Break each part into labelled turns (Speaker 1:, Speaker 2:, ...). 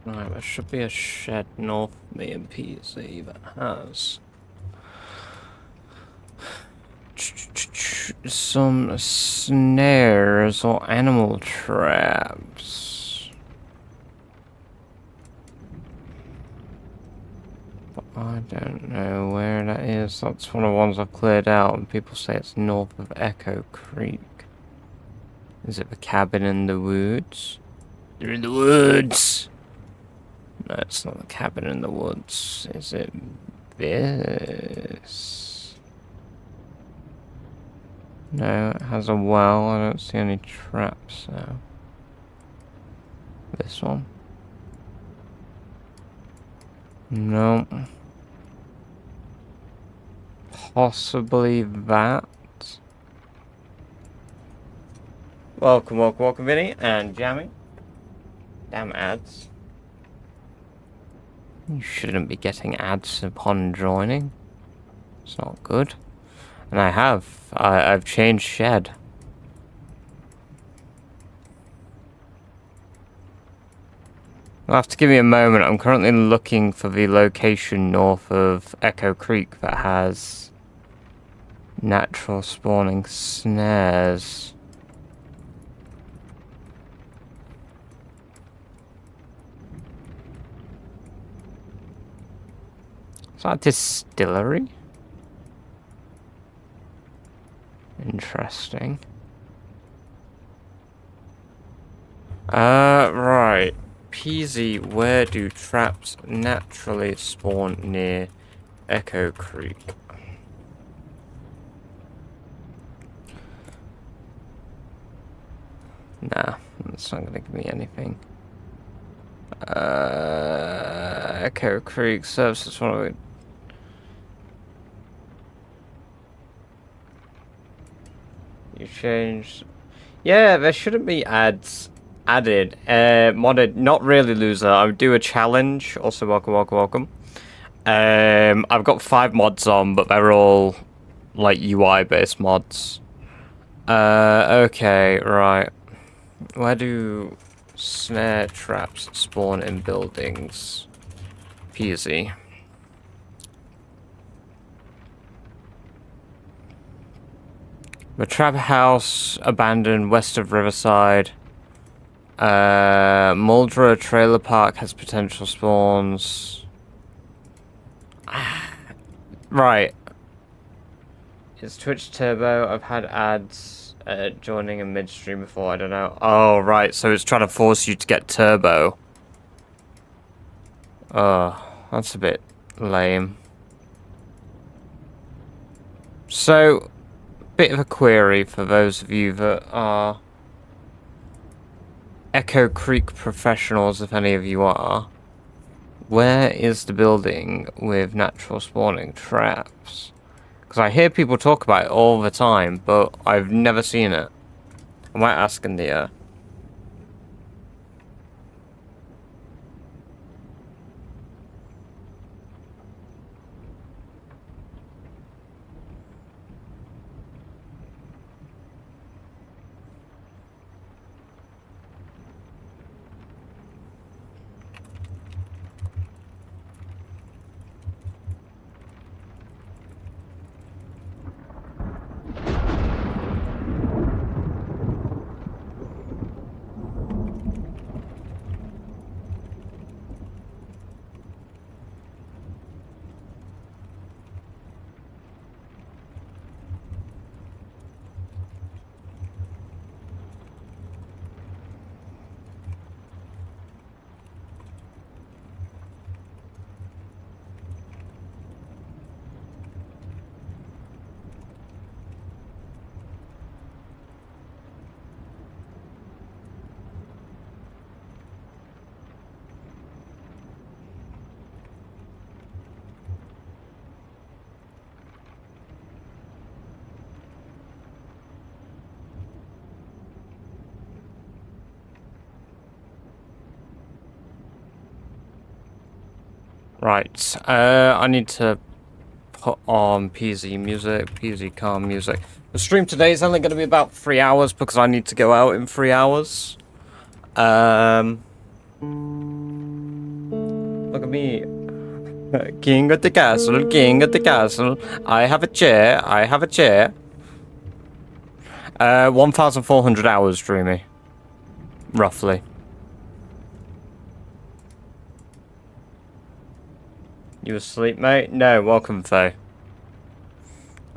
Speaker 1: Right, there should be a shed north of me in PZ that has some snares or animal traps. But I don't know where that is. That's one of the ones I've cleared out, and people say it's north of Echo Creek. Is it the cabin in the woods? They're in the woods! No, it's not the cabin in the woods. Is it this? No, it has a well. I don't see any traps now. This one? No. Possibly that. Welcome, Vinny and Jammy. Damn ads. You shouldn't be getting ads upon joining. It's not good. And I have. I've changed shed. You'll have to give me a moment. I'm currently looking for the location north of Echo Creek that has natural spawning snares. Is that a distillery? Interesting. Right. Peasy, where do traps naturally spawn near Echo Creek? Nah, that's not gonna give me anything. Echo Creek serves as one of the... You changed... Yeah, there shouldn't be ads added. Modded, not really, loser. I would do a challenge. Also, welcome. I've got 5 mods on, but they're all, like, UI-based mods. Okay, right. Where do snare traps spawn in buildings? Peasy. The trap house abandoned west of Riverside. Muldra Trailer Park has potential spawns. Right. It's Twitch Turbo. I've had ads joining in midstream before. I don't know. Oh, right. So it's trying to force you to get Turbo. Oh, that's a bit lame. So, bit of a query for those of you that are Echo Creek professionals, if any of you are. Where is the building with natural spawning traps? Because I hear people talk about it all the time, but I've never seen it. I might ask in the Right, I need to put on PZ music, PZ calm music. The stream today is only going to be about 3 hours because I need to go out in 3 hours. Look at me. King of the castle, king of the castle. I have a chair, I have a chair. 1,400 hours, Dreamy. Roughly. You asleep, mate? No, welcome, Faye.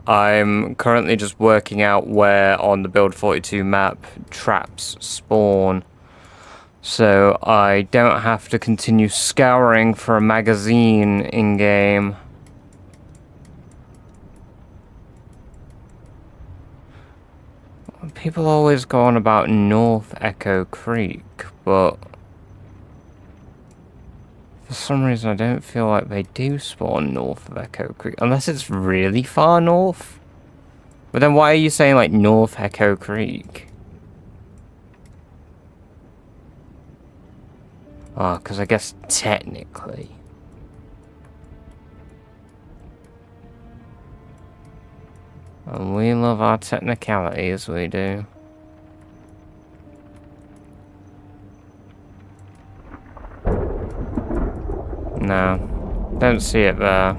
Speaker 1: I'm currently just working out where on the Build 42 map traps spawn. So I don't have to continue scouring for a magazine in-game. People always go on about North Echo Creek, but for some reason I don't feel like they do spawn north of Echo Creek, unless it's really far north. But then why are you saying like North Echo Creek? Oh, because I guess technically. And we love our technicalities, we do. No, don't see it there.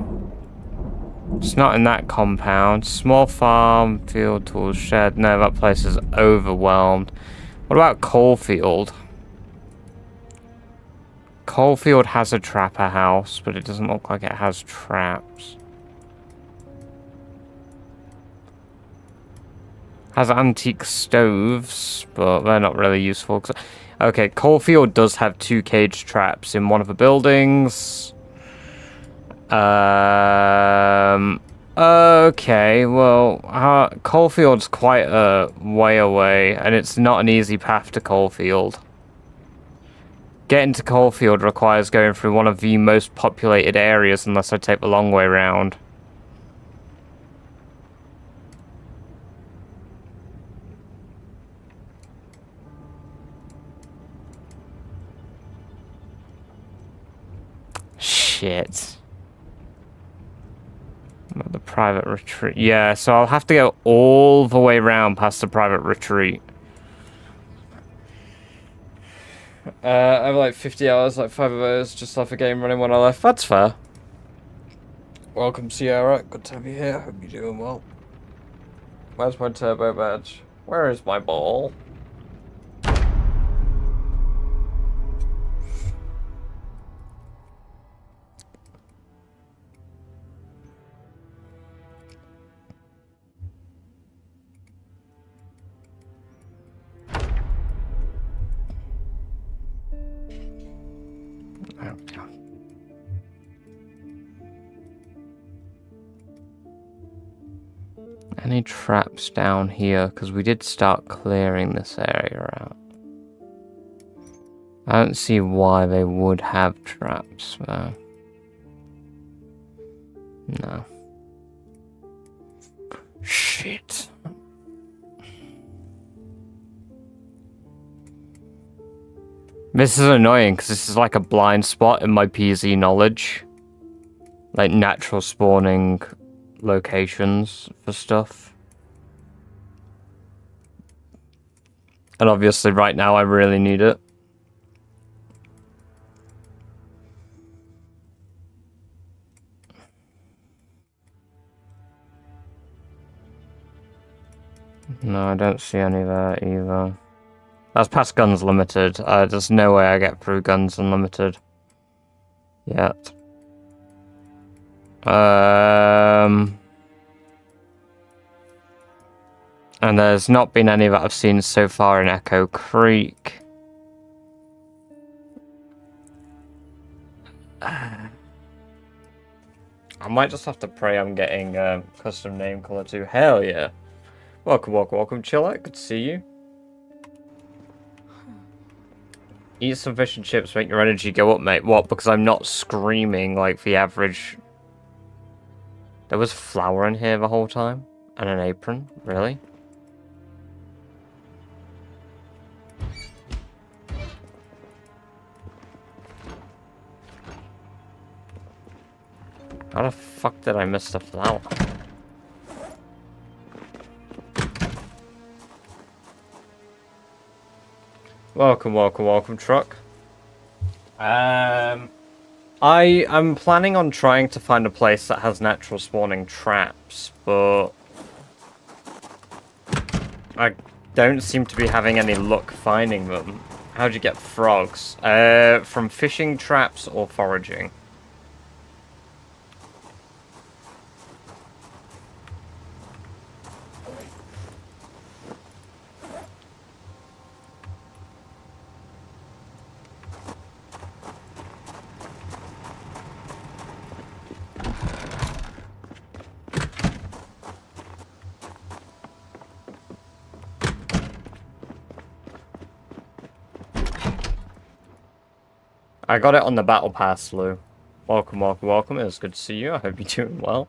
Speaker 1: It's not in that compound. Small farm, field tools, shed. No, that place is overwhelmed. What about Coalfield? Coalfield has a trapper house, but it doesn't look like it has traps. Has antique stoves, but they're not really useful. Okay, Coalfield does have 2 cage traps in one of the buildings. Okay, well, Coalfield's quite a way away, and it's not an easy path to Coalfield. Getting to Coalfield requires going through one of the most populated areas unless I take the long way round. Shit. The private retreat. Yeah, so I'll have to go all the way around past the private retreat. I have like 50 hours, like 5 of those, just off a game running when I left. That's fair. Welcome, Sierra. Good to have you here. Hope you're doing well. Where's my turbo badge? Where is my ball? There we go. Any traps down here? Because we did start clearing this area out. I don't see why they would have traps though. No. Shit. This is annoying because this is like a blind spot in my PZ knowledge. Like natural spawning locations for stuff. And obviously right now I really need it. No, I don't see any there either. That's past Guns Limited. There's no way I get through Guns Unlimited yet. And there's not been any that I've seen so far in Echo Creek. I might just have to pray I'm getting custom name color too. Hell yeah. Welcome, welcome, welcome, Chillette. Good to see you. Eat some fish and chips, make your energy go up, mate. What? Because I'm not screaming like the average... There was flour in here the whole time? And an apron? Really? How the fuck did I miss the flour? Welcome, welcome, welcome, truck. I'm planning on trying to find a place that has natural spawning traps, but I don't seem to be having any luck finding them. How'd you get frogs? From fishing traps or foraging? I got it on the battle pass, Lou. Welcome, welcome, welcome. It was good to see you. I hope you're doing well.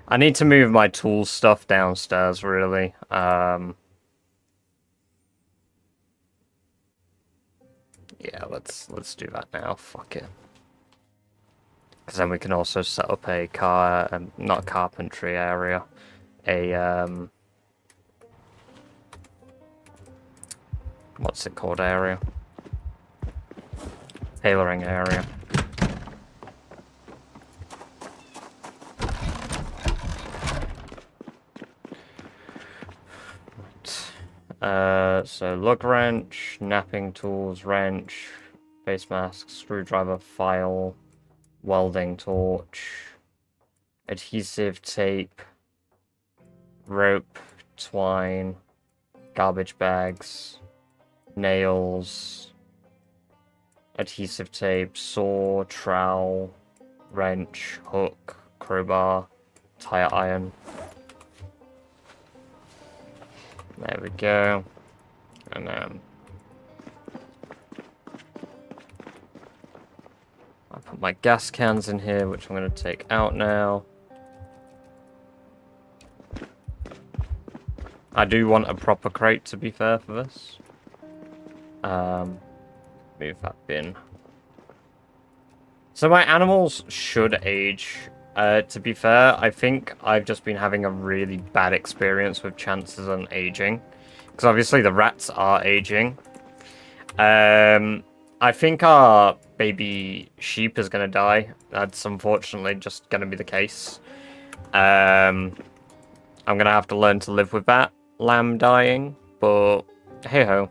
Speaker 1: I need to move my tool stuff downstairs, really. Yeah, let's do that now. Fuck it. Because then we can also set up a not carpentry area, what's it called area? Tailoring area. So lug wrench, napping tools, wrench, face mask, screwdriver, file, welding torch, adhesive tape, rope, twine, garbage bags, nails, adhesive tape, saw, trowel, wrench, hook, crowbar, tire iron. There we go. And then I put my gas cans in here, which I'm going to take out now. I do want a proper crate, to be fair, for this. Move that bin. So my animals should age. To be fair, I think I've just been having a really bad experience with chances on aging. Because obviously the rats are aging. I think our baby sheep is going to die. That's unfortunately just going to be the case. I'm going to have to learn to live with that lamb dying. But hey ho.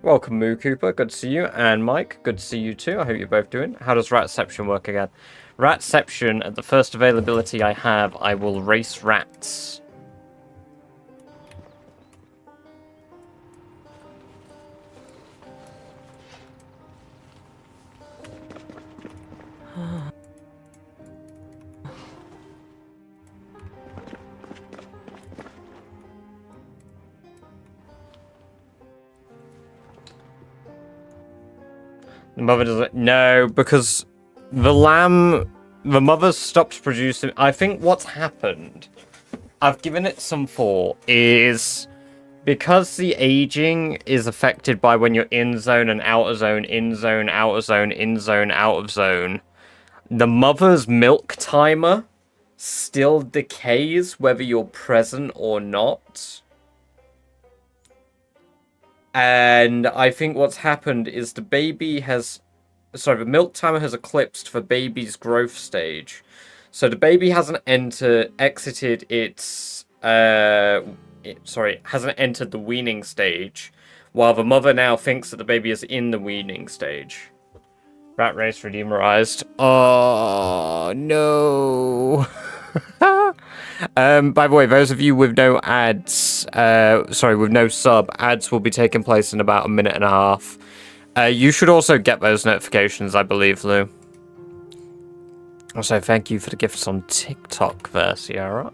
Speaker 1: Welcome, Moo Cooper. Good to see you. And Mike, good to see you too. I hope you're both doing. How does Ratception work again? Ratception, at the first availability I have, I will race rats. The mother doesn't... No, because the mother stopped producing... I think what's happened, I've given it some thought, is because the aging is affected by when you're in zone and out of zone, in zone, out of zone, in zone, out of zone, the mother's milk timer still decays whether you're present or not. And I think what's happened is the milk timer has eclipsed the baby's growth stage. So the baby hasn't entered the weaning stage, while the mother now thinks that the baby is in the weaning stage. Rat Race redeemerized. Oh, no. By the way, those of you with no ads, with no sub, ads will be taking place in about a minute and a half. You should also get those notifications, I believe, Lou. Also, thank you for the gifts on TikTok there, Sierra.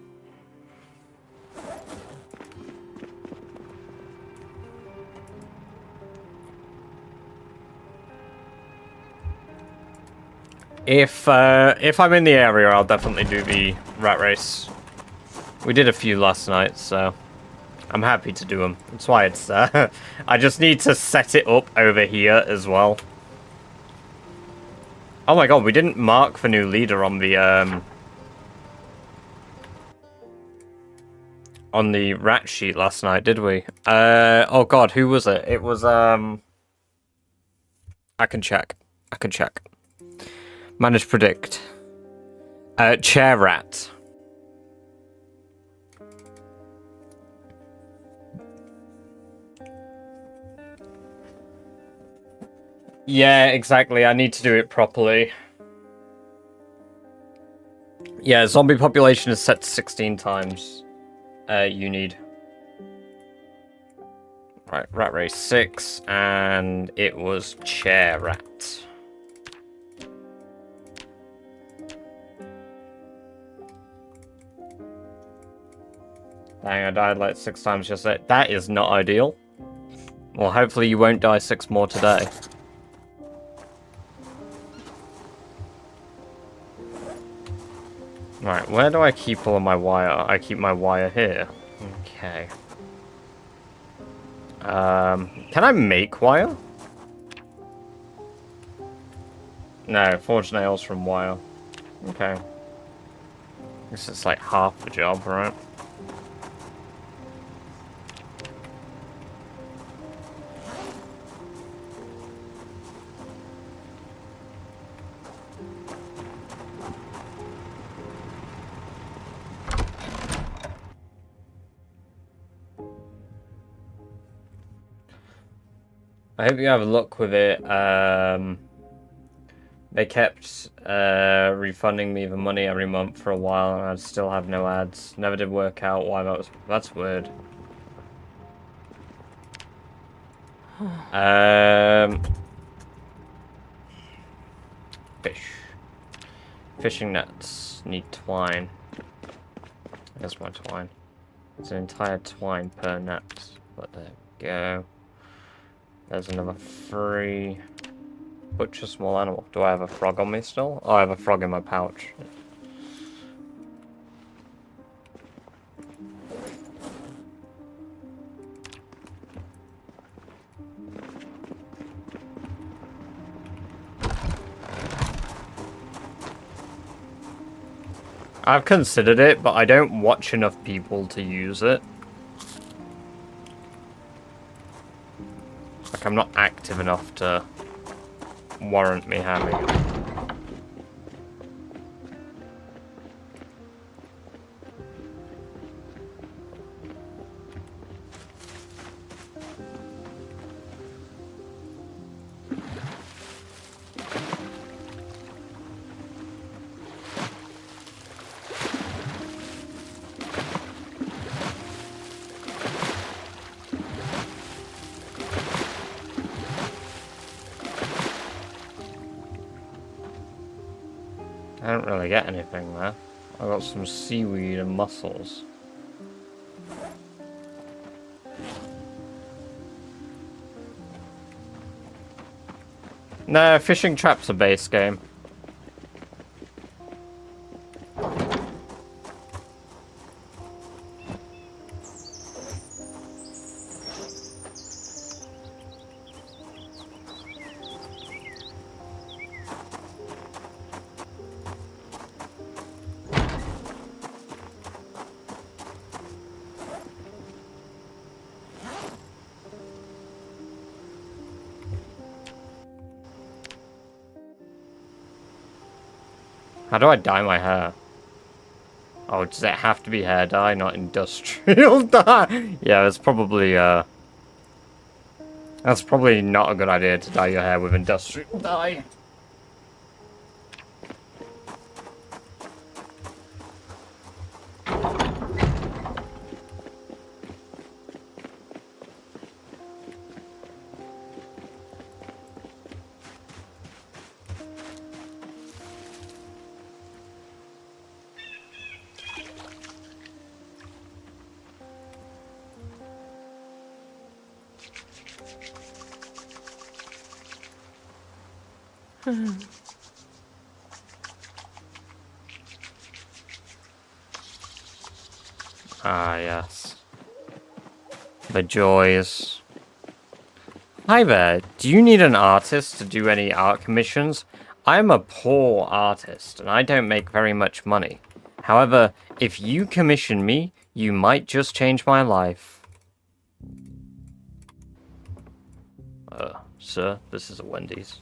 Speaker 1: If I'm in the area, I'll definitely do the rat race. We did a few last night, so I'm happy to do them. That's why it's I just need to set it up over here as well. Oh my god, we didn't mark for new leader on the rat sheet last night, did we? Oh god, who was it? It was I can check. I can check. Manage predict. Chair rat. Yeah, exactly. I need to do it properly. Yeah, zombie population is set to 16 times. You need. Right, Rat Race 6, and it was Chair Rat. Dang, I died like 6 times just there. That is not ideal. Well, hopefully you won't die 6 more today. Right, where do I keep all of my wire? I keep my wire here. Okay. Can I make wire? No, forge nails from wire. Okay. I guess it's like half the job, right? I hope you have luck with it. They kept refunding me the money every month for a while, and I'd still have no ads. Never did work out why that was. That's weird. Fish. Fishing nets need twine. There's my twine. It's an entire twine per net. But there we go. There's another 3. Butcher small animal. Do I have a frog on me still? Oh, I have a frog in my pouch. I've considered it, but I don't watch enough people to use it. Like, I'm not active enough to warrant me having it. I don't really get anything there. I got some seaweed and mussels. No, fishing trap's a base game. How do I dye my hair? Oh, does it have to be hair dye, not industrial dye? Yeah, it's probably, that's probably not a good idea to dye your hair with industrial dye. Ah, yes. The joys. Hi there. Do you need an artist to do any art commissions? I'm a poor artist, and I don't make very much money. However, if you commission me, you might just change my life. Sir, this is a Wendy's.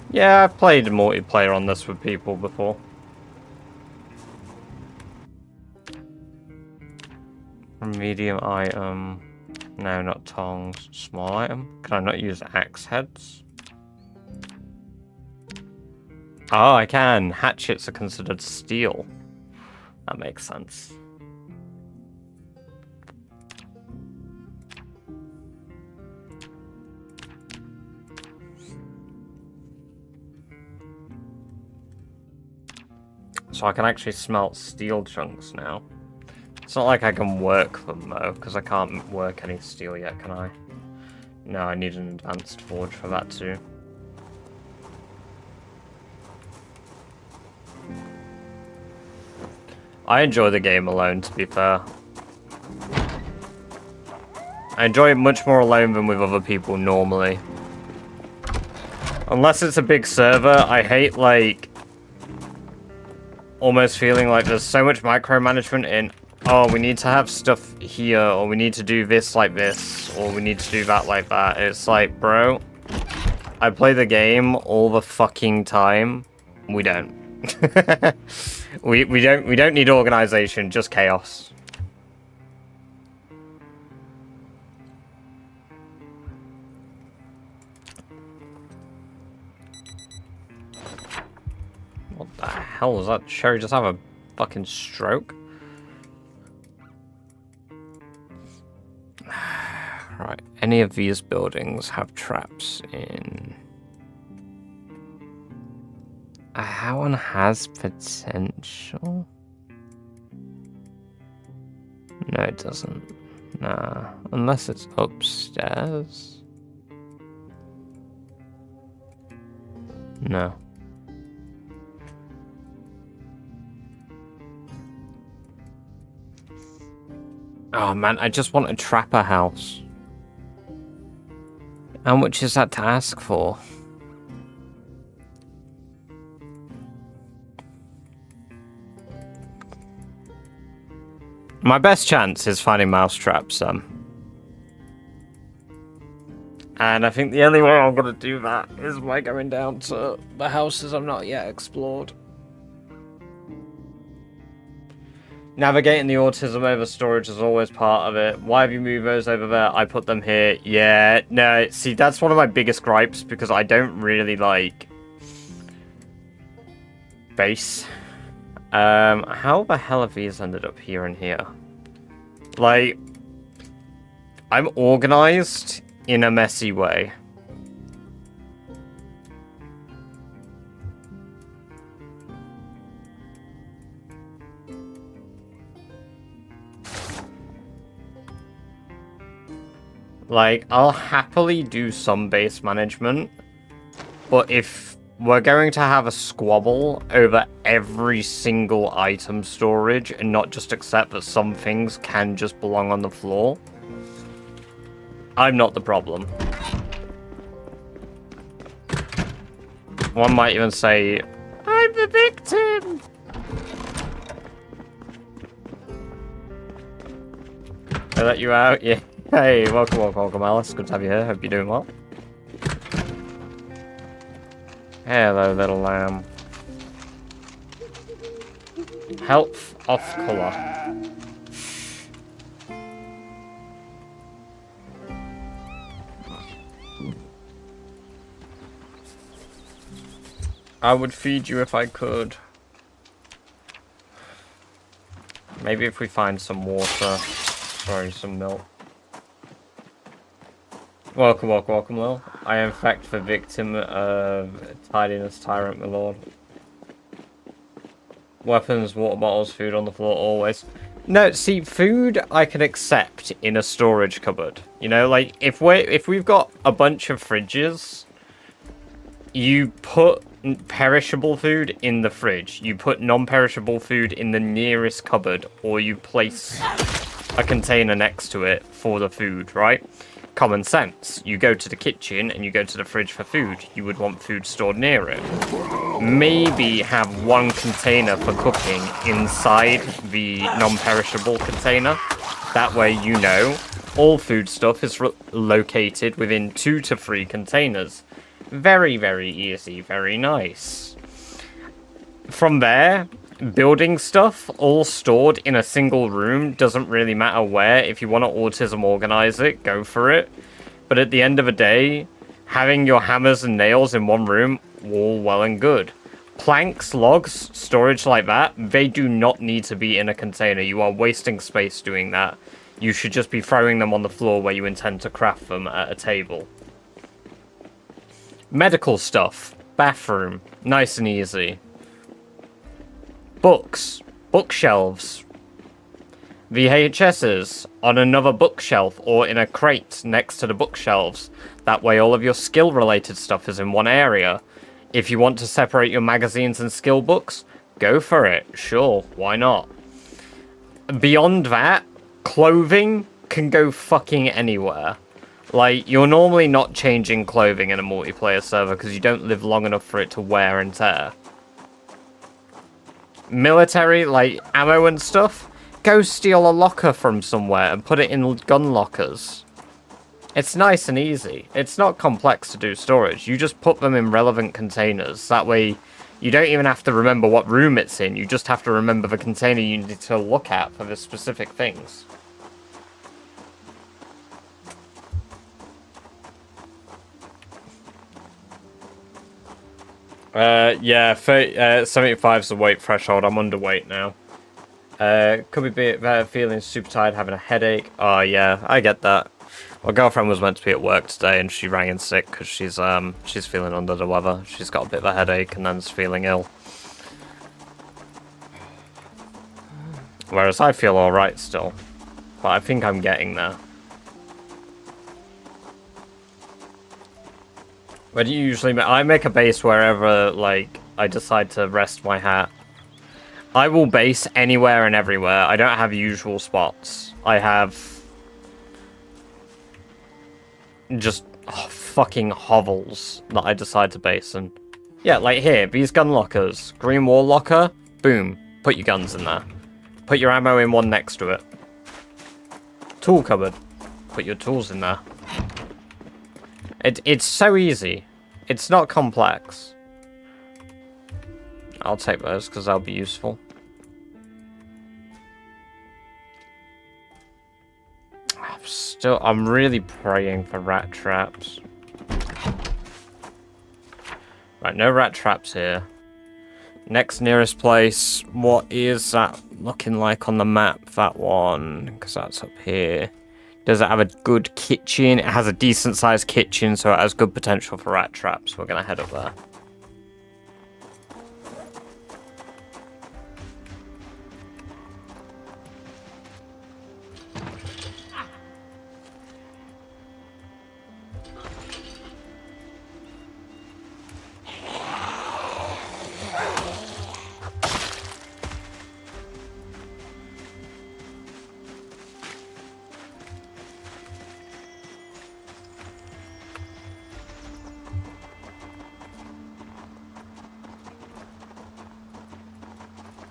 Speaker 1: Yeah, I've played multiplayer on this with people before. Medium item. No, not tongs. Small item. Can I not use axe heads? Oh, I can. Hatchets are considered steel. That makes sense. So I can actually smelt steel chunks now. It's not like I can work them though, because I can't work any steel yet, can I? No, I need an advanced forge for that too. I enjoy the game alone, to be fair. I enjoy it much more alone than with other people normally. Unless it's a big server, I hate, like, almost feeling like there's so much micromanagement in, oh, we need to have stuff here, or we need to do this like this, or we need to do that like that. It's like, bro, I play the game all the fucking time. We don't. we don't need organization, just chaos. What the hell was that? Sherry just have a fucking stroke? Right, any of these buildings have traps in? That one has potential. No, it doesn't. Nah, unless it's upstairs. No. Oh man, I just want a trapper house. How much is that to ask for? My best chance is finding mouse traps, and I think the only way I'm gonna do that is by going down to the houses I've not yet explored. Navigating the autism over storage is always part of it. Why have you moved those over there? I put them here. Yeah, no, see, that's one of my biggest gripes because I don't really like base. How the hell have these ended up here and here? Like, I'm organized in a messy way. Like, I'll happily do some base management, but if we're going to have a squabble over every single item storage and not just accept that some things can just belong on the floor, I'm not the problem. One might even say, I'm the victim! I let you out? Yeah. Hey, welcome, Alice. Good to have you here. Hope you're doing well. Hello, little lamb. Health off colour. I would feed you if I could. Maybe if we find some water. Sorry, some milk. Welcome, welcome, welcome, Lil. I am in fact the victim of tidiness tyrant, my lord. Weapons, water bottles, food on the floor, always. No, see, food I can accept in a storage cupboard. You know, like, if we've got a bunch of fridges, you put perishable food in the fridge. You put non-perishable food in the nearest cupboard, or you place a container next to it for the food, right? Common sense. You go to the kitchen and you go to the fridge for food. You would want food stored near it. Maybe have one container for cooking inside the non-perishable container. That way you know all food stuff is located within 2 to 3 containers. Very, very easy. Very nice. From there, building stuff all stored in a single room doesn't really matter where. If you want to autism organize it, go for it. But at the end of the day, having your hammers and nails in one room, all well and good. Planks, logs, storage like that, they do not need to be in a container. You are wasting space doing that. You should just be throwing them on the floor where you intend to craft them at a table. Medical stuff. Bathroom. Nice and easy. Books. Bookshelves. VHSs on another bookshelf or in a crate next to the bookshelves. That way all of your skill-related stuff is in one area. If you want to separate your magazines and skill books, go for it. Sure, why not? Beyond that, clothing can go fucking anywhere. Like, you're normally not changing clothing in a multiplayer server because you don't live long enough for it to wear and tear. Military, like ammo and stuff, go steal a locker from somewhere and put it in gun lockers. It's nice and easy. It's not complex to do storage. You just put them in relevant containers. That way, you don't even have to remember what room it's in. You just have to remember the container you need to look at for the specific things. Yeah, 75 is the weight threshold. I'm underweight now. Could be feeling super tired, having a headache. Oh, yeah, I get that. My girlfriend was meant to be at work today, and she rang in sick because she's feeling under the weather. She's got a bit of a headache and then's feeling ill. Whereas I feel alright still. But I think I'm getting there. Where do you usually make? I make a base wherever, like, I decide to rest my hat. I will base anywhere and everywhere. I don't have usual spots. I have just fucking hovels that I decide to base in. Yeah, like here, these gun lockers. Green wall locker, boom. Put your guns in there. Put your ammo in one next to it. Tool cupboard. Put your tools in there. It's so easy. It's not complex. I'll take those because they'll be useful. I'm really praying for rat traps. Right, no rat traps here. Next nearest place, what is that looking like on the map? That one, because that's up here. Does it have a good kitchen? It has a decent sized kitchen, so it has good potential for rat traps. We're going to head up there.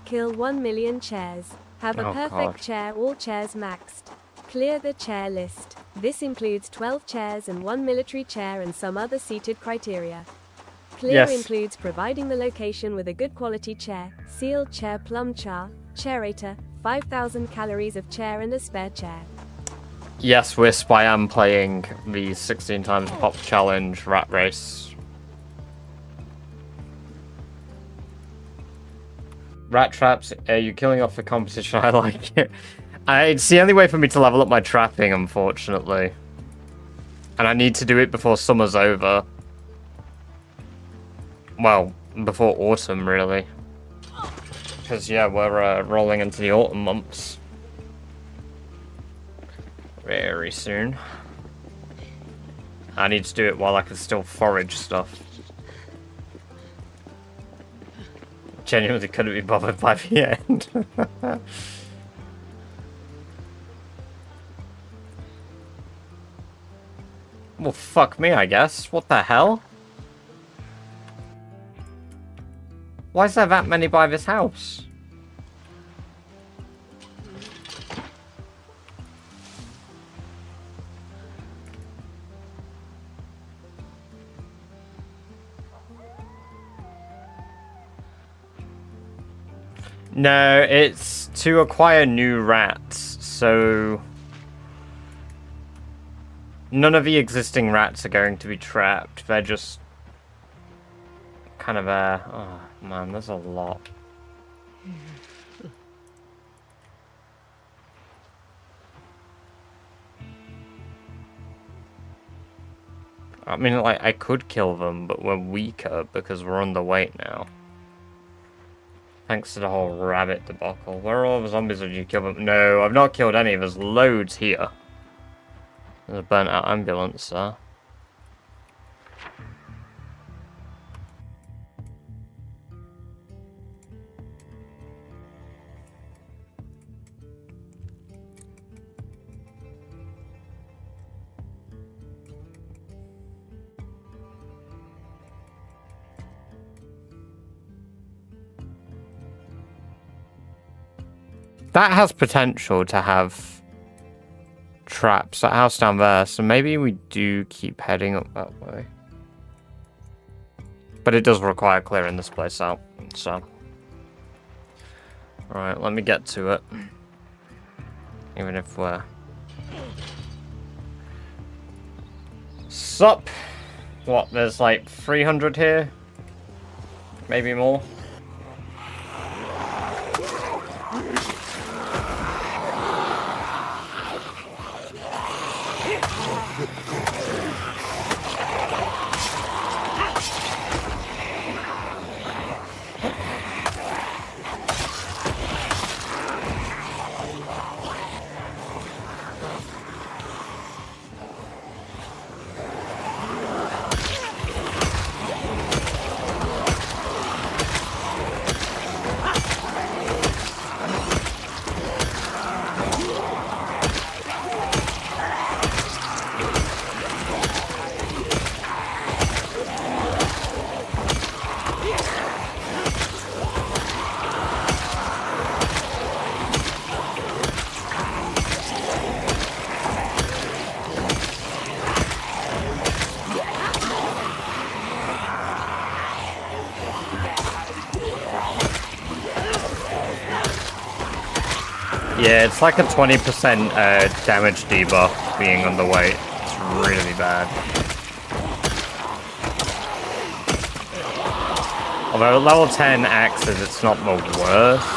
Speaker 2: Kill 1 million chairs. Have a perfect chair, all chairs maxed. Clear the chair list. This includes 12 chairs and 1 military chair and some other seated criteria. Clear includes providing the location with a good quality chair, sealed chair plum char, chairator, 5,000 calories of chair and a spare chair.
Speaker 1: Yes, Wisp, I am playing the 16 times pop challenge rat race. Rat traps, you're killing off the competition. I like it. It's the only way for me to level up my trapping, unfortunately. And I need to do it before summer's over. Well, before autumn, really. Because, yeah, we're rolling into the autumn months. Very soon. I need to do it while I can still forage stuff. Genuinely couldn't be bothered by the end. Well, fuck me, I guess. What the hell? Why is there that many by this house? No, it's to acquire new rats, so... None of the existing rats are going to be trapped, they're just... kind of oh man, there's a lot. I mean, like, I could kill them, but we're weaker because we're underweight now. Thanks to the whole rabbit debacle. Where are all the zombies when you kill them? No, I've not killed any. There's loads here. There's a burnt out ambulance there. That has potential to have traps. That house down there, so maybe we do keep heading up that way. But it does require clearing this place out, so... Alright, let me get to it. Even if we're... Sup? What, there's like 300 here? Maybe more? Yeah, it's like a 20% damage debuff being underweight. It's really bad. Although at level 10 axes, it's not the worst.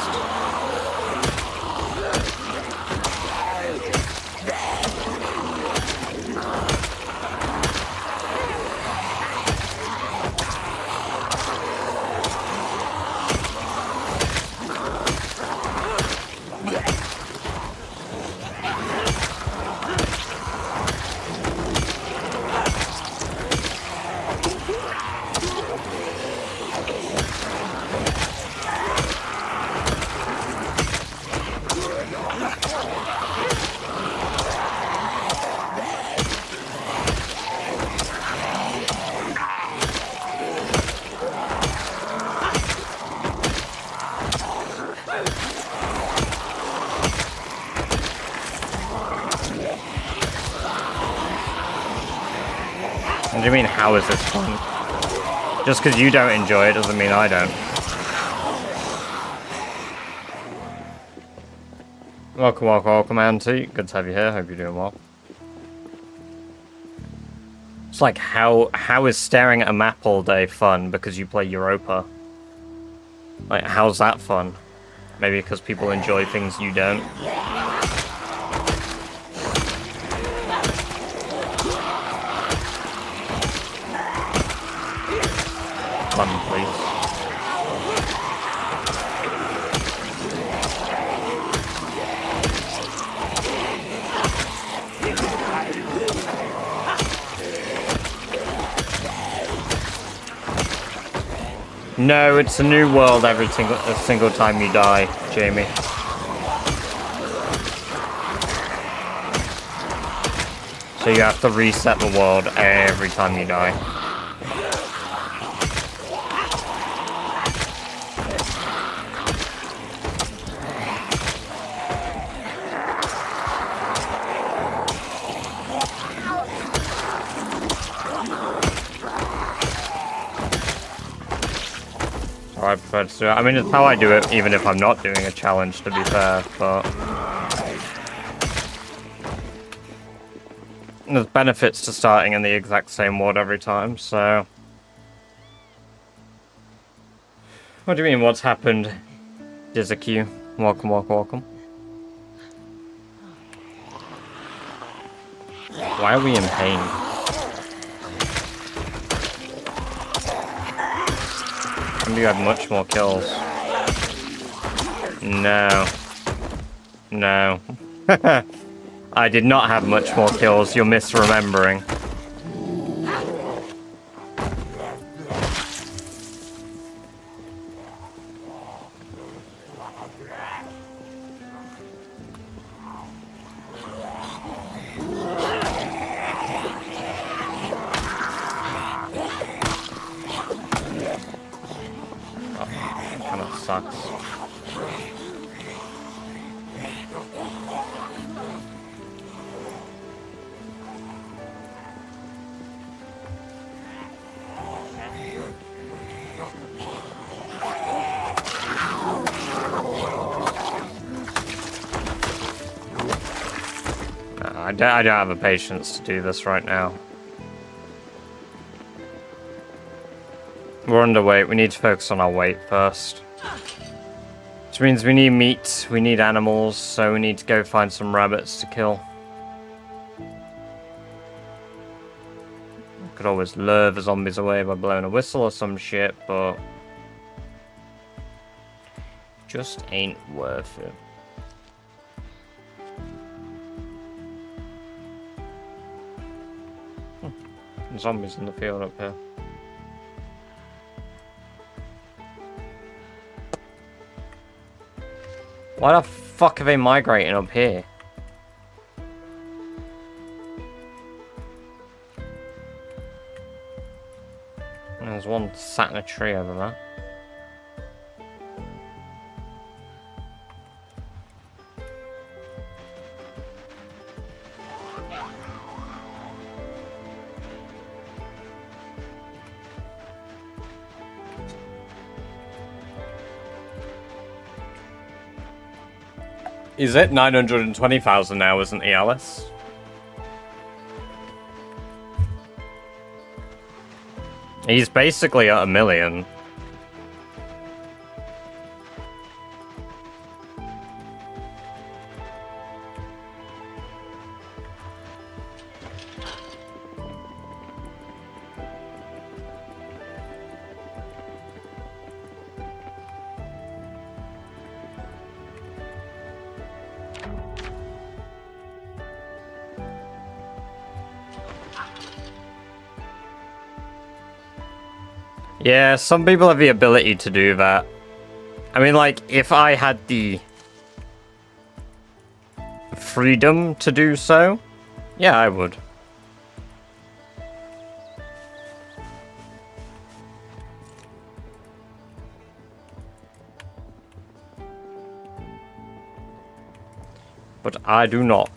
Speaker 1: What do you mean, how is this fun? Just because you don't enjoy it doesn't mean I don't. Welcome, welcome, welcome, Auntie. Good to have you here. Hope you're doing well. It's like, how is staring at a map all day fun because you play Europa? Like, how's that fun? Maybe because people enjoy things you don't. Fun, please. No, it's a new world every single time you die, Jamie. So you have to reset the world every time you die. I prefer to do it. I mean, it's how I do it, even if I'm not doing a challenge, to be fair, but... there's benefits to starting in the exact same world every time, so... What do you mean, what's happened? Dizaku, welcome, welcome, welcome. Why are we in pain? You had much more kills. No. No. I did not have much more kills. You're misremembering. Sucks. I don't have the patience to do this right now. We're underweight. We need to focus on our weight first. Which means we need meat, we need animals, so we need to go find some rabbits to kill. Could always lure the zombies away by blowing a whistle or some shit, but... just ain't worth it. Zombies in the field up here. Why the fuck are they migrating up here? There's one sat in a tree over there. Is it 920,000 now, isn't he, Alice? He's basically at 1 million. Yeah, some people have the ability to do that. I mean, like, if I had the freedom to do so, yeah, I would. But I do not.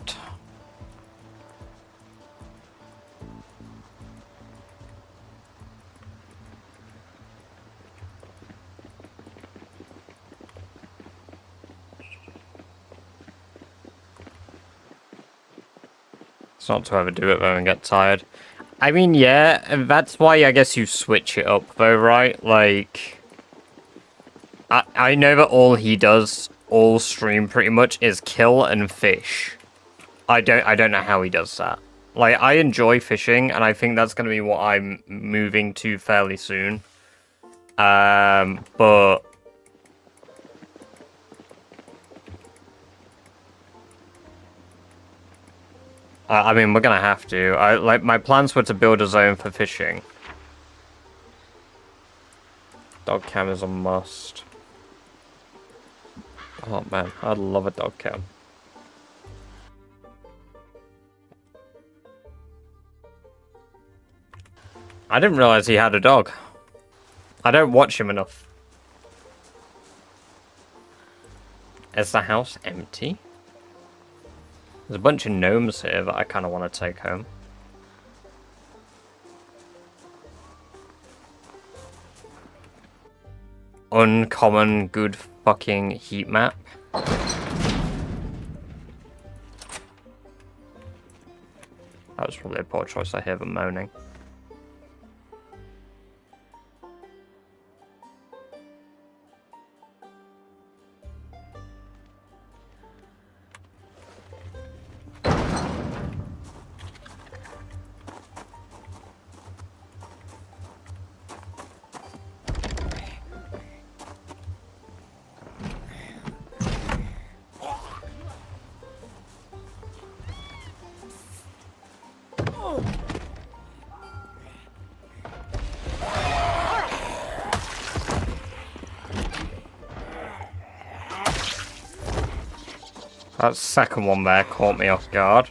Speaker 1: It's not to ever do it though and get tired. I mean, yeah, that's why I guess you switch it up though, right? Like, I know that all he does all stream pretty much is kill and fish. I don't know how he does that. Like, I enjoy fishing, and I think that's gonna be what I'm moving to fairly soon. But I mean, we're gonna have to. Like, my plans were to build a zone for fishing. Dog cam is a must. Oh man, I'd love a dog cam. I didn't realize he had a dog. I don't watch him enough. Is the house empty? There's a bunch of gnomes here that I kind of want to take home. Uncommon good fucking heat map. That was probably a poor choice. I hear them moaning. That second one there caught me off guard.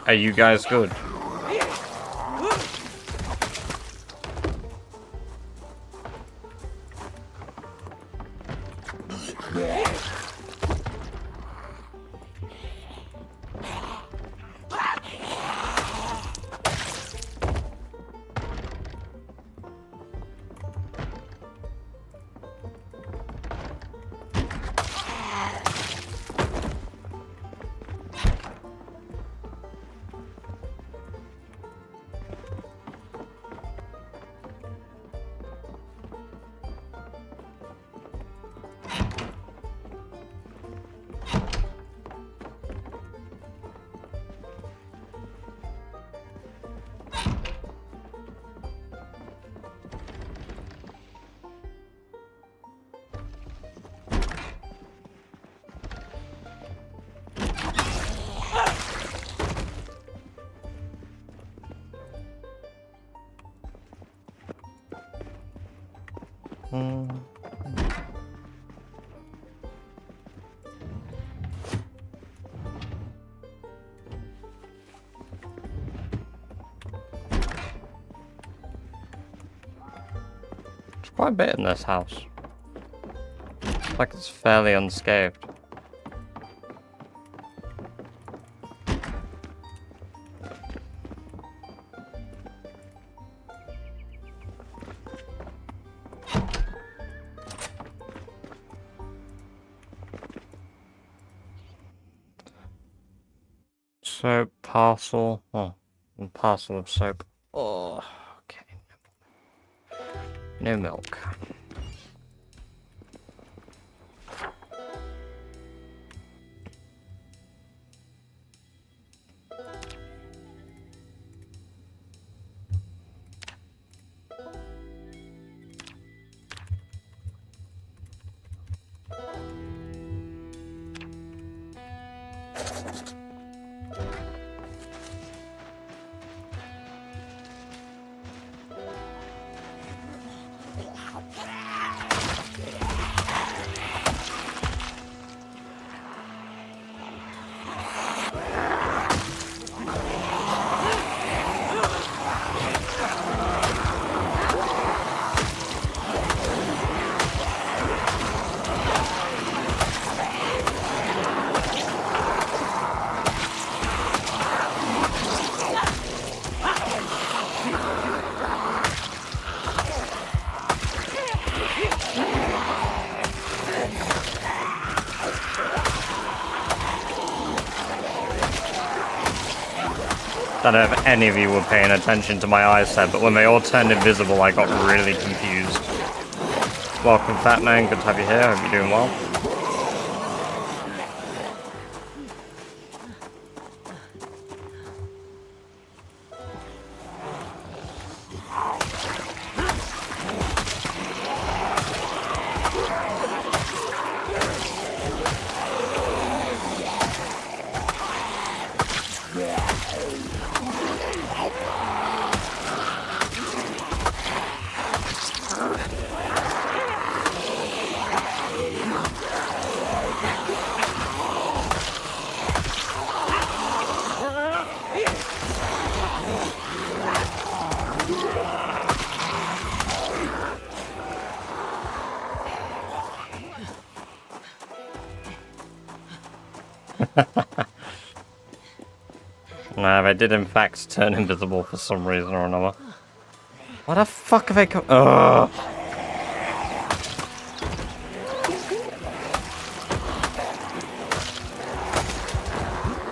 Speaker 1: Are you guys good? There's quite a bit in this house. It's like it's fairly unscathed. Soap, parcel. Oh, a parcel of soap. Oh, okay. No milk. don't know if any of you were paying attention to my eyes there, but when they all turned invisible, I got really confused. Welcome, Fat Man. Good to have you here. Hope you're doing well. Nah, they did in fact turn invisible for some reason or another. What the fuck have they come? Ugh!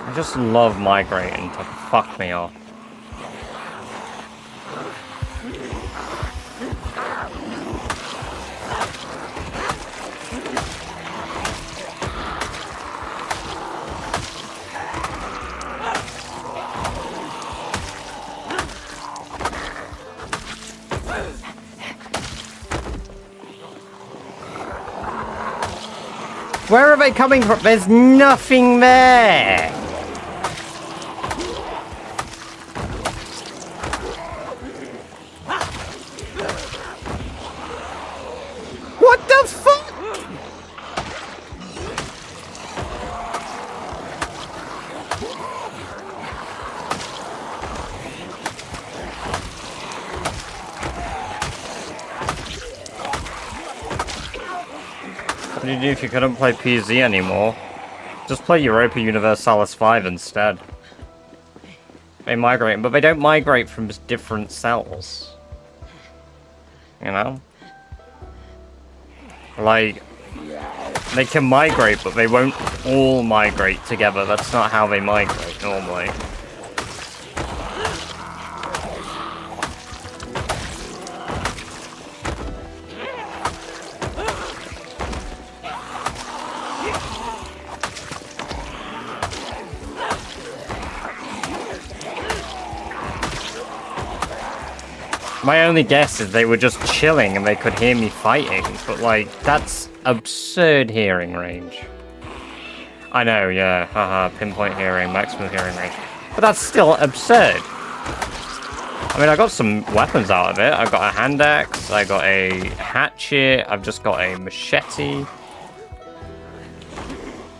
Speaker 1: I just love migrating to fuck me off. Where are they coming from? There's nothing there! What the fuck? What do you do if you couldn't play PZ anymore? Just play Europa Universalis 5 instead. They migrate, but they don't migrate from different cells. You know? Like, they can migrate, but they won't all migrate together. That's not how they migrate normally. My only guess is they were just chilling and they could hear me fighting, but like, that's absurd hearing range. I know, yeah, haha, pinpoint hearing, maximum hearing range. But that's still absurd. I mean, I got some weapons out of it. I got a hand axe, I got a hatchet, I've just got a machete.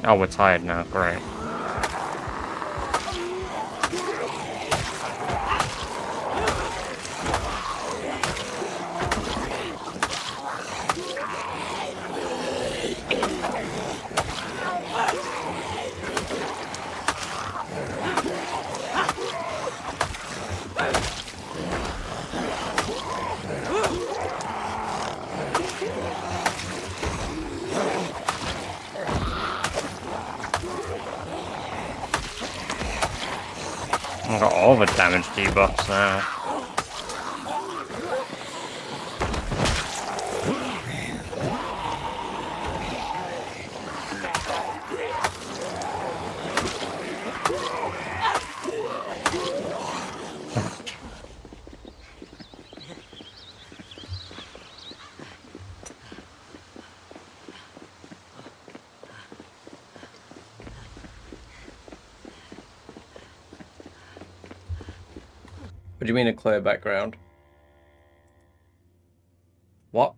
Speaker 1: Oh, we're tired now, great. I've got all the damage debuffs now. What do you mean a clear background? What?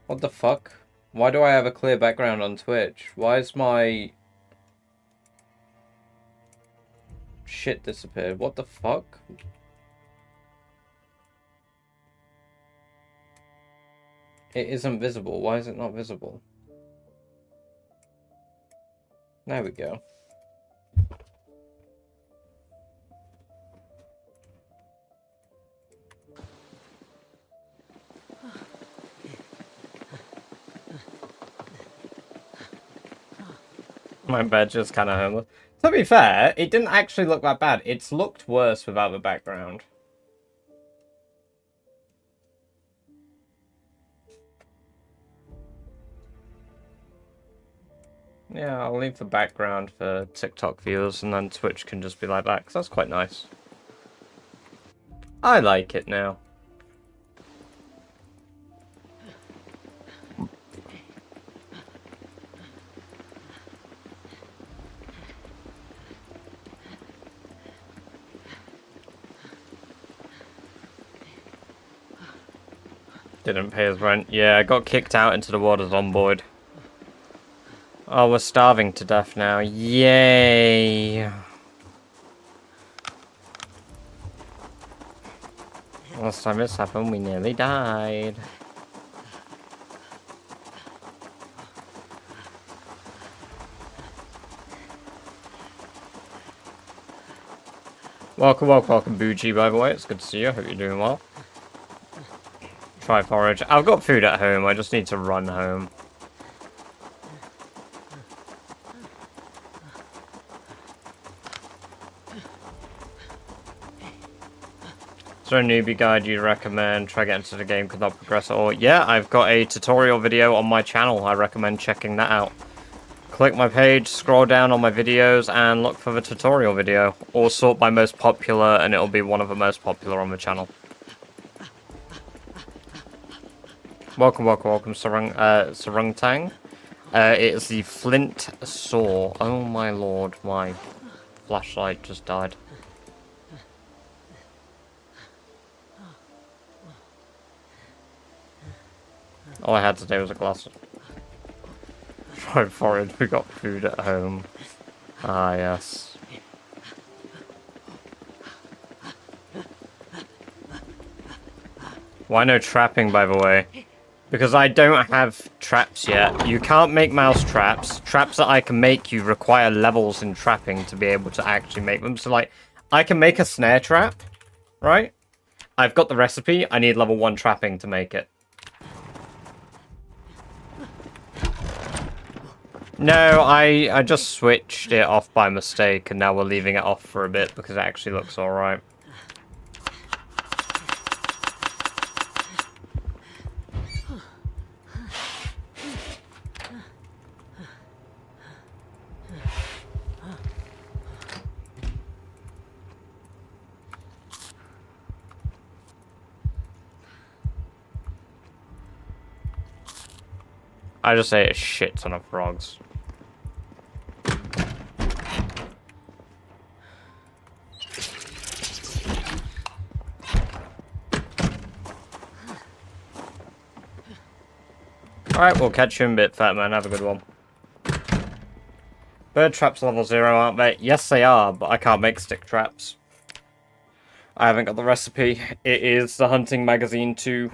Speaker 1: What the fuck? Why do I have a clear background on Twitch? Why is my shit disappeared? What the fuck? It isn't visible. Why is it not visible? There we go. My badge is kind of homeless. To be fair, it didn't actually look that bad. It's looked worse without the background. Yeah, I'll leave the background for TikTok viewers, and then Twitch can just be like that, because that's quite nice. I like it now. Didn't pay his rent. Yeah, I got kicked out into the waters on board. Oh, we're starving to death now. Yay! Last time this happened, we nearly died. Welcome, Bougie, by the way. It's good to see you. I hope you're doing well. Try forage. I've got food at home. I just need to run home. Is there a newbie guide you recommend? Try getting into the game, could not progress at all. Yeah, I've got a tutorial video on my channel. I recommend checking that out. Click my page, scroll down on my videos, and look for the tutorial video. Or sort by most popular, and it'll be one of the most popular on the channel. Welcome, Sarungtang. It is the flint saw. Oh my lord, my flashlight just died. All I had today was a glass of... Right for it, we got food at home. Ah, yes. Why no trapping, by the way? Because I don't have traps yet. You can't make mouse traps. Traps that I can make, you require levels in trapping to be able to actually make them. So, like, I can make a snare trap, right? I've got the recipe. I need level 1 trapping to make it. No, I just switched it off by mistake, and now we're leaving it off for a bit because it actually looks alright. I just ate a shit ton of frogs. Alright, we'll catch you in a bit, fat man. Have a good one. Bird traps level 0, aren't they? Yes, they are, but I can't make stick traps. I haven't got the recipe. It is the Hunting Magazine 2.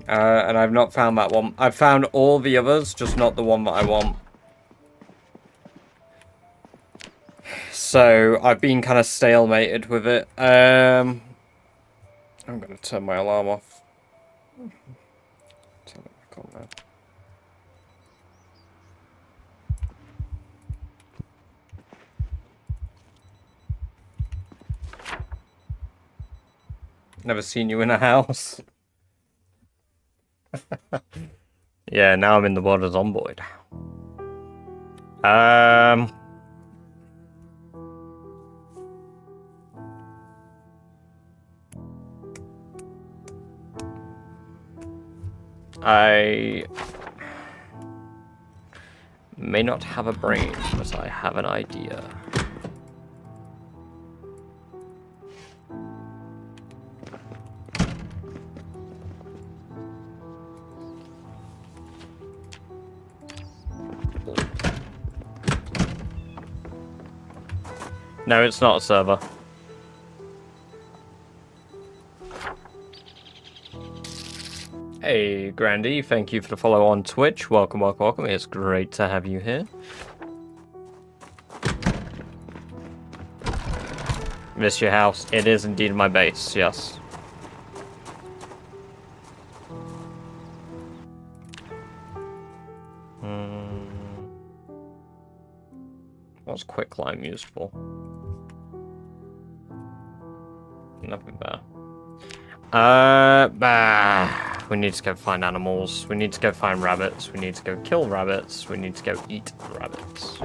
Speaker 1: And I've not found that one. I've found all the others, just not the one that I want. So, I've been kind of stalemated with it. I'm going to turn my alarm off. Turn it back on now. Never seen you in a house. Yeah, now I'm in the waters on board. I may not have a brain, but I have an idea. No, it's not a server. Hey, Grandy, thank you for the follow on Twitch. Welcome. It's great to have you here. Miss your house. It is indeed my base, yes. quicklime used for? Nothing better. We need to go find animals. We need to go find rabbits. We need to go kill rabbits. We need to go eat rabbits.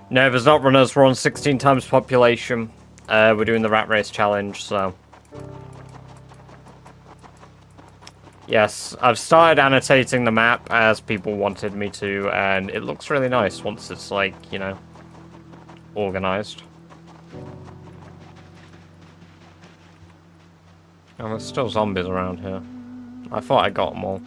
Speaker 1: No, there's not runners. We're on 16 times population. We're doing the rat race challenge, so... Yes, I've started annotating the map as people wanted me to, and it looks really nice once it's, like, you know, organized. Oh, there's still zombies around here. I thought I got them all.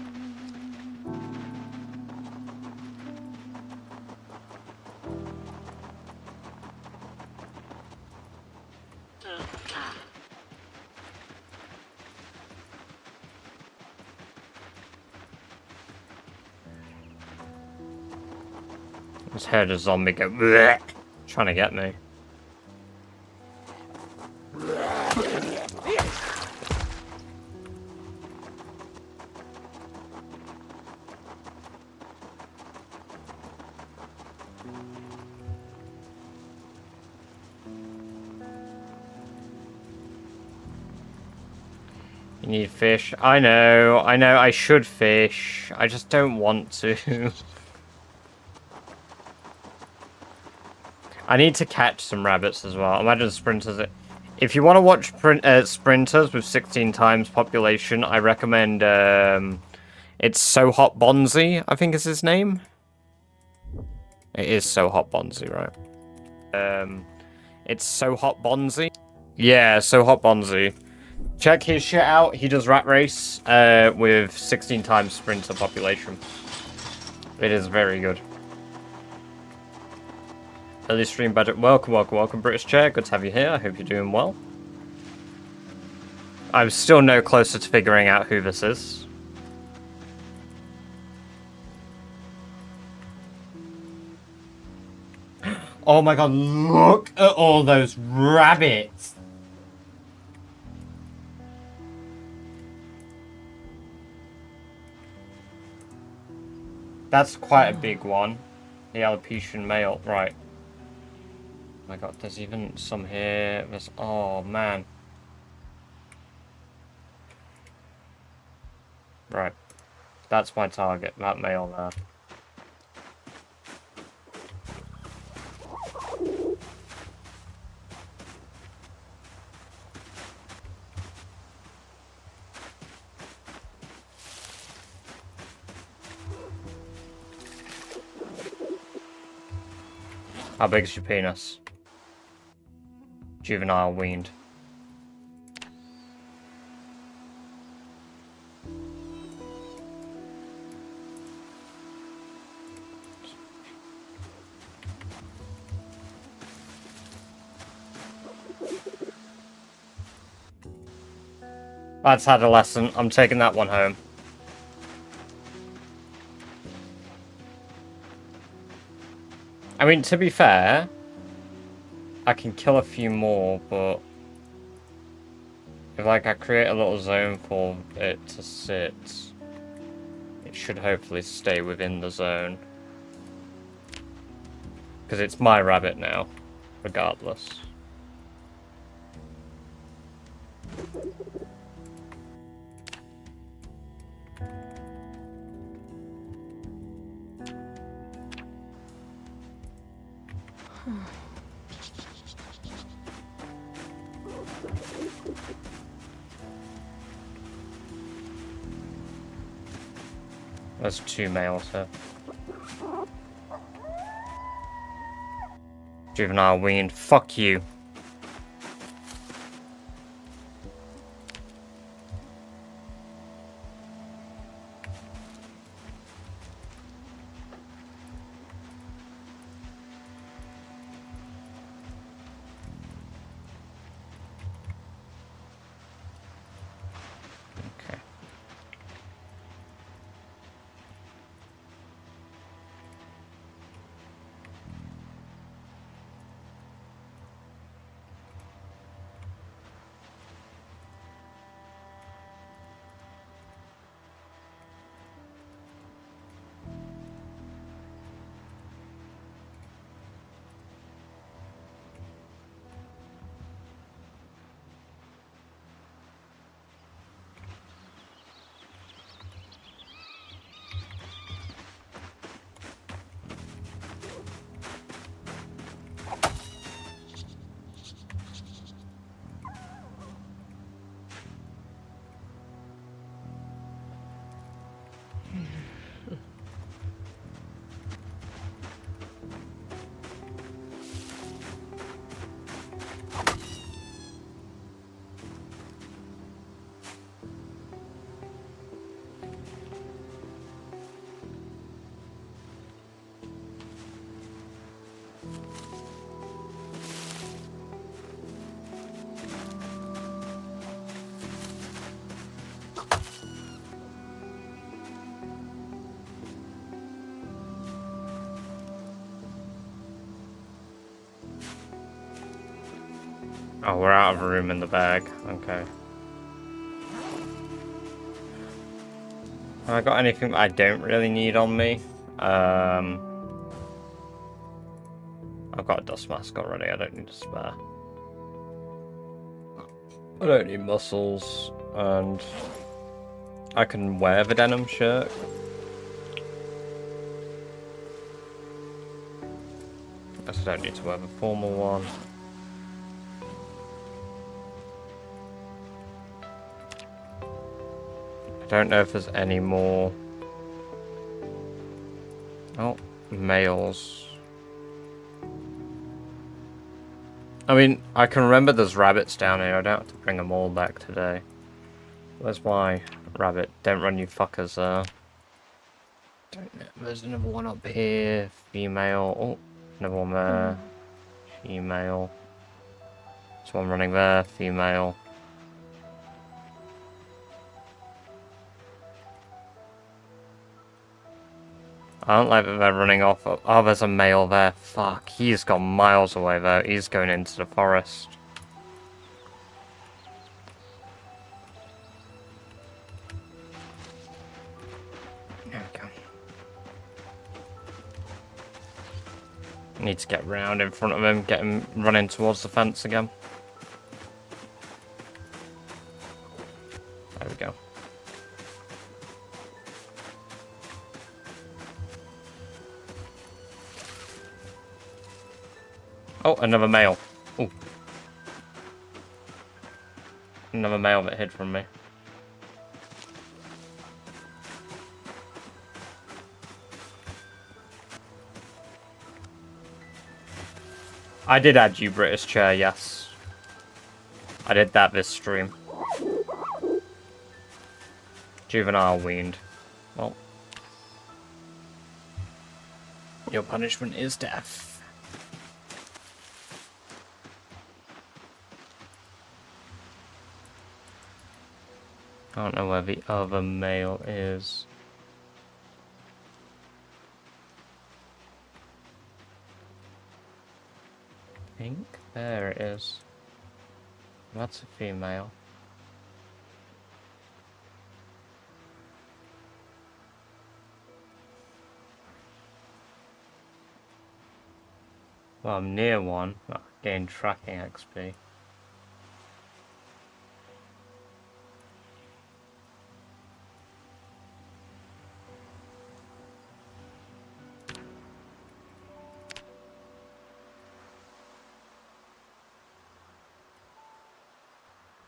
Speaker 1: Just heard a zombie go bleh, trying to get me. You need fish. I know, I should fish. I just don't want to. I need to catch some rabbits as well. Imagine sprinters. If you want to watch sprinters with 16 times population, I recommend, it's So Hot Bonzi, I think is his name. It is So Hot Bonzi, right? It's So Hot Bonzi. Yeah, So Hot Bonzi. Check his shit out. He does Rat Race with 16 times sprinter population. It is very good. Early stream budget. Welcome, British Chair. Good to have you here. I hope you're doing well. I'm still no closer to figuring out who this is. Oh my god, look at all those rabbits! That's quite a big one. The Alopecian male, right. Oh my god, there's even some here. There's, oh man. Right. That's my target, that male there. How big is your penis? Juvenile weaned. That's adolescent. I'm taking that one home. I mean, to be fair, I can kill a few more, but if like I create a little zone for it to sit, it should hopefully stay within the zone. Because it's my rabbit now, regardless. There's 2 males here. Juvenile weaned. Fuck you. Okay. Oh, we're out of room in the bag. Okay. Have I got anything I don't really need on me? I've got a dust mask already. I don't need a spare. I don't need muscles, and I can wear the denim shirt. I just don't need to wear the formal one. I don't know if there's any more. Oh, males. I mean, I can remember there's rabbits down here. I don't have to bring them all back today. Where's my rabbit? Don't run, you fuckers. Don't know. There's another one up here. Female. Oh, another one there. Female. There's one running there. Female. I don't like that they're running off. Oh, there's a male there. Fuck, he's gone miles away though. He's going into the forest. There we go. Need to get round in front of him, get him running towards the fence again. There we go. Oh, another male. Ooh. Another male that hid from me. I did add you, British Chair, yes. I did that this stream. Juvenile weaned. Well. Your punishment is death. I don't know where the other male is. I think there it is. That's a female. Well, I'm near one. I gained tracking XP.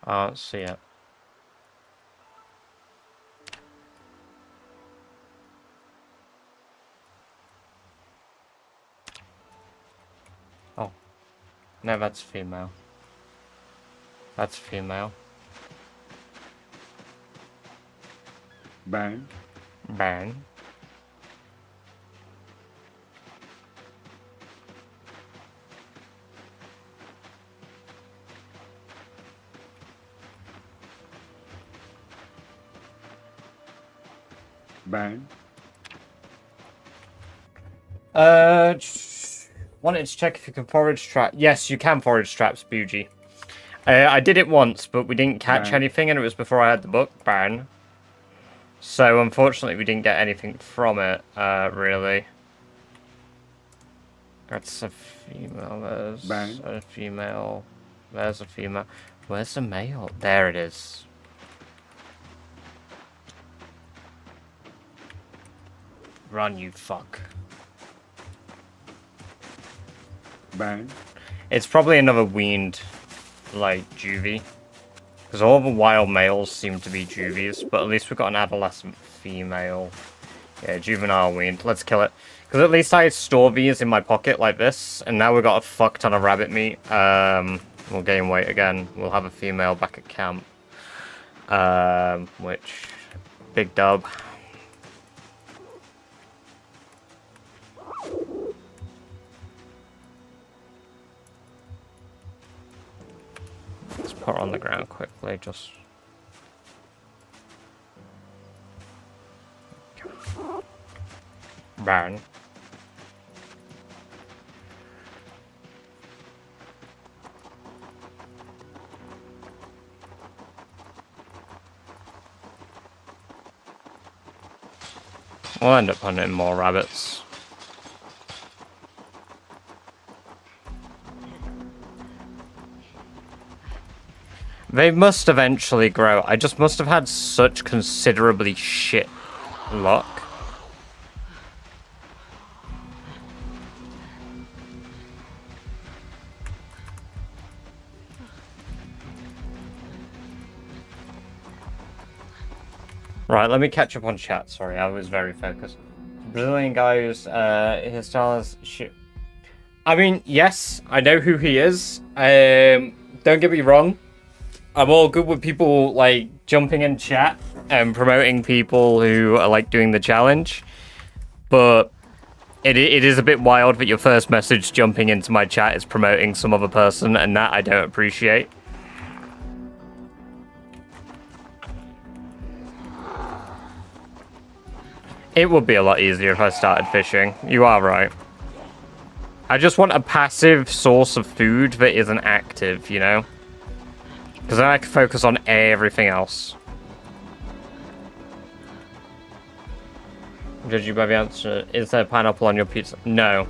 Speaker 1: I don't see it. Oh. No, that's female. That's female.
Speaker 3: Burn.
Speaker 1: Burn.
Speaker 3: Burn.
Speaker 1: Wanted to check if you can forage trap. Yes, you can forage traps, Bougie. I did it once, but we didn't catch anything, and it was before I had the book. Burn. So, unfortunately, we didn't get anything from it, really. That's a female. There's a female. There's a female. Where's the male? There it is. Run, you fuck.
Speaker 3: Burn.
Speaker 1: It's probably another weaned, like, juvie. Because all the wild males seem to be juvies, but at least we've got an adolescent female. Yeah, juvenile weaned. Let's kill it. Because at least I store these in my pocket like this, and now we've got a fuck ton of rabbit meat. We'll gain weight again. We'll have a female back at camp. Which, big dub. Let's put her on the ground quickly, just... Burn. We'll end up hunting more rabbits. They must eventually grow. I just must have had such considerably shit luck. Right, let me catch up on chat. Sorry, I was very focused. Brazilian guy who's, his style is shit. I mean, yes, I know who he is. Don't get me wrong. I'm all good with people, like, jumping in chat and promoting people who are, like, doing the challenge. But it is a bit wild that your first message jumping into my chat is promoting some other person, and that I don't appreciate. It would be a lot easier if I started fishing. You are right. I just want a passive source of food that isn't active, you know? Because then I can focus on everything else. Did you by the answer? Is there pineapple on your pizza? No.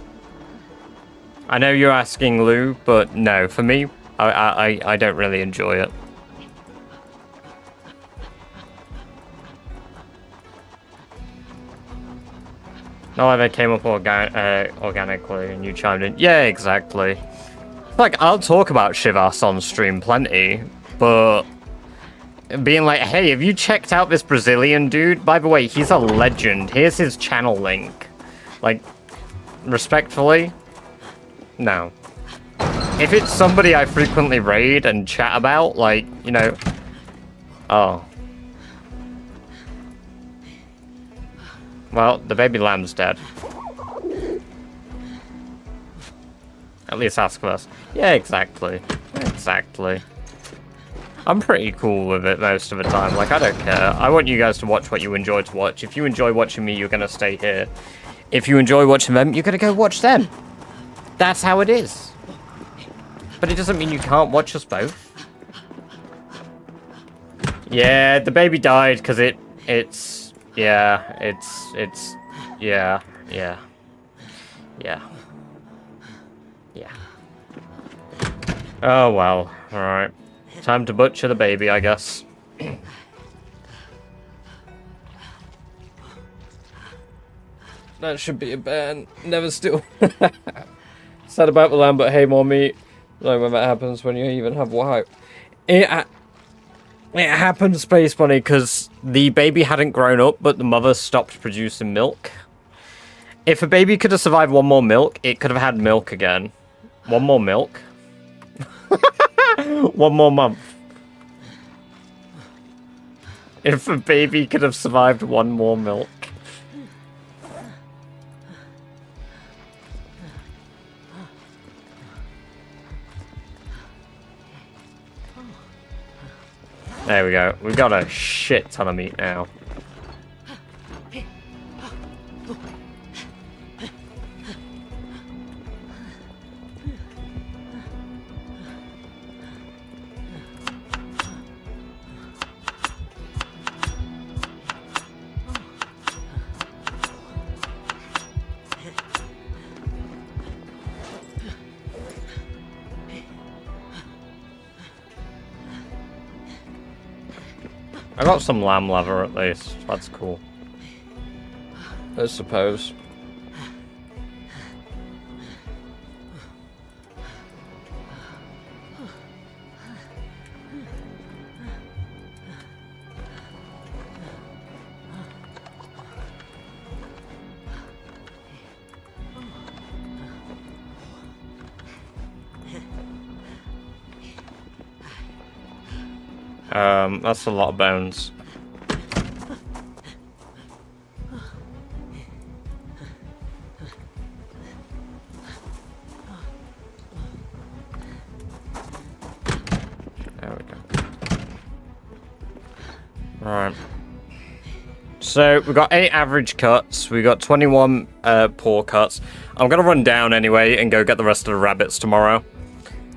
Speaker 1: I know you're asking Lou, but no. For me, I don't really enjoy it. Not like they came up organically and you chimed in. Yeah, exactly. Like, I'll talk about Shivas on stream plenty, but being like, hey, have you checked out this Brazilian dude? By the way, he's a legend. Here's his channel link. Like, respectfully, no. If it's somebody I frequently raid and chat about, like, you know, oh. Well, the baby lamb's dead. At least ask first. Yeah, exactly. Exactly. I'm pretty cool with it most of the time. Like, I don't care. I want you guys to watch what you enjoy to watch. If you enjoy watching me, you're gonna stay here. If you enjoy watching them, you're gonna go watch them. That's how it is. But it doesn't mean you can't watch us both. Yeah, the baby died because yeah. Oh, well. Alright. Time to butcher the baby, I guess. That should be a ban. Never still. Sad about the lamb, but hey, more meat. Like when that happens when you even have white. It happened, Space Bunny, because the baby hadn't grown up, but the mother stopped producing milk. If a baby could have survived one more milk, it could have had milk again. One more milk? 1 more month. If a baby could have survived 1 more milk. There we go. We've got a shit ton of meat now. I got some lamb leather at least. That's cool. I suppose. That's a lot of bones. There we go. Alright. So, we got 8 average cuts. We got 21 poor cuts. I'm gonna run down anyway and go get the rest of the rabbits tomorrow.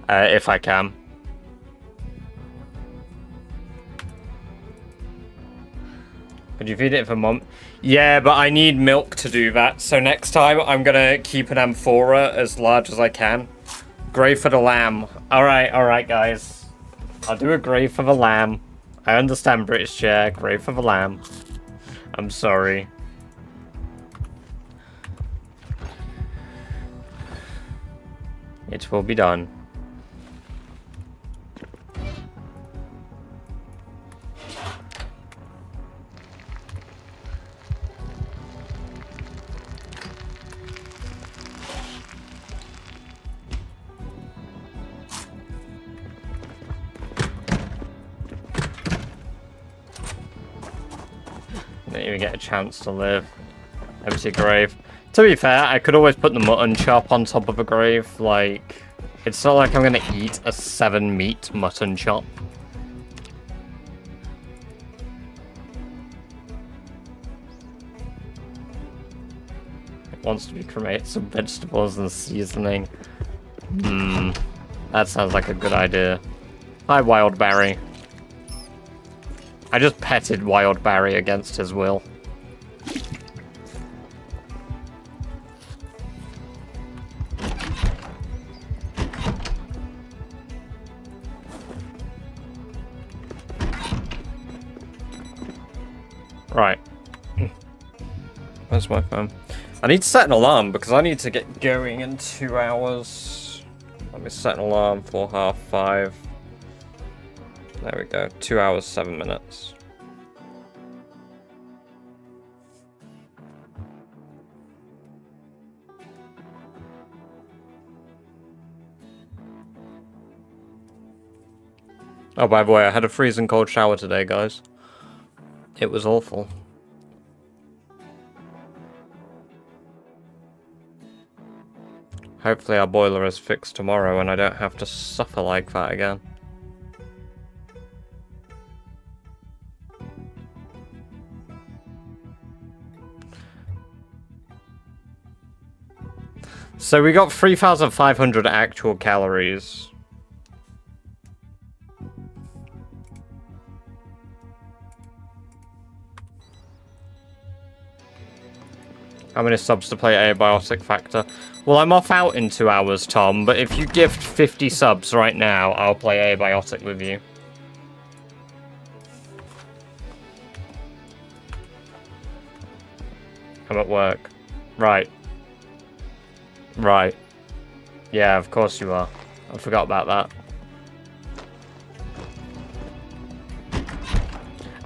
Speaker 1: If I can. Could you feed it for a month? Yeah, but I need milk to do that, so next time I'm gonna keep an amphora as large as I can. Grave for the lamb. Alright, guys. I'll do a grave for the lamb. I understand British chair. Grave for the lamb. I'm sorry. It will be done. Didn't even get a chance to live. Empty grave. To be fair, I could always put the mutton chop on top of a grave. Like, it's not like I'm gonna eat a 7-meat mutton chop. It wants to be cremated, some vegetables and seasoning. That sounds like a good idea. Hi, Wild Barry. I just petted Wild Barry against his will. Right. Where's my phone? I need to set an alarm because I need to get going in 2 hours. Let me set an alarm for 5:30. There we go. 2 hours, 7 minutes. Oh, by the way, I had a freezing cold shower today, guys. It was awful. Hopefully our boiler is fixed tomorrow and I don't have to suffer like that again. So we got 3,500 actual calories. How many subs to play Abiotic Factor? Well, I'm off out in 2 hours, Tom, but if you gift 50 subs right now, I'll play Abiotic with you. I'm at work. Right. Right. Yeah, of course you are. I forgot about that.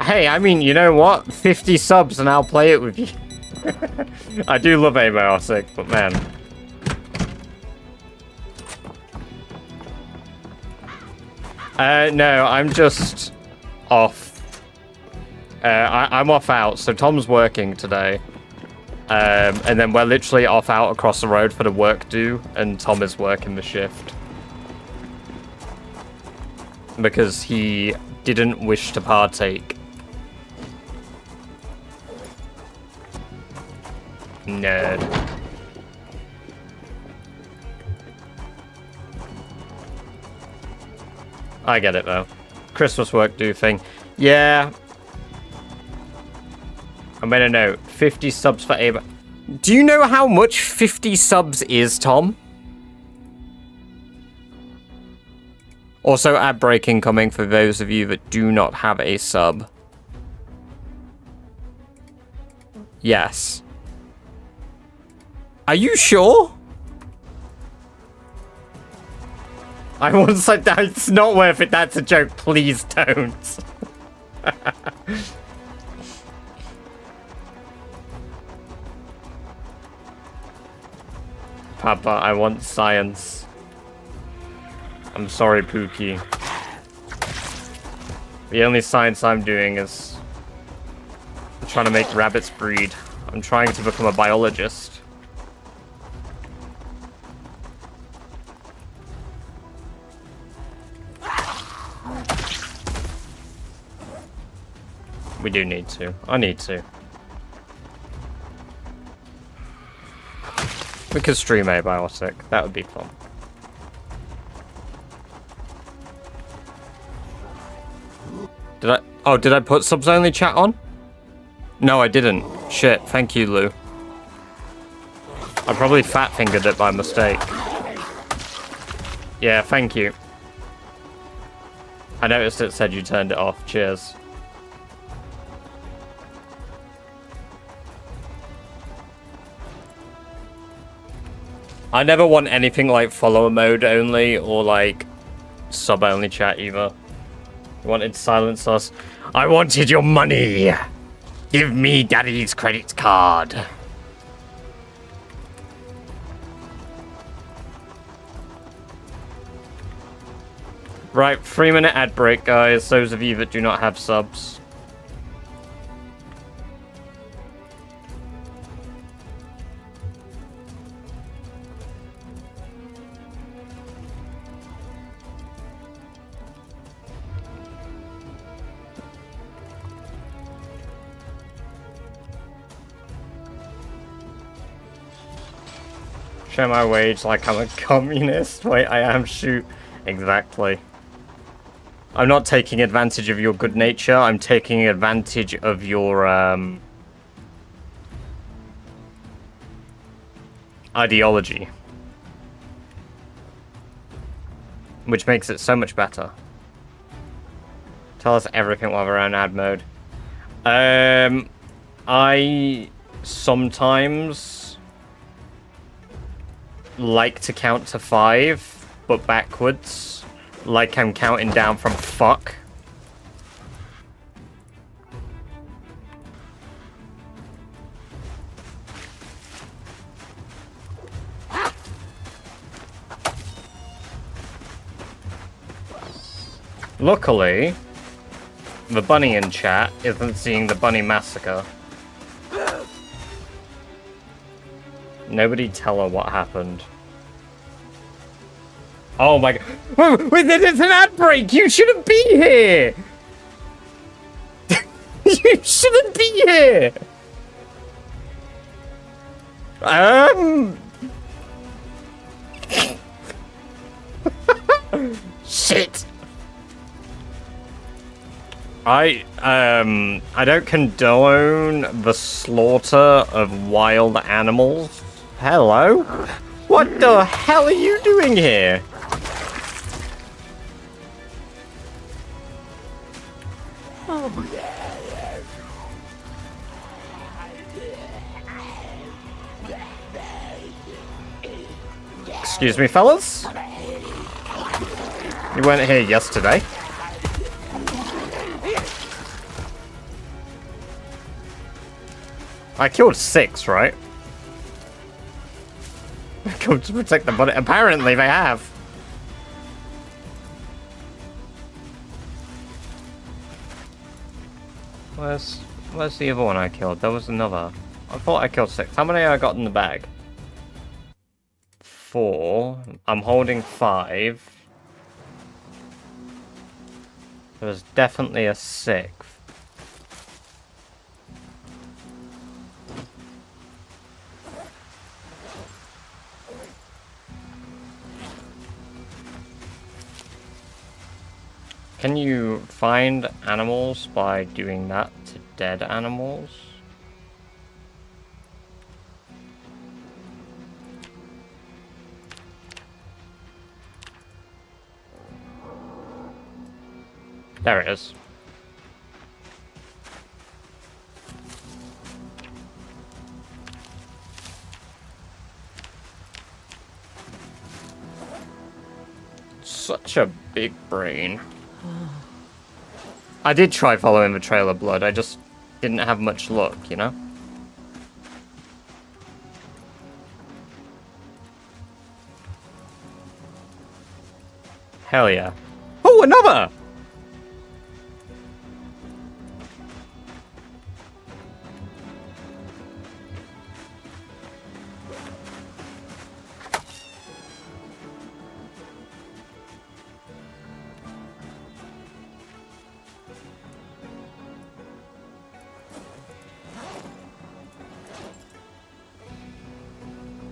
Speaker 1: Hey, I mean, you know what? 50 subs and I'll play it with you. I do love Abiotic, but man. No, I'm just off. I'm off out, so Tom's working today. And then we're literally off out across the road for the work due, and Tom is working the shift. Because he didn't wish to partake. Nerd. I get it though. Christmas work due thing. Yeah. I made a note. 50 subs for Ava. Do you know how much 50 subs is, Tom? Also, ad breaking coming for those of you that do not have a sub. Yes. Are you sure? I once said that it's not worth it. That's a joke. Please don't. Papa, I want science. I'm sorry, Pookie. The only science I'm doing is trying to make rabbits breed. I'm trying to become a biologist. We do need to. I need to. We could stream Abiotic. That would be fun. Did I put subs only chat on? No, I didn't. Shit, thank you, Lou. I probably fat-fingered it by mistake. Yeah, thank you. I noticed it said you turned it off. Cheers. I never want anything like follower mode only or like sub only chat either. You wanted silence us. I wanted your money. Give me daddy's credit card. Right, 3-minute ad break, guys. Those of you that do not have subs. Share my wage like I'm a communist. Wait, I am. Shoot. Exactly. I'm not taking advantage of your good nature. I'm taking advantage of your ideology, which makes it so much better. Tell us everything while we're on ad mode. I sometimes like to count to 5, but backwards. Like I'm counting down from fuck. Luckily, the bunny in chat isn't seeing the bunny massacre. Nobody tell her what happened. Oh my god. Wait, it's an ad break! You shouldn't be here! You shouldn't be here! Shit! I don't condone the slaughter of wild animals. Hello? What the hell are you doing here? Excuse me, fellas? You weren't here yesterday. I killed 6, right? Come to protect the body. Apparently they have. Where's the other one I killed? There was another. I thought I killed 6. How many I got in the bag? 4. I'm holding 5. There was definitely a 6th. Can you find animals by doing that to dead animals? There it is. Such a big brain. I did try following the trail of blood, I just didn't have much luck, you know? Hell yeah. Oh, another!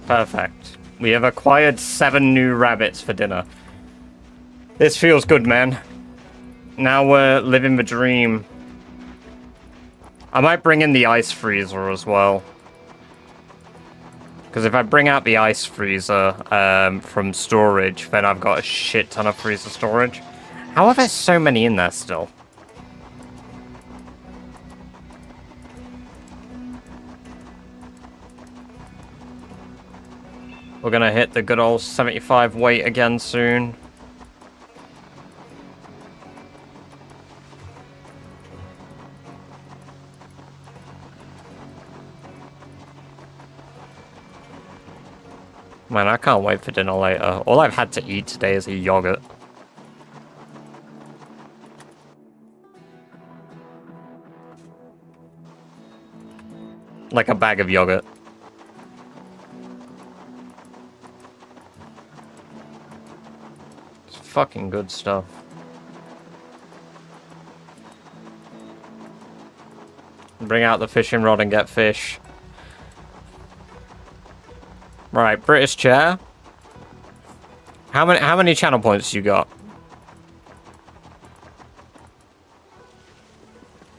Speaker 1: Perfect. We have acquired 7 new rabbits for dinner. This feels good, man. Now we're living the dream. I might bring in the ice freezer as well. Because if I bring out the ice freezer from storage, then I've got a shit ton of freezer storage. How are there so many in there still? We're gonna hit the good old 75 weight again soon. Man, I can't wait for dinner later. All I've had to eat today is a yogurt. Like a bag of yogurt. It's fucking good stuff. Bring out the fishing rod and get fish. Right, British chair. How many channel points you got?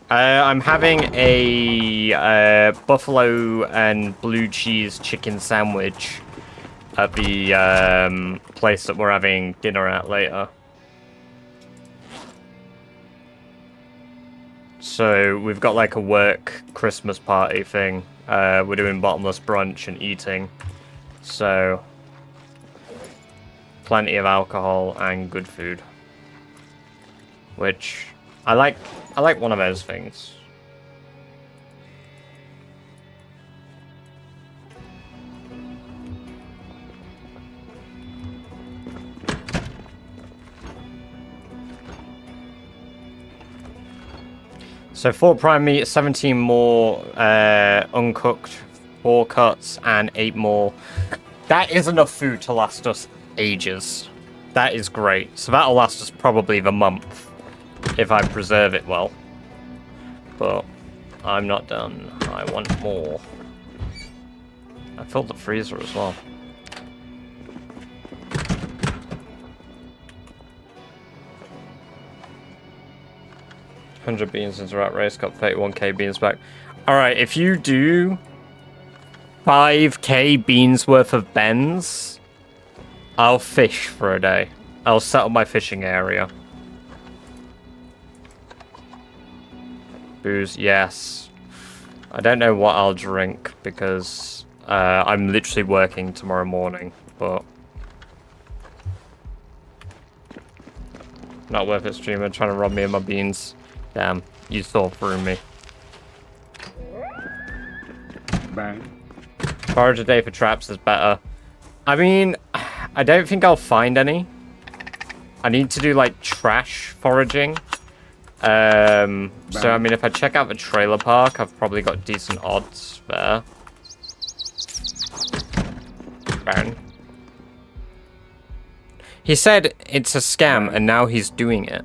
Speaker 1: I'm having a buffalo and blue cheese chicken sandwich at the place that we're having dinner at later. So we've got like a work Christmas party thing. We're doing bottomless brunch and eating. So plenty of alcohol and good food. Which I like one of those things. So 4 prime meat, 17 more uncooked, 4 cuts, and 8 more. That is enough food to last us ages. That is great. So that'll last us probably the month, if I preserve it well. But I'm not done. I want more. I filled the freezer as well. $100 beans into Rat Race, got 31k beans back. Alright, if you do 5k beans worth of bends, I'll fish for a day. I'll set up my fishing area. Booze, yes. I don't know what I'll drink because I'm literally working tomorrow morning, but not worth it, streamer trying to rob me of my beans. Damn, you saw through me.
Speaker 3: Bang.
Speaker 1: Forage a day for traps is better. I mean, I don't think I'll find any. I need to do like trash foraging. So I mean, if I check out the trailer park, I've probably got decent odds there. Baron. He said it's a scam, and now he's doing it.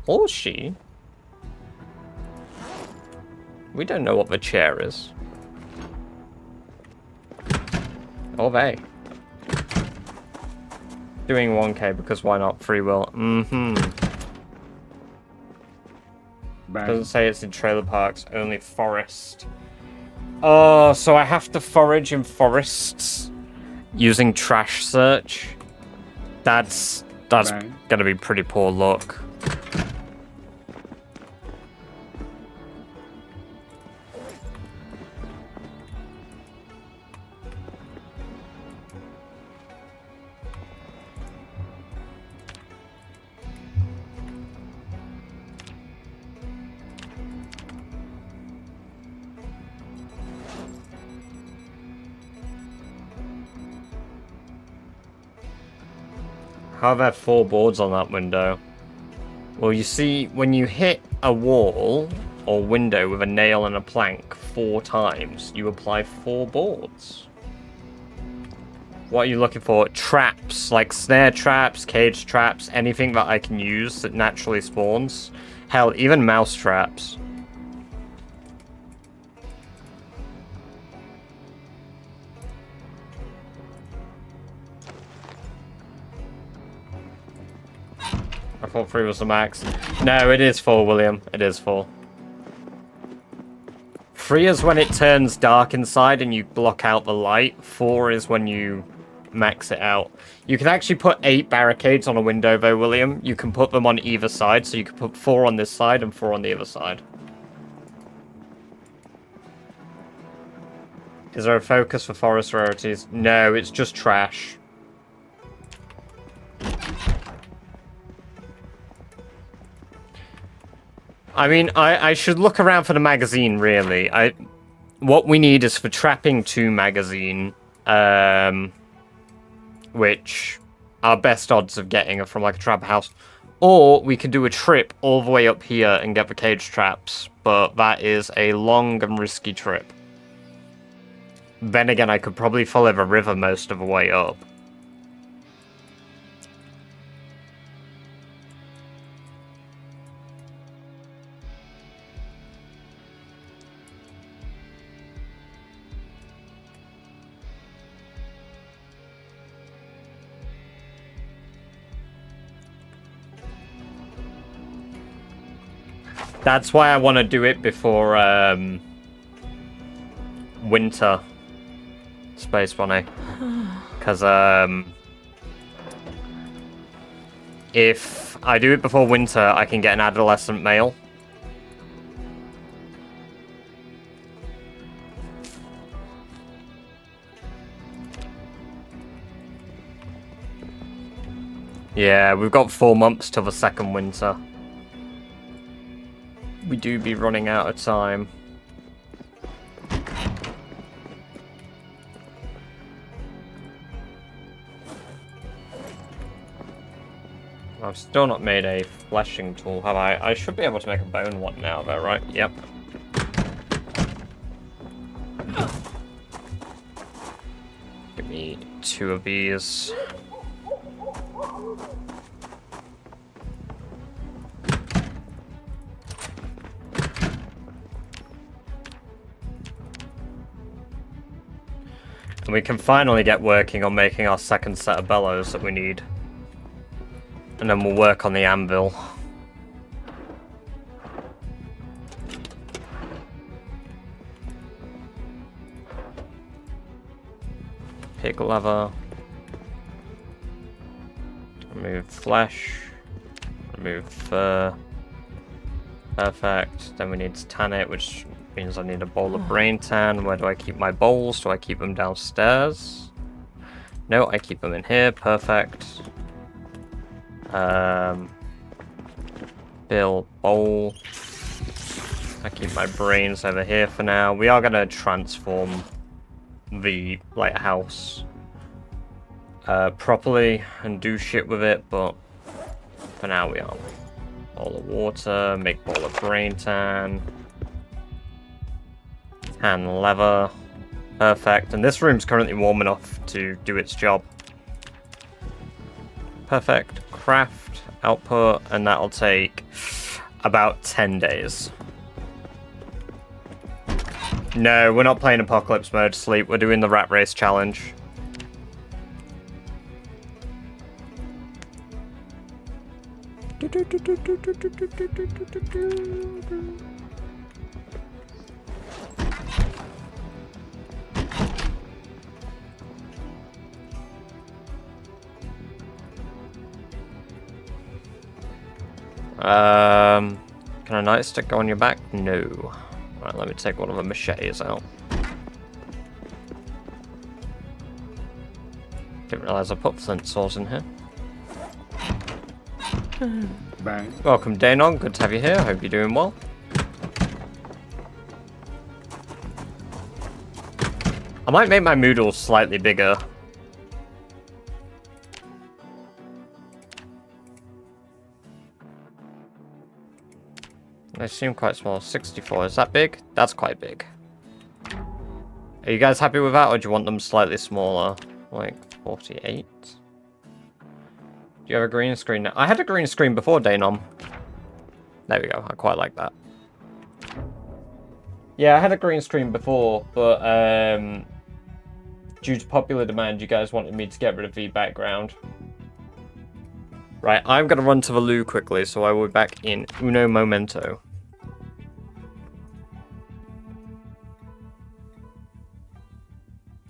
Speaker 1: Or she. We don't know what the chair is. Or they. Doing 1k because why not? Free will. Doesn't say it's in trailer parks, only forest. Oh, so I have to forage in forests using trash search. That's gonna be pretty poor luck. How are there 4 boards on that window? Well, you see, when you hit a wall or window with a nail and a plank 4 times, you apply 4 boards. What are you looking for? Traps, like snare traps, cage traps, anything that I can use that naturally spawns. Hell, even mouse traps. thought 3 was the max. No, it is 4, William. It is 4. 3 is when it turns dark inside and you block out the light. 4 is when you max it out. You can actually put 8 barricades on a window though, William. You can put them on either side, so you can put 4 on this side and 4 on the other side. Is there a focus for forest rarities? No, it's just trash. I mean, I should look around for the magazine, really. What we need is for trapping 2 magazine, which our best odds of getting are from like a trap house. Or we could do a trip all the way up here and get the cage traps, but that is a long and risky trip. Then again, I could probably follow the river most of the way up. That's why I want to do it before winter. Space Bunny. Because if I do it before winter, I can get an adolescent male. Yeah, we've got 4 months till the second winter. We do be running out of time. I've still not made a fleshing tool, have I? I should be able to make a bone one now, though, right? Yep. Give me 2 of these. And we can finally get working on making our second set of bellows that we need. And then we'll work on the anvil. Pig leather. Remove flesh. Remove fur. Perfect. Then we need to tan it, which means I need a bowl of brain tan. Where do I keep my bowls? Do I keep them downstairs? No, I keep them in here. Perfect. Build bowl. I keep my brains over here for now. We are gonna transform the lighthouse properly and do shit with it, but for now we are. Bowl of water, make bowl of brain tan. Tan leather. Perfect. And this room's currently warm enough to do its job. Perfect. Craft, output, and that'll take about 10 days. No, we're not playing Apocalypse Mode Sleep. We're doing the Rat Race challenge. Can a nightstick go on your back? No. Right, let me take one of the machetes out. Didn't realize I put flint saws in here.
Speaker 3: Bang.
Speaker 1: Welcome, Danon. Good to have you here. Hope you're doing well. I might make my noodles slightly bigger. They seem quite small. 64. Is that big? That's quite big. Are you guys happy with that, or do you want them slightly smaller? Like 48? Do you have a green screen now? I had a green screen before, Danon. There we go. I quite like that. Yeah, I had a green screen before, but due to popular demand, you guys wanted me to get rid of the background. Right, I'm gonna run to the loo quickly, so I will be back in uno momento.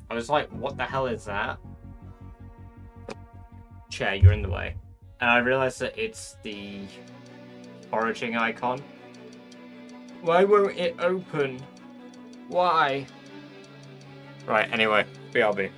Speaker 1: I was like, what the hell is that? Chair, you're in the way. And I realized that it's the foraging icon. Why won't it open? Why? Right, anyway, BRB.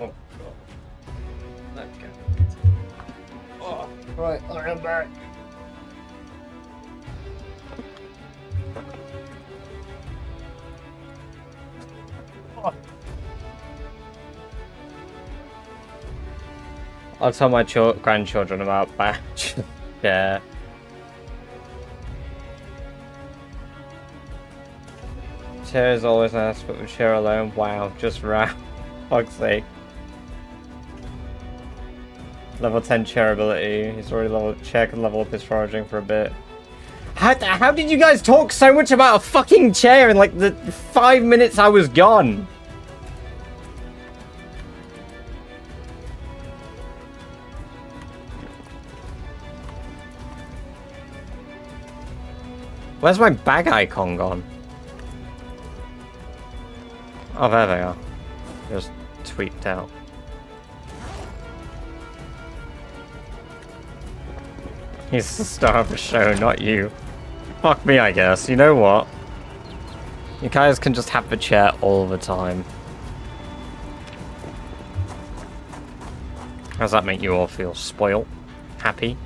Speaker 1: Oh, God. Let's go. Oh, right, I am back. Oh. I'll tell my grandchildren about Batch. Yeah. chair is always nice, but with chair alone, wow, just round. Fuck's sake. Level 10 chair ability. He's already leveled. Chair can level up his foraging for a bit. How did you guys talk so much about a fucking chair in like the 5 minutes I was gone? Where's my bag icon gone? Oh, there they are. Just tweaked out. He's the star of the show, not you. Fuck me, I guess. You know what? You guys can just have the chair all the time. How does that make you all feel? Spoiled? Happy?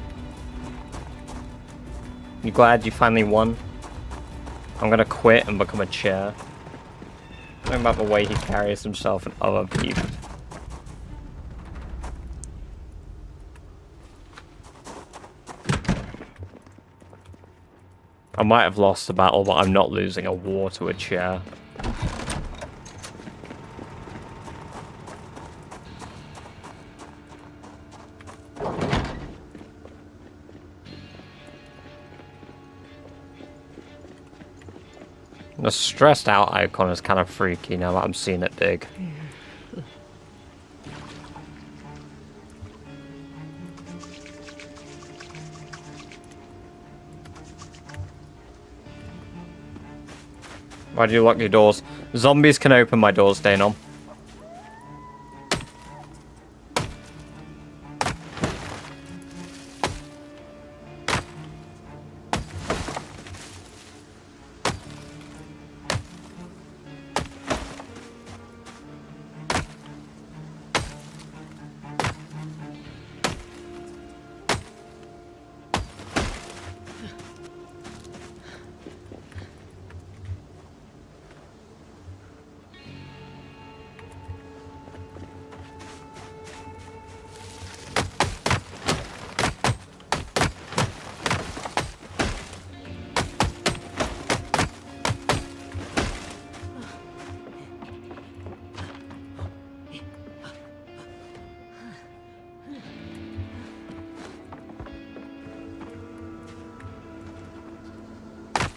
Speaker 1: You glad you finally won? I'm gonna quit and become a chair. Think about the way he carries himself and other people. I might have lost the battle, but I'm not losing a war to a chair. The stressed out icon is kind of freaky now that I'm seeing it big. Why do you lock your doors? Zombies can open my doors, Danon.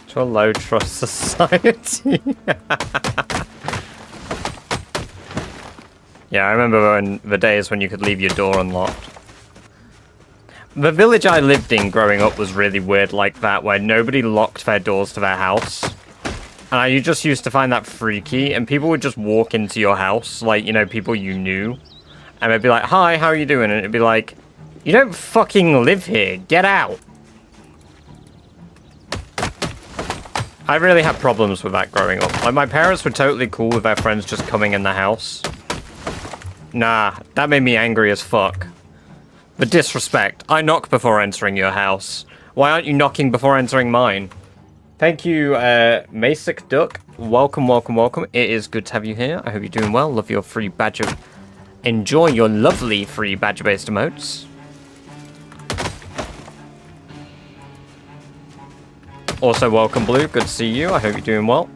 Speaker 1: To a low trust society. Yeah, I remember when the days when you could leave your door unlocked. The village I lived in growing up was really weird like that, where nobody locked their doors to their house. And I just used to find that freaky, and people would just walk into your house, like, you know, people you knew. And they'd be like, hi, how are you doing? And it'd be like, you don't fucking live here, get out. I really had problems with that growing up. Like, my parents were totally cool with their friends just coming in the house. Nah, that made me angry as fuck. The disrespect. I knock before entering your house. Why aren't you knocking before entering mine? Thank you, Masic Duck. Welcome, welcome, welcome. It is good to have you here. I hope you're doing well. Love your free badger. Enjoy your lovely free badger-based emotes. Also, welcome, Blue. Good to see you. I hope you're doing well.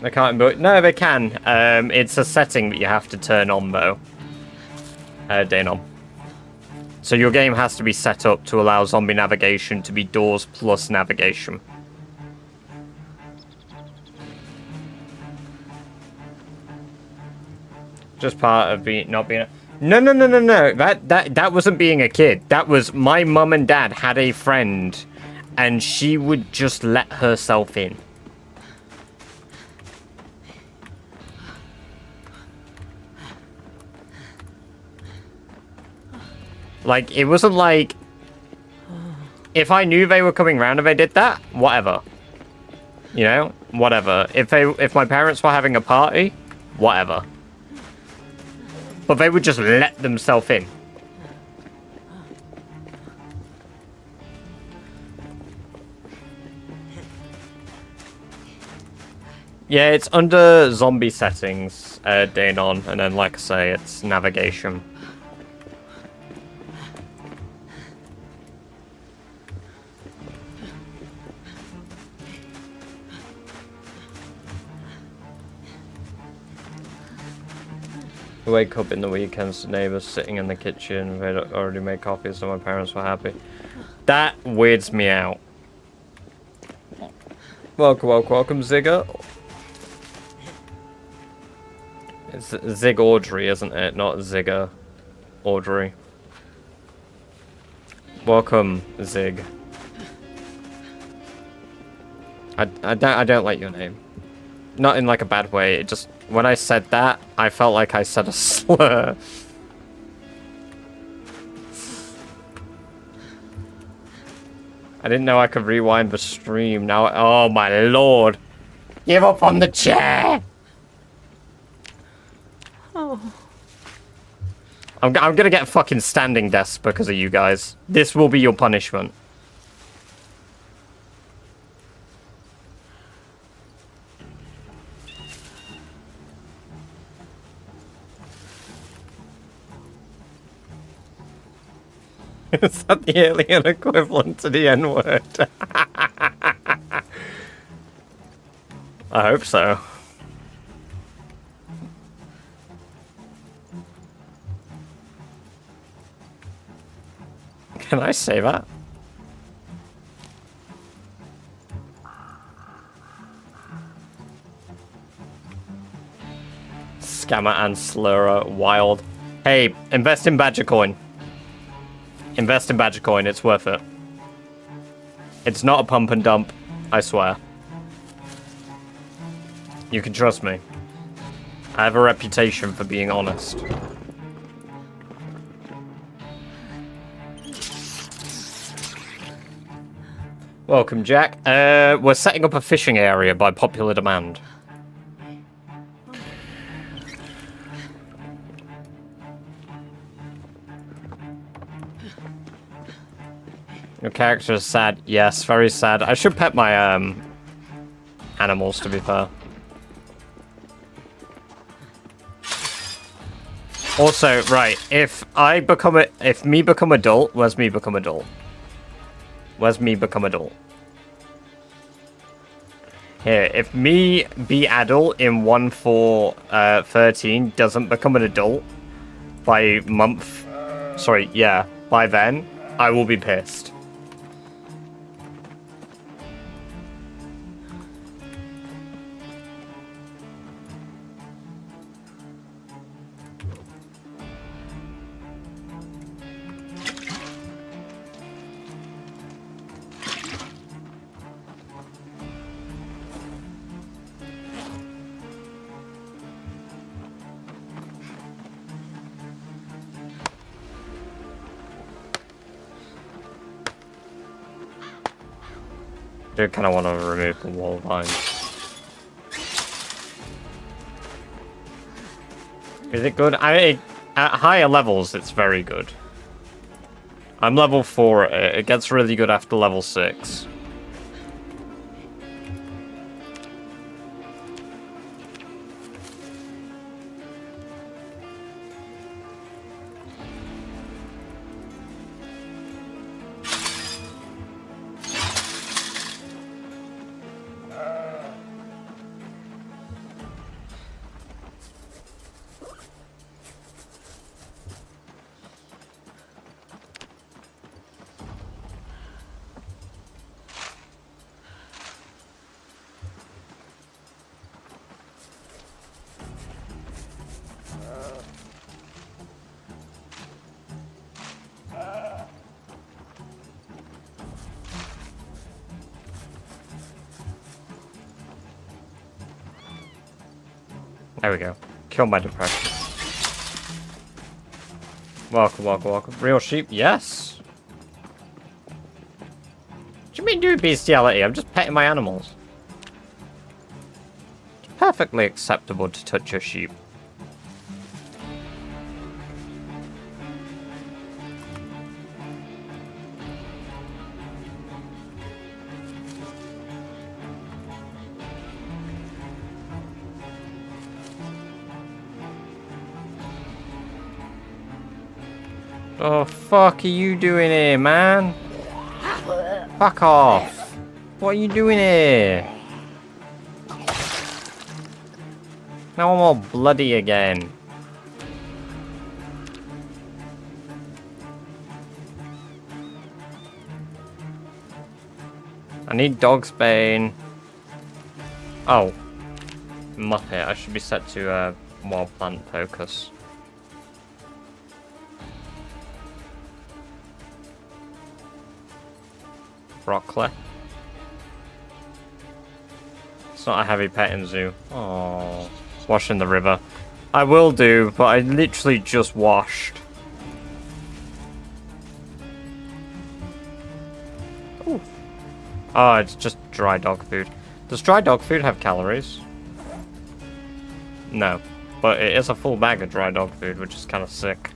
Speaker 1: They can't but no, they can. It's a setting that you have to turn on, though. Danon. So your game has to be set up to allow zombie navigation to be doors plus navigation. Just part of not being... No. That wasn't being a kid. That was my mum and dad had a friend, and she would just let herself in. Like, it wasn't like... If I knew they were coming round and they did that, whatever. You know? Whatever. If my parents were having a party, whatever. But they would just let themselves in. Yeah, it's under zombie settings, Danon, and then, like I say, it's navigation. We wake up in the weekends to neighbours sitting in the kitchen. They'd already made coffee, so my parents were happy. That weirds me out. Welcome, welcome, welcome, Zigger. It's Zig Audrey, isn't it? Not Zigger Audrey. Welcome, Zig. I don't like your name. Not in like a bad way. It just, when I said that, I felt like I said a slur. I didn't know I could rewind the stream. Now, oh my lord. Give up on the chair.
Speaker 4: Oh.
Speaker 1: I'm gonna get a fucking standing desk because of you guys. This will be your punishment. Is that the alien equivalent to the N-word? I hope so. Can I say that? Scammer and slurrer, wild. Hey, invest in Badger Coin. Invest in Badger Coin, it's worth it. It's not a pump and dump, I swear. You can trust me. I have a reputation for being honest. Welcome, Jack. We're setting up a fishing area by popular demand. Your character is sad. Yes, very sad. I should pet my animals, to be fair. Also, right, if me become adult, where's me become adult? Where's me become adult? Here, if me be adult in 1/4/13 doesn't become an adult by month, sorry, yeah, by then, I will be pissed. I do kind of want to remove the wall vines. Is it good? At higher levels, it's very good. I'm level 4 at it. It gets really good after level 6. There we go. Kill my depression. Welcome, welcome, welcome. Real sheep? Yes. What do you mean do bestiality? I'm just petting my animals. It's perfectly acceptable to touch your sheep. Oh, fuck are you doing here, man? Fuck off. What are you doing here? Now I'm all bloody again. I need Dog's Bane. Oh. Muppet. I should be set to Wild Plant Focus. Broccoli. It's not a heavy petting zoo. Oh, wash in the river. I will do, but I literally just washed. Ooh. Oh, it's just dry dog food. Does dry dog food have calories? No, but it is a full bag of dry dog food, which is kind of sick.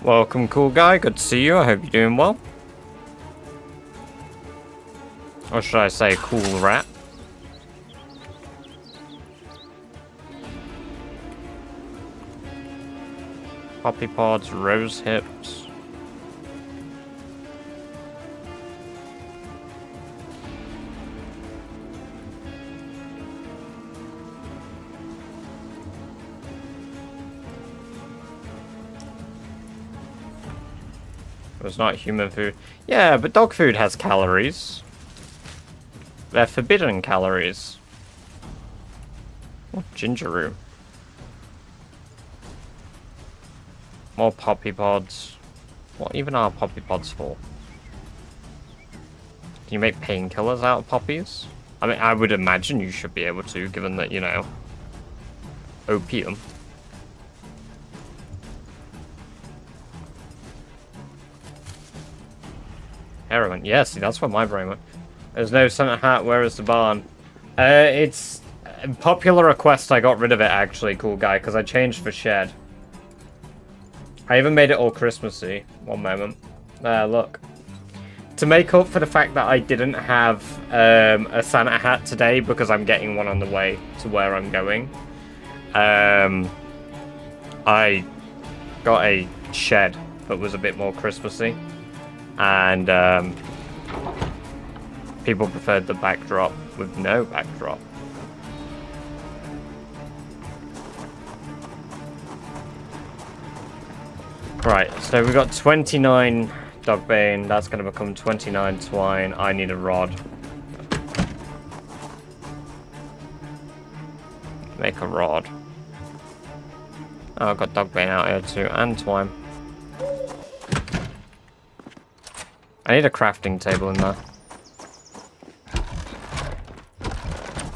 Speaker 1: Welcome, cool guy. Good to see you. I hope you're doing well. Or should I say, cool rat? Poppy pods, rose hips. It's not human food. Yeah, but dog food has calories. They're forbidden calories. Oh, ginger room. More poppy pods. What even are poppy pods for? Can you make painkillers out of poppies? I mean, I would imagine you should be able to, given that, you know, opium. Heroin. Yeah, see, that's what my brain went. There's no Santa hat, where is the barn? It's a popular request. I got rid of it, actually, cool guy, because I changed for shed. I even made it all Christmassy. One moment. Look. To make up for the fact that I didn't have a Santa hat today, because I'm getting one on the way to where I'm going, I got a shed that was a bit more Christmassy. And people preferred the backdrop with no backdrop. Right, so we got 29 dogbane. That's going to become 29 twine. I need a rod. Make a rod. Oh, I've got dogbane out here too, and twine. I need a crafting table in there.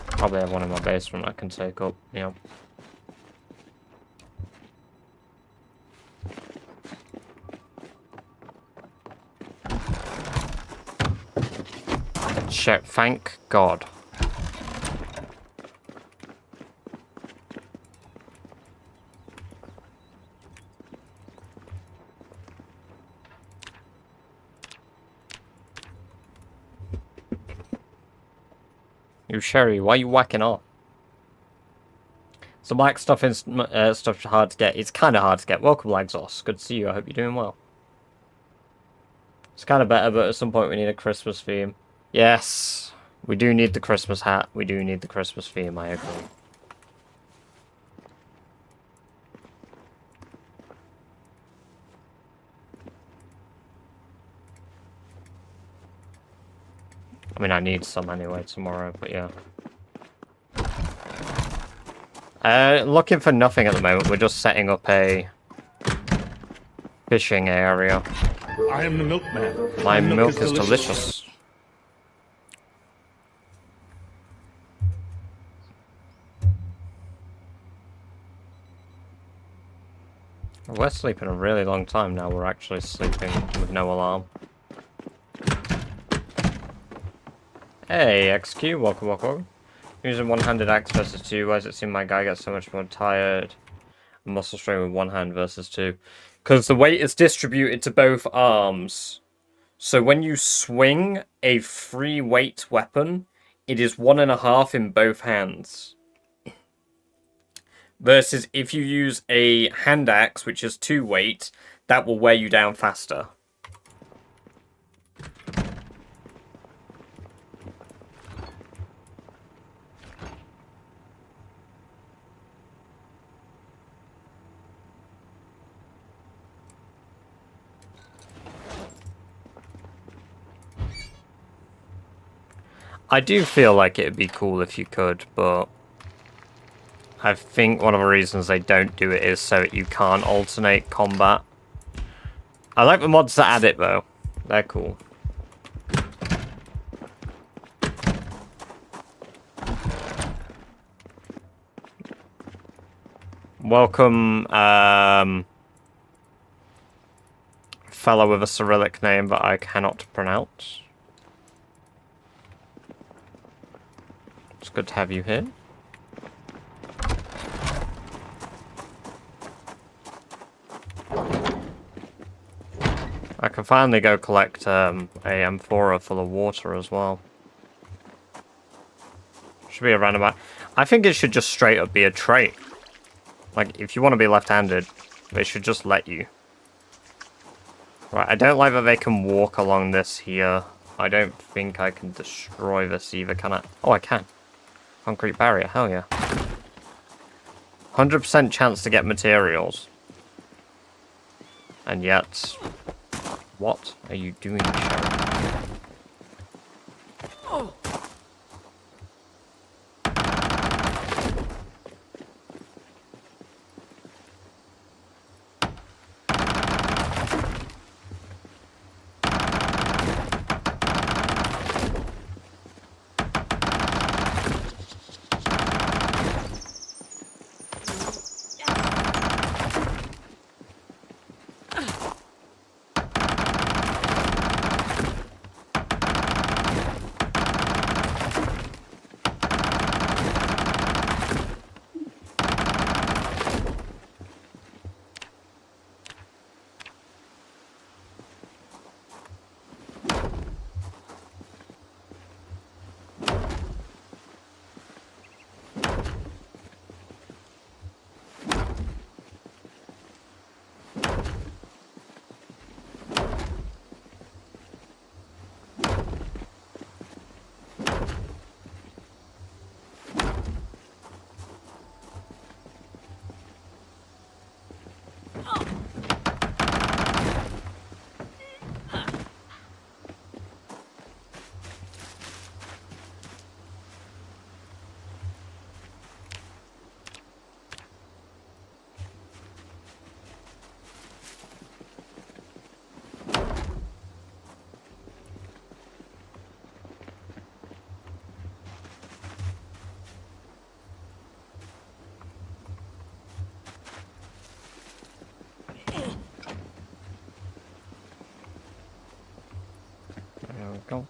Speaker 1: Probably have one in my basement I can take up, yeah. Shit, thank God. You Sherry, why are you whacking off? So black stuff is stuff hard to get. It's kind of hard to get. Welcome, Lagsos. Good to see you. I hope you're doing well. It's kind of better, but at some point we need a Christmas theme. Yes, we do need the Christmas hat. We do need the Christmas theme. I agree. I mean, I need some anyway tomorrow, but yeah. Looking for nothing at the moment. We're just setting up a fishing area.
Speaker 3: I am the milkman.
Speaker 1: My milk is delicious. We're sleeping a really long time now. We're actually sleeping with no alarm. Hey, XQ, welcome, welcome. Using one-handed axe versus two. Why does it seem my guy gets so much more tired? Muscle strain with one hand versus two. Because the weight is distributed to both arms. So when you swing a free weight weapon, it is 1.5 in both hands. Versus if you use a hand axe, which is 2 weight, that will wear you down faster. I do feel like it'd be cool if you could, but I think one of the reasons they don't do it is so that you can't alternate combat. I like the mods that add it, though. They're cool. Welcome, fellow with a Cyrillic name that I cannot pronounce. It's good to have you here. I can finally go collect a amphora full of water as well. Should be a roundabout. I think it should just straight up be a trait. Like, if you want to be left-handed, they should just let you. Right, I don't like that they can walk along this here. I don't think I can destroy this either, can I? Oh, I can. Concrete barrier, hell yeah. 100% chance to get materials. And yet... What are you doing, Sharon?
Speaker 2: Oh.
Speaker 1: Go.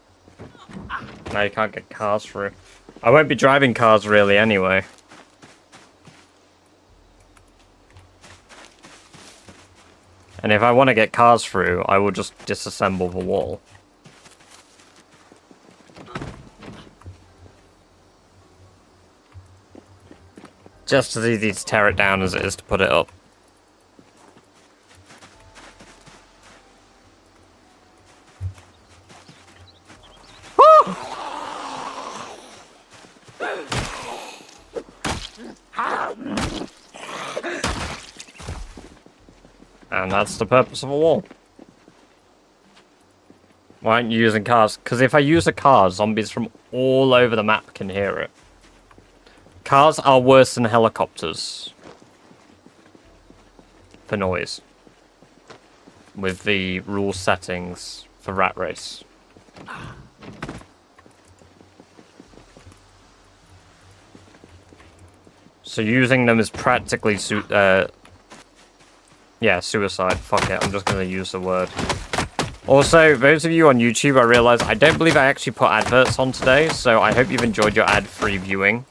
Speaker 1: Now you can't get cars through. I won't be driving cars really anyway. And if I want to get cars through, I will just disassemble the wall. Just as easy to tear it down as it is to put it up. And that's the purpose of a wall. Why aren't you using cars? Because if I use a car, zombies from all over the map can hear it. Cars are worse than helicopters. For noise. With the rule settings for Rat Race. So using them is practically yeah, suicide. Fuck it, I'm just gonna use the word. Also, those of you on YouTube, I realise I don't believe I actually put adverts on today, so I hope you've enjoyed your ad-free viewing.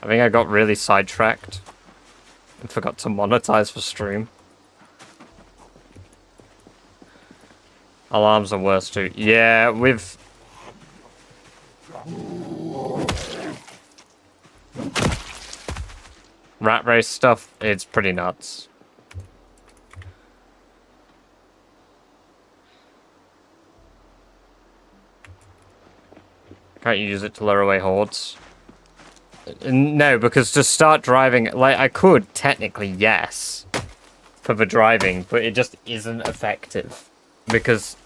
Speaker 1: I think I got really sidetracked and forgot to monetize for stream. Alarms are worse too. Yeah, with... rat race stuff, it's pretty nuts. Can't you use it to lure away hordes? No, because to start driving, like, I could technically, yes, for the driving, but it just isn't effective. Because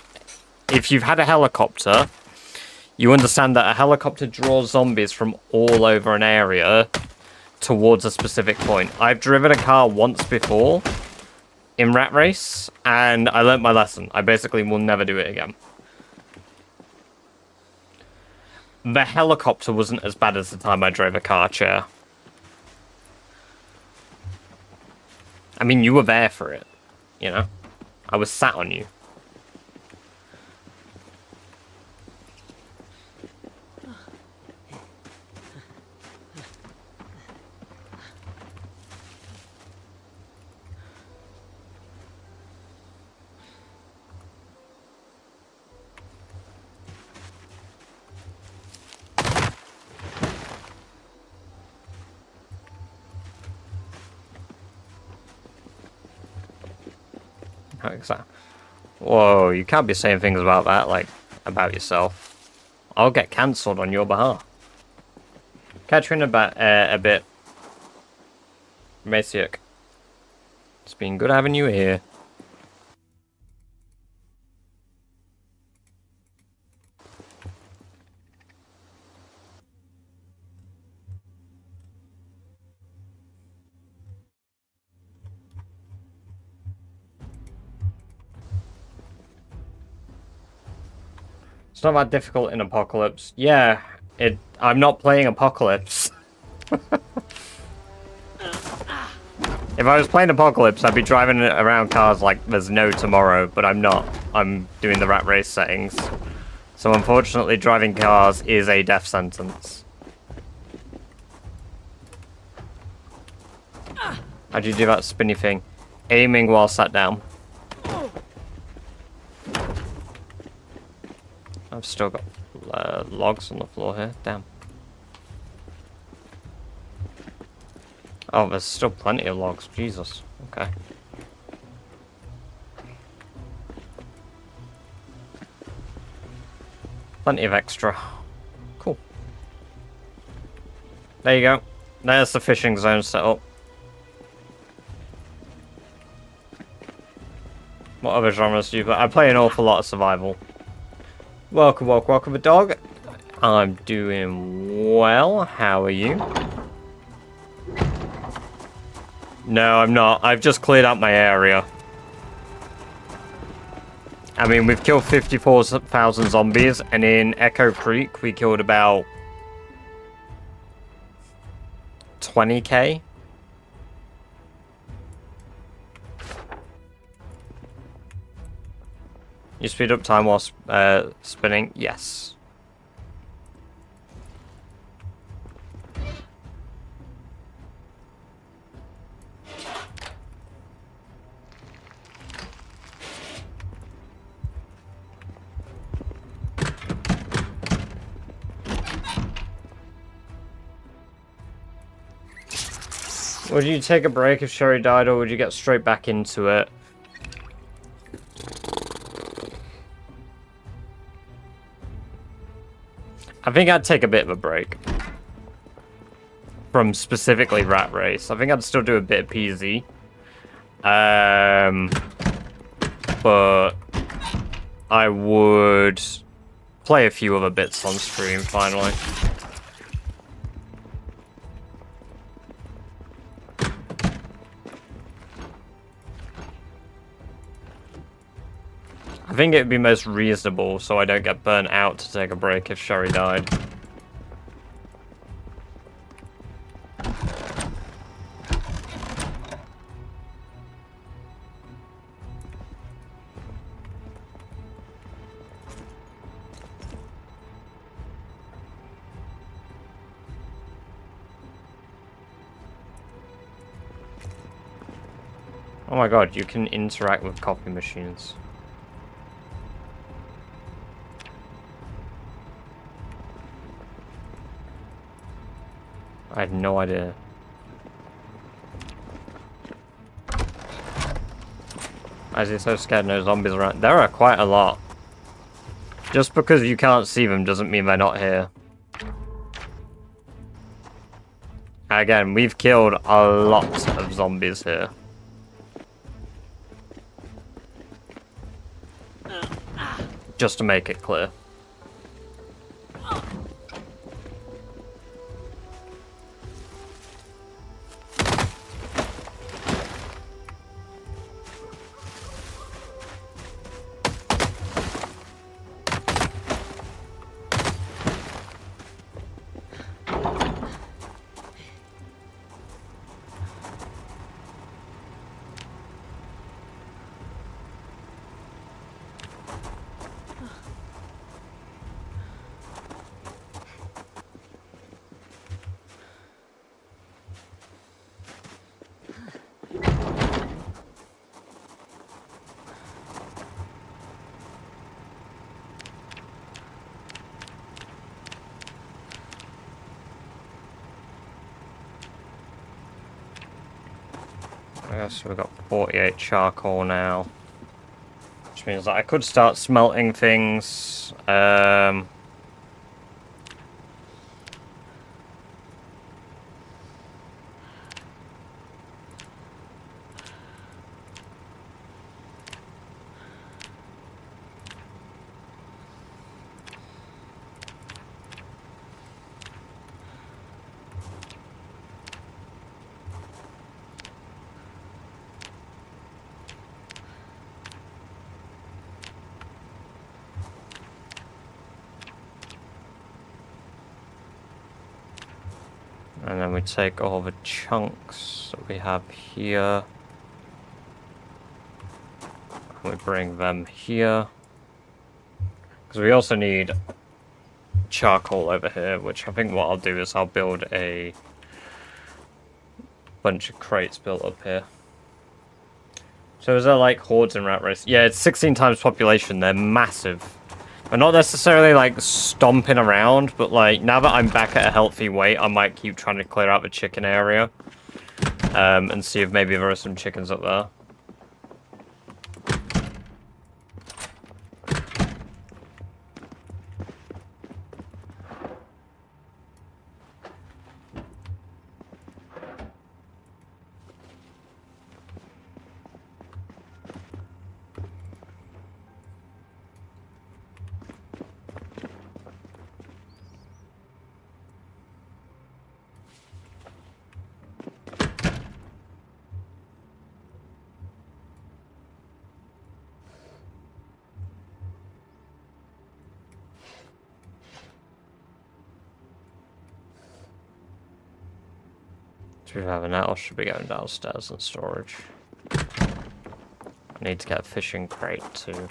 Speaker 1: if you've had a helicopter, you understand that a helicopter draws zombies from all over an area towards a specific point. I've driven a car once before in Rat Race, and I learnt my lesson. I basically will never do it again. The helicopter wasn't as bad as the time I drove a car chair. I mean, you were there for it, you know? I was sat on you. How exactly? Whoa, you can't be saying things about that, like, about yourself. I'll get cancelled on your behalf. Catch you in a bit. Mesiuk. It's been good having you here. It's not that difficult in Apocalypse. Yeah, I'm not playing Apocalypse. If I was playing Apocalypse, I'd be driving around cars like there's no tomorrow, but I'm not. I'm doing the Rat Race settings. So unfortunately, driving cars is a death sentence. How'd you do that spinny thing? Aiming while sat down. I've still got logs on the floor here. Damn. Oh, there's still plenty of logs. Jesus. Okay. Plenty of extra. Cool. There you go. There's the fishing zone set up. What other genres do you play? I play an awful lot of survival. Welcome, welcome, welcome, dog. I'm doing well. How are you? No, I'm not. I've just cleared out my area. I mean, we've killed 54,000 zombies, and in Echo Creek, we killed about 20k. You speed up time while spinning? Yes. Would you take a break if Sherry died, or would you get straight back into it? I think I'd take a bit of a break. From specifically Rat Race. I think I'd still do a bit of PZ. But I would play a few other bits on stream finally. I think it would be most reasonable so I don't get burnt out to take a break if Sherry died. Oh my god, you can interact with coffee machines. I had no idea. Why is he so scared no zombies around? There are quite a lot. Just because you can't see them doesn't mean they're not here. Again, we've killed a lot of zombies here. Just to make it clear. So we've got 48 charcoal now. Which means that I could start smelting things. And then we take all the chunks that we have here. And we bring them here. Because we also need charcoal over here, which I think what I'll do is I'll build a bunch of crates built up here. So is there like hordes in Rat Race? Yeah, it's 16 times population. They're massive. They're not necessarily like stomping around, but like now that I'm back at a healthy weight, I might keep trying to clear out the chicken area. And see if maybe there are some chickens up there. So we have an owl should be going downstairs in storage. I need to get a fishing crate too.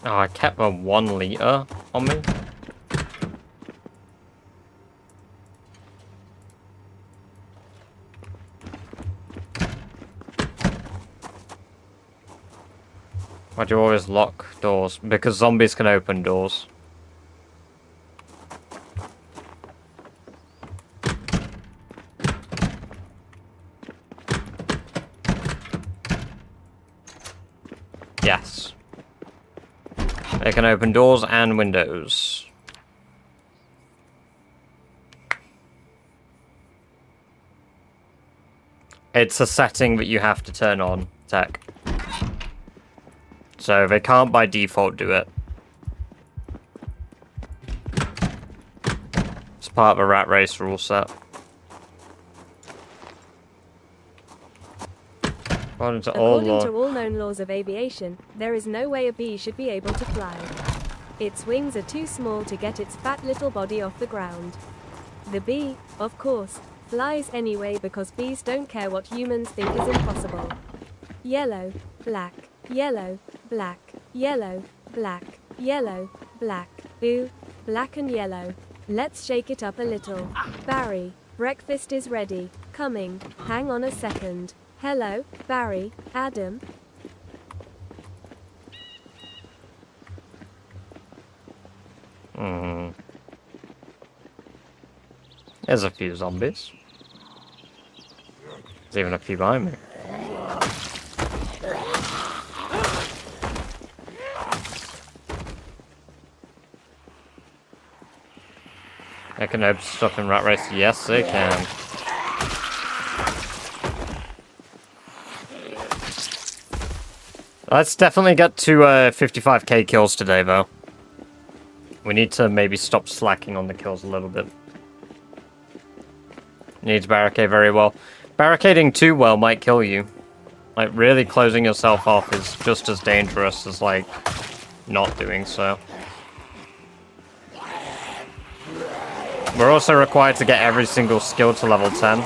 Speaker 1: Oh, I kept a 1 liter on me. Why do you always lock doors? Because zombies can open doors. Yes. They can open doors and windows. It's a setting that you have to turn on, Tech. So they can't by default do it. It's part of a Rat Race rule set. According to all
Speaker 2: known laws of aviation, there is no way a bee should be able to fly. Its wings are too small to get its fat little body off the ground. The bee, of course, flies anyway because bees don't care what humans think is impossible. Yellow, black, yellow, black, yellow, black, yellow, black, ooh, black and yellow. Let's shake it up a little. Barry, breakfast is ready. Coming, hang on a second. Hello, Barry, Adam.
Speaker 1: There's a few zombies. There's even a few behind me. They can open stuff in Rat Race? Yes, they can. Let's definitely get to 55k kills today, though. We need to maybe stop slacking on the kills a little bit. Need to barricade very well. Barricading too well might kill you. Like, really closing yourself off is just as dangerous as, like, not doing so. We're also required to get every single skill to level 10.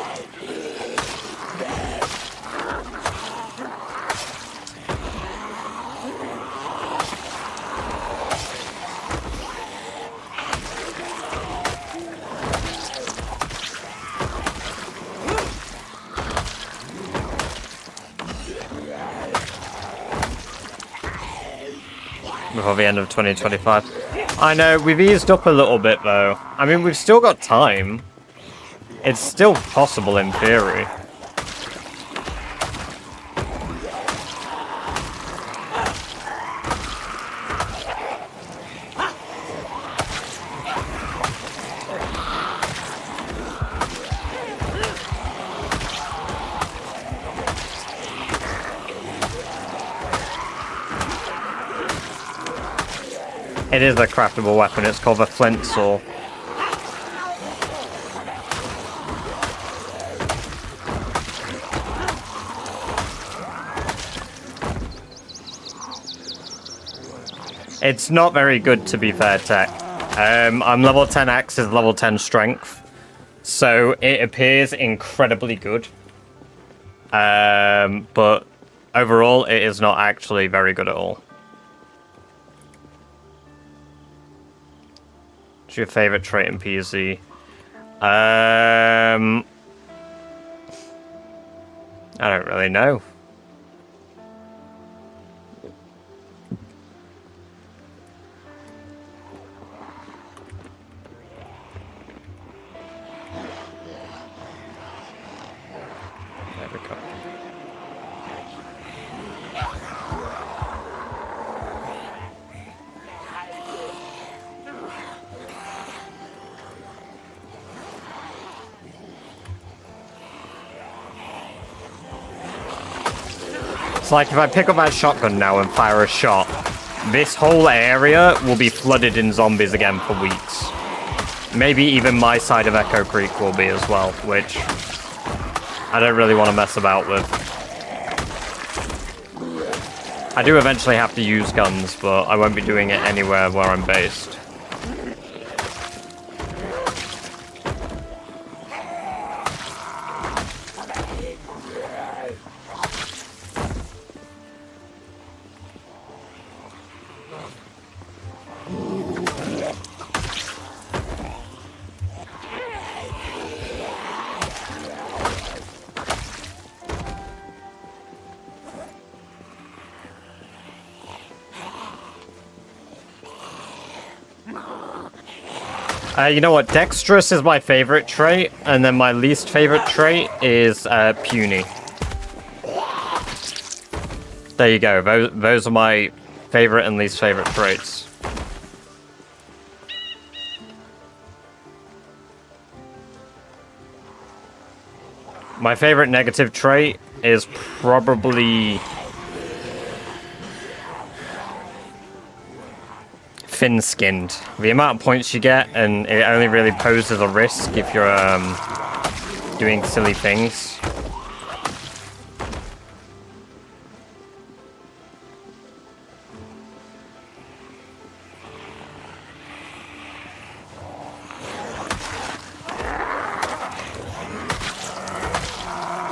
Speaker 1: Before the end of 2025. I know, we've eased up a little bit though. I mean, we've still got time. It's still possible in theory. It is a craftable weapon, it's called the flint saw. It's not very good, to be fair, Tech. I'm level 10 axe is level 10 strength, so it appears incredibly good. But overall, it is not actually very good at all. What's your favorite trait in PZ? I don't really know. There we go. Like, if I pick up my shotgun now and fire a shot, this whole area will be flooded in zombies again for weeks. Maybe even my side of Echo Creek will be as well, which I don't really want to mess about with. I do eventually have to use guns, but I won't be doing it anywhere where I'm based. You know what? Dexterous is my favorite trait, and then my least favorite trait is puny. There you go. Those are my favorite and least favorite traits. My favorite negative trait is probably thin-skinned. The amount of points you get, and it only really poses a risk if you're doing silly things.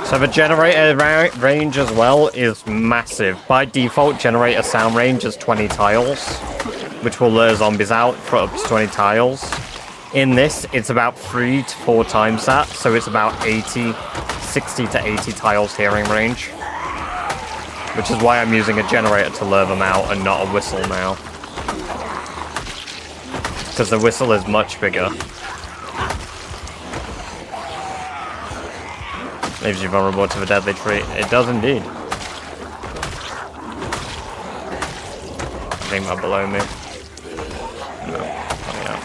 Speaker 1: So the generator range as well is massive. By default, generator sound range is 20 tiles, which will lure zombies out for up to 20 tiles. In this, it's about 3 to 4 times that, so it's about 80 60 to 80 tiles hearing range. Which is why I'm using a generator to lure them out and not a whistle now. Because the whistle is much bigger. Leaves you vulnerable to the deadly tree. It does indeed. I think they're below me. No, not yet.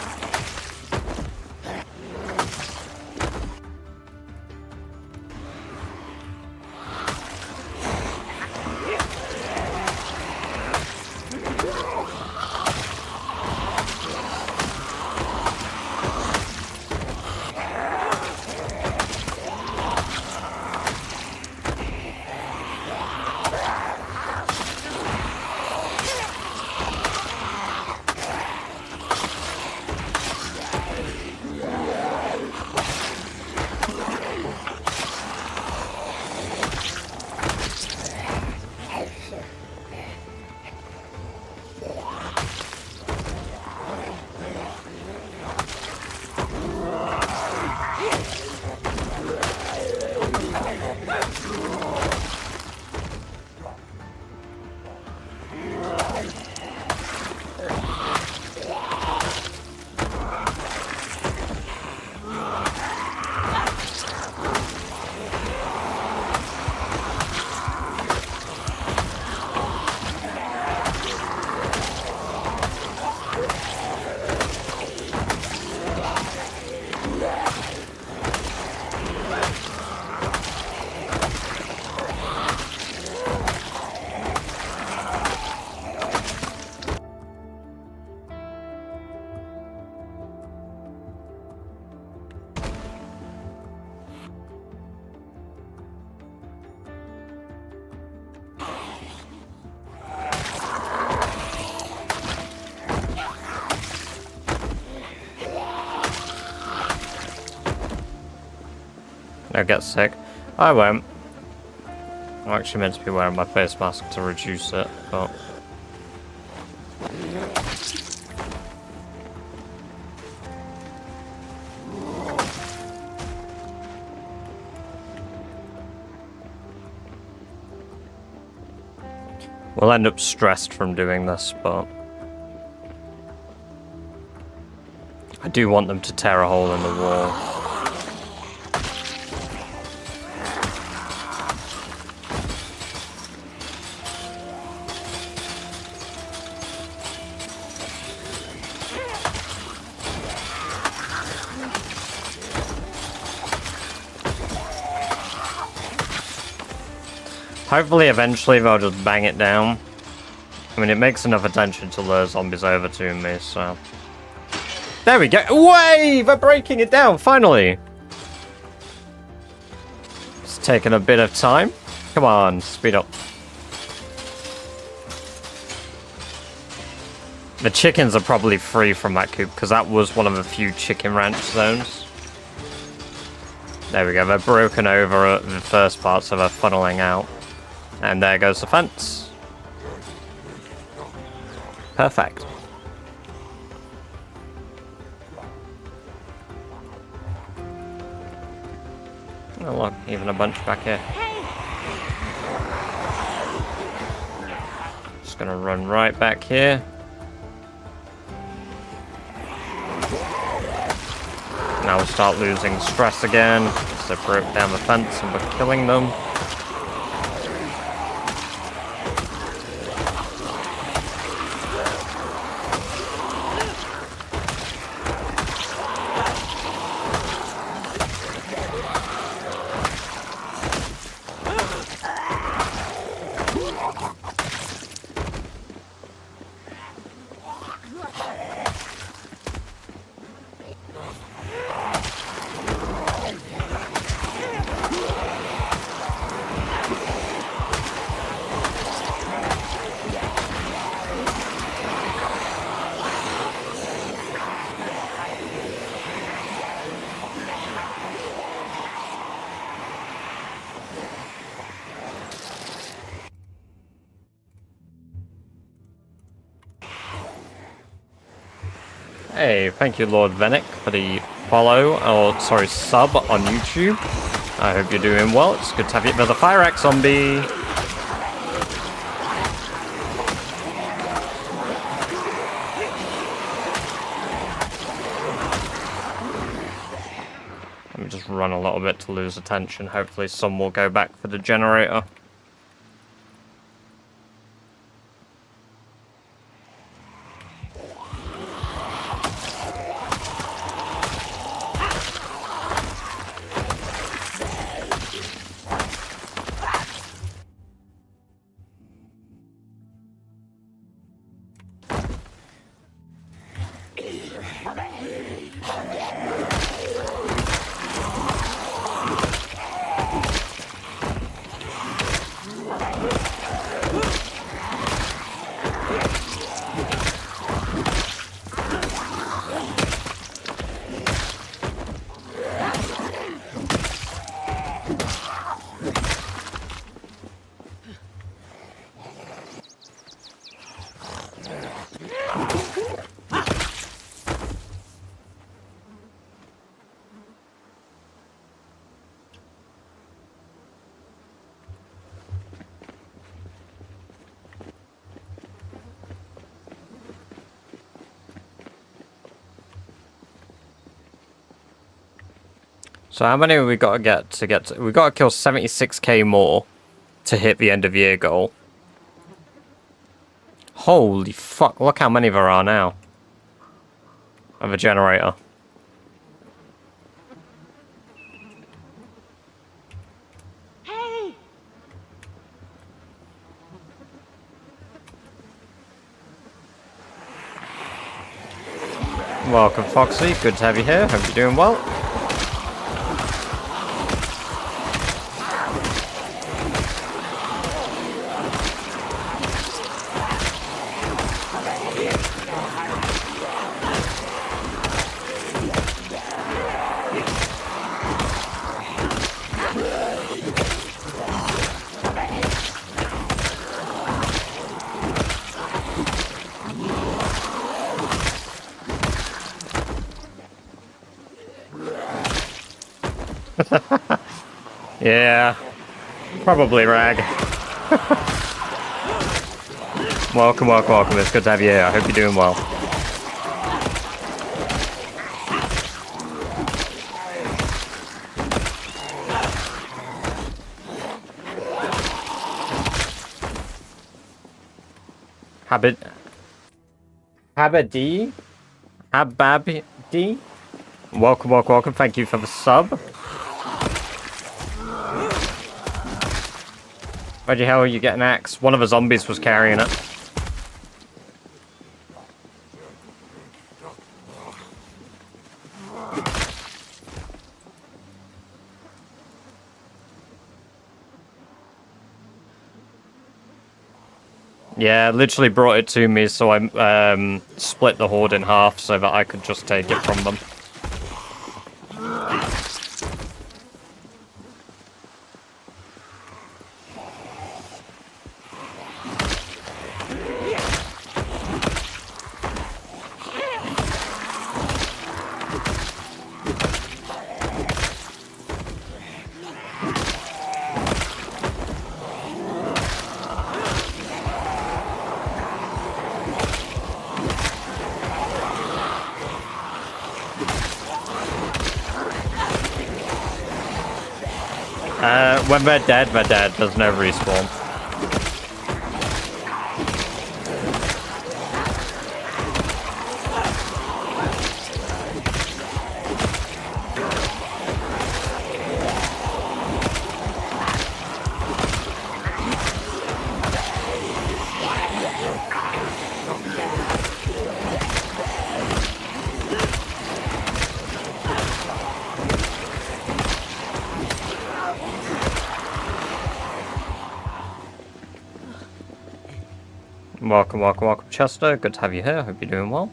Speaker 1: I get sick. I won't. I'm actually meant to be wearing my face mask to reduce it, but... we'll end up stressed from doing this, but... I do want them to tear a hole in the wall. Hopefully, eventually, they'll just bang it down. I mean, it makes enough attention to lure zombies over to me, so... There we go! Way! They're breaking it down, finally! It's taken a bit of time. Come on, speed up. The chickens are probably free from that coop, because that was one of the few chicken ranch zones. There we go, they're broken over at the first part, so they're funneling out. And there goes the fence. Perfect. Oh look, even a bunch back here. Just gonna run right back here. Now we'll start losing stress again, because they broke down the fence and we're killing them. Hey, thank you Lord Venick for the follow, or sorry, sub on YouTube. I hope you're doing well. It's good to have you. There's a fire axe zombie. Let me just run a little bit to lose attention. Hopefully some will go back for the generator. So how many have we got to get to? We've got to kill 76k more to hit the end of year goal. Holy fuck, look how many there are now. Of a generator.
Speaker 4: Hey!
Speaker 1: Welcome Foxy, good to have you here, hope you're doing well. Yeah, probably Rag. Welcome, welcome, welcome. It's good to have you here. I hope you're doing well. Habadi? Hababdi? Welcome, welcome, welcome. Thank you for the sub. Where the hell are you getting an axe? One of the zombies was carrying it. Yeah, literally brought it to me, so I split the horde in half so that I could just take it from them. When they're dead, they're dead. There's no respawn. Welcome, welcome, welcome, Chester. Good to have you here. Hope you're doing well.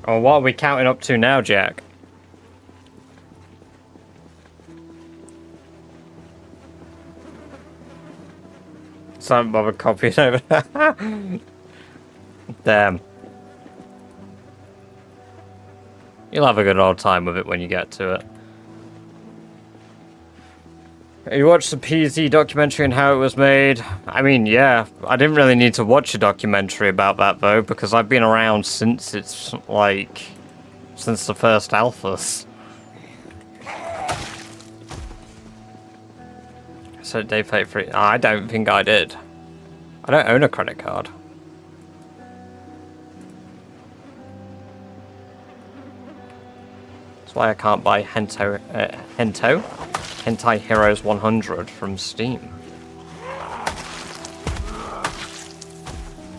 Speaker 1: Oh, what are we counting up to now, Jack? Some bother copying over. Damn. You'll have a good old time with it when you get to it. You watched the PZ documentary and how it was made? I mean, yeah. I didn't really need to watch a documentary about that, though, because I've been around since it's, like... since the first alphas. So day 33. I don't think I did. I don't own a credit card. That's why I can't buy Hentai Heroes 100 from Steam.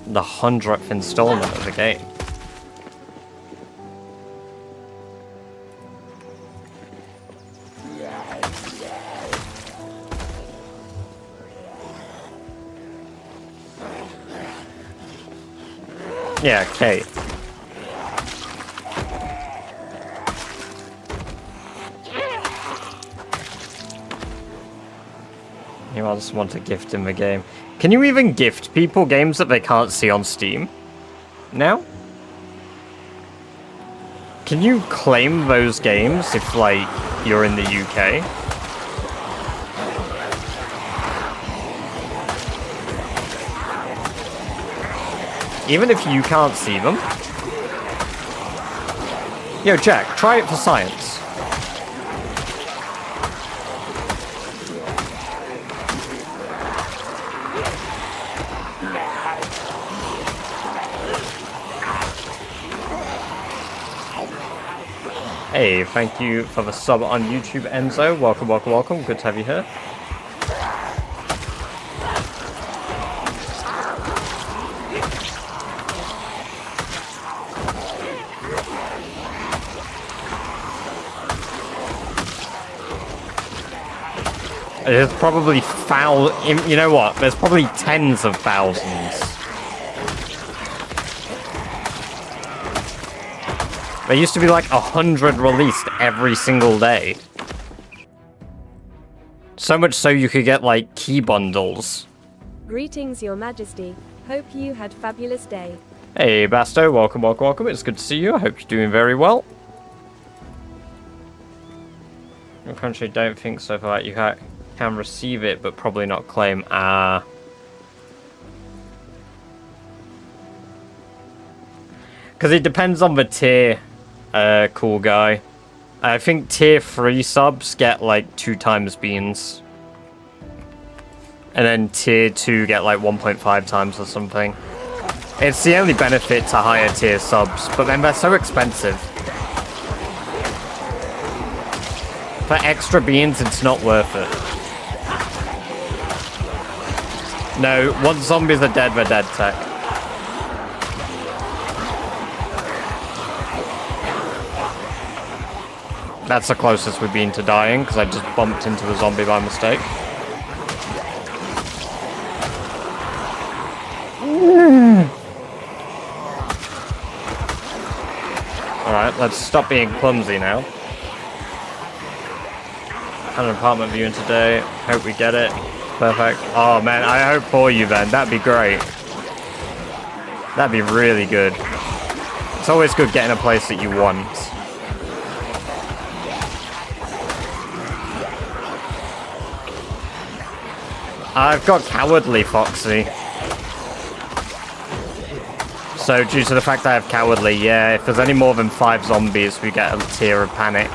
Speaker 1: The 100th installment of the game. Yeah, Kate. He wants someone to gift him a game. Can you even gift people games that they can't see on Steam? Now? Can you claim those games if, like, you're in the UK? Even if you can't see them? Yo, Jack, try it for science. Hey, thank you for the sub on YouTube, Enzo. Welcome, welcome, welcome. Good to have you here. There's probably you know what? There's probably tens of thousands. There used to be like 100 released every single day. So much so you could get like key bundles.
Speaker 2: Greetings, Your Majesty. Hope you had fabulous day.
Speaker 1: Hey, Basto. Welcome, welcome, welcome. It's good to see you. I hope you're doing very well. Your country don't think so far. You can receive it, but probably not claim. Because it depends on the tier, cool guy. I think tier 3 subs get like 2 times beans. And then tier 2 get like 1.5 times or something. It's the only benefit to higher tier subs, but then they're so expensive. For extra beans, it's not worth it. No, once zombies are dead, they're dead tech. That's the closest we've been to dying, because I just bumped into a zombie by mistake. Alright, let's stop being clumsy now. Had an apartment viewing today. Hope we get it. Perfect. Oh man, I hope for you then. That'd be great. That'd be really good. It's always good getting a place that you want. I've got Cowardly, Foxy. So due to the fact that I have Cowardly, yeah, if there's any more than 5 zombies, we get a tier of panic.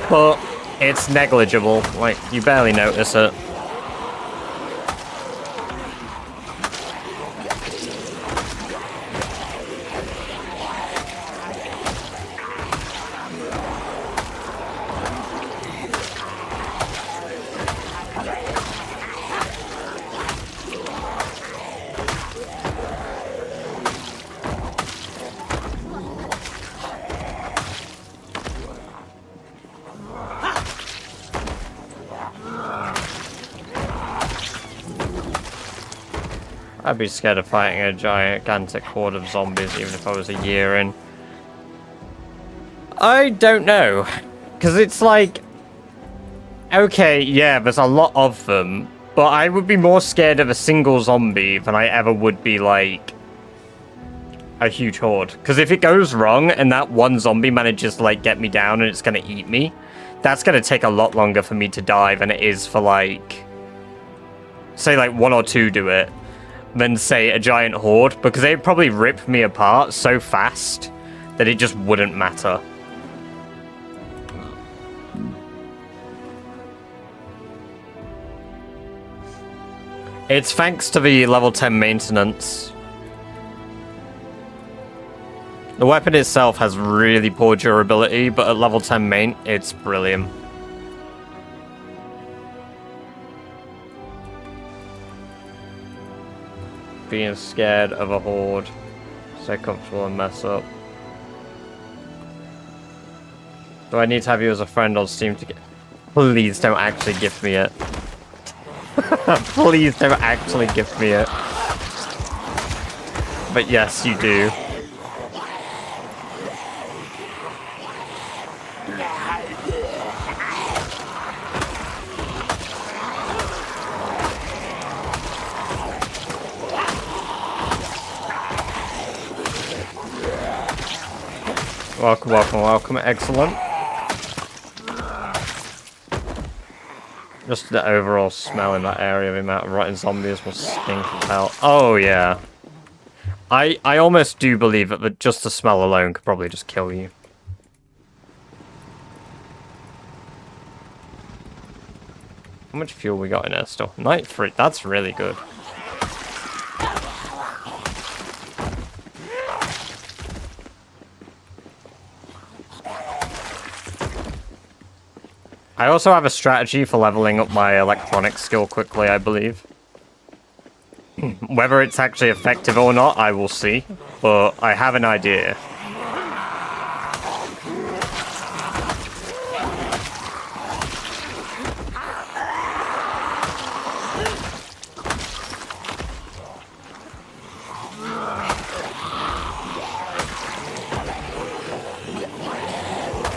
Speaker 1: But it's negligible, like, you barely notice it. I'd be scared of fighting a gigantic horde of zombies even if I was a year in. I don't know. Because it's like... Okay, yeah, there's a lot of them. But I would be more scared of a single zombie than I ever would be, like... a huge horde. Because if it goes wrong and that one zombie manages to, like, get me down and it's going to eat me, that's going to take a lot longer for me to die than it is for, like... say, like, 1 or 2 do it. Than, say, a giant horde. Because they'd probably rip me apart so fast that it just wouldn't matter. It's thanks to the level 10 maintenance. The weapon itself has really poor durability, but at level 10 main, it's brilliant. Being scared of a horde. So comfortable and mess up. Do I need to have you as a friend on Steam to get... Please don't actually gift me it. Please don't actually gift me it. But yes, you do. Welcome, welcome, welcome. Excellent. Just the overall smell in that area, the amount of rotten zombies will stink out. Oh, yeah. I almost do believe that just the smell alone could probably just kill you. How much fuel we got in there still? Night fruit, that's really good. I also have a strategy for leveling up my electronics skill quickly, I believe. Whether it's actually effective or not, I will see. But I have an idea.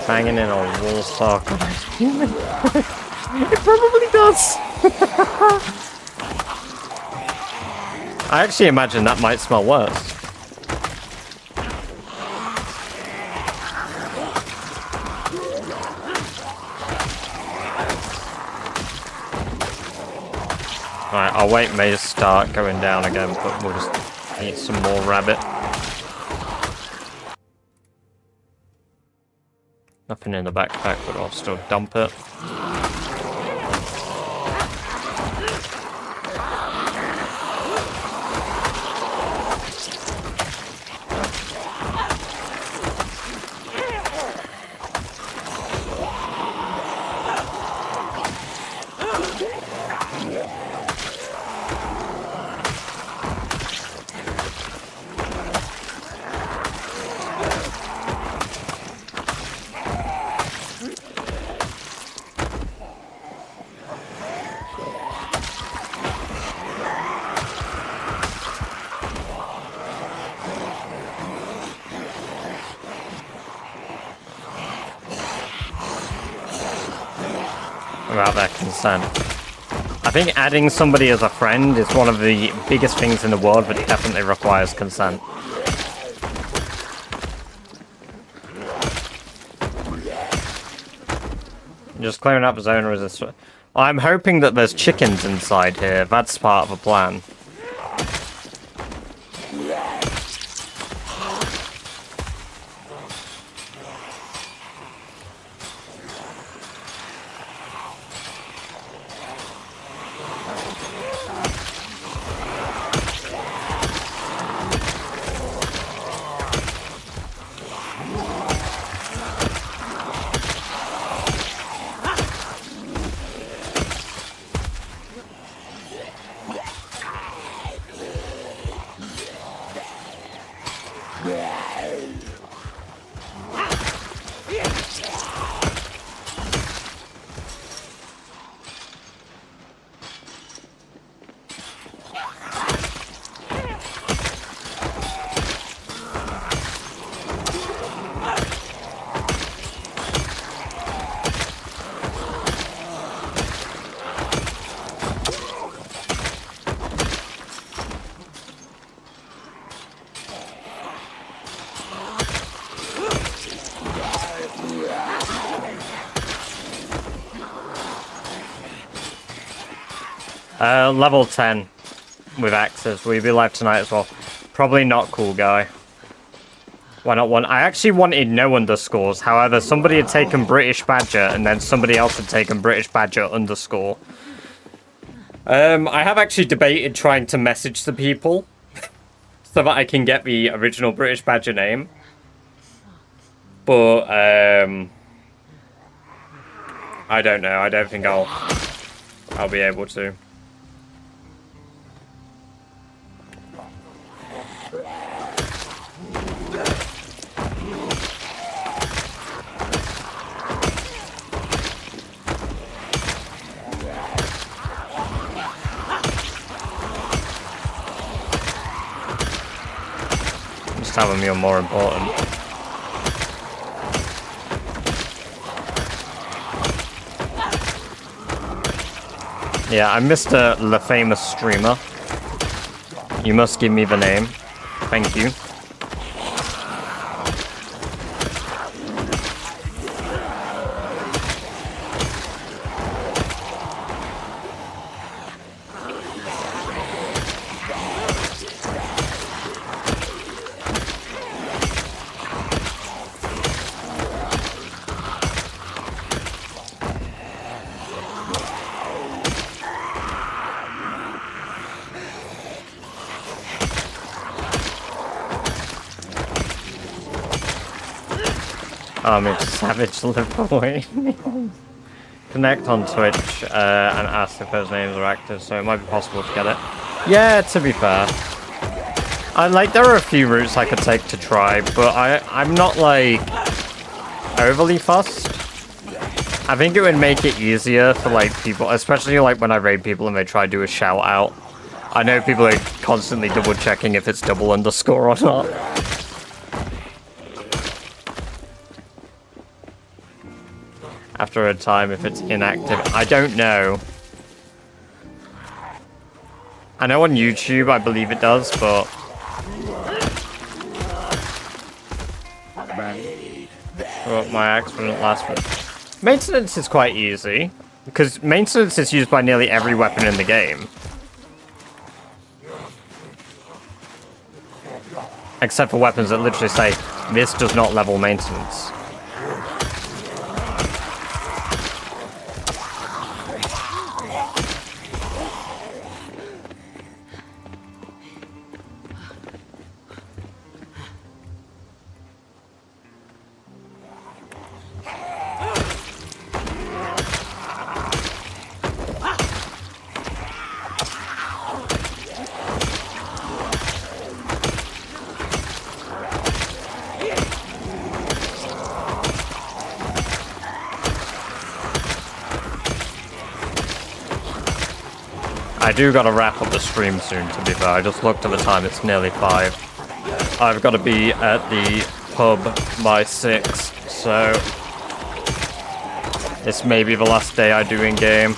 Speaker 1: Banging in a wall socket. It probably does. I actually imagine that might smell worse. Alright, I'll wait May to start going down again, but we'll just eat some more rabbit. Nothing in the backpack, but I'll still dump it. About their consent. I think adding somebody as a friend is one of the biggest things in the world, but it definitely requires consent. Just clearing up the zone resistance. I'm hoping that there's chickens inside here. That's part of the plan. Level 10 with axes. Will you be live tonight as well? Probably not, cool guy. Why not one? I actually wanted no underscores. However, somebody had taken British Badger and then somebody else had taken British Badger underscore. I have actually debated trying to message the people so that I can get the original British Badger name. But, I don't know. I don't think I'll be able to. Just having me more important. Yeah, I'm Mr. Le Famous Streamer. You must give me the name. Thank you. It's Savage Liverpool. Connect on Twitch and ask if those names are active, so it might be possible to get it. Yeah, to be fair. There are a few routes I could take to try, but I'm not, like, overly fussed. I think it would make it easier for, like, people, especially, like, when I raid people and they try to do a shout-out. I know people are constantly double-checking if it's double underscore or not. After a time, if it's inactive. I don't know. I know on YouTube, I believe it does, but... Oh, my axe wouldn't last for... Maintenance is quite easy, because maintenance is used by nearly every weapon in the game. Except for weapons that literally say, this does not level maintenance. I do gotta wrap up the stream soon, to be fair. I just looked at the time, it's nearly 5. I've got to be at the pub by 6, so... This may be the last day I do in-game.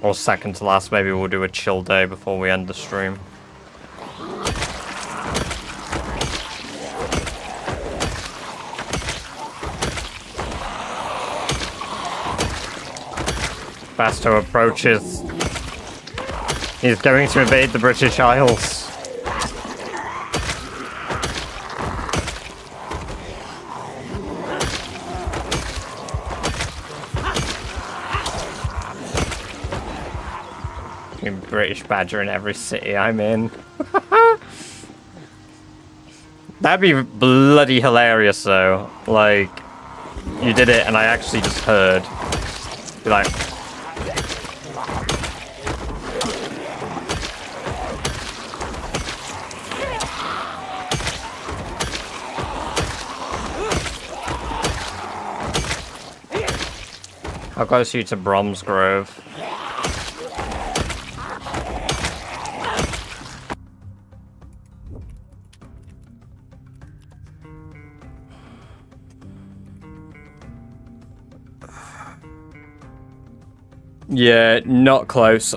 Speaker 1: Or second to last, maybe we'll do a chill day before we end the stream. Basto approaches. He's going to invade the British Isles. British Badger in every city I'm in. That'd be bloody hilarious though. Like, you did it and I actually just heard. Be like... How close are you to Bromsgrove? Yeah, not close.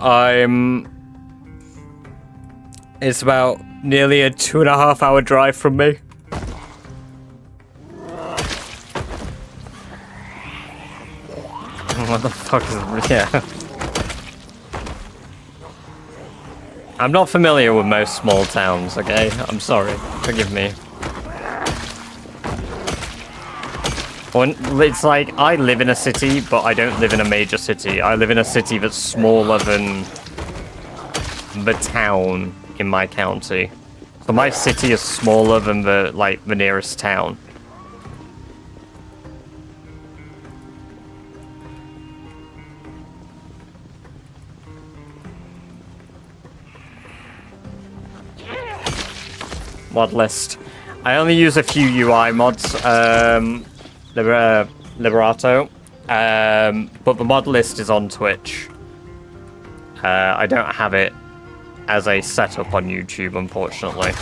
Speaker 1: It's about nearly a 2.5 hour drive from me. What the fuck is... Yeah. I'm not familiar with most small towns, okay? I'm sorry. Forgive me. It's like, I live in a city, but I don't live in a major city. I live in a city that's smaller than the town in my county. So my city is smaller than the nearest town. Mod list. I only use a few UI mods, Liberato, but the mod list is on Twitch. I don't have it as a setup on YouTube, unfortunately.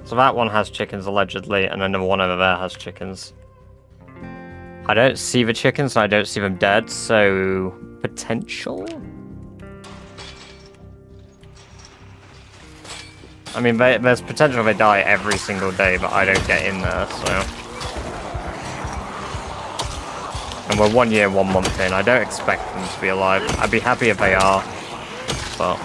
Speaker 1: So that one has chickens, allegedly, and another one over there has chickens. I don't see the chickens, and I don't see them dead, so... potential? I mean, there's potential they die every single day, but I don't get in there, so... And we're 1 year, 1 month in. I don't expect them to be alive. I'd be happy if they are, but...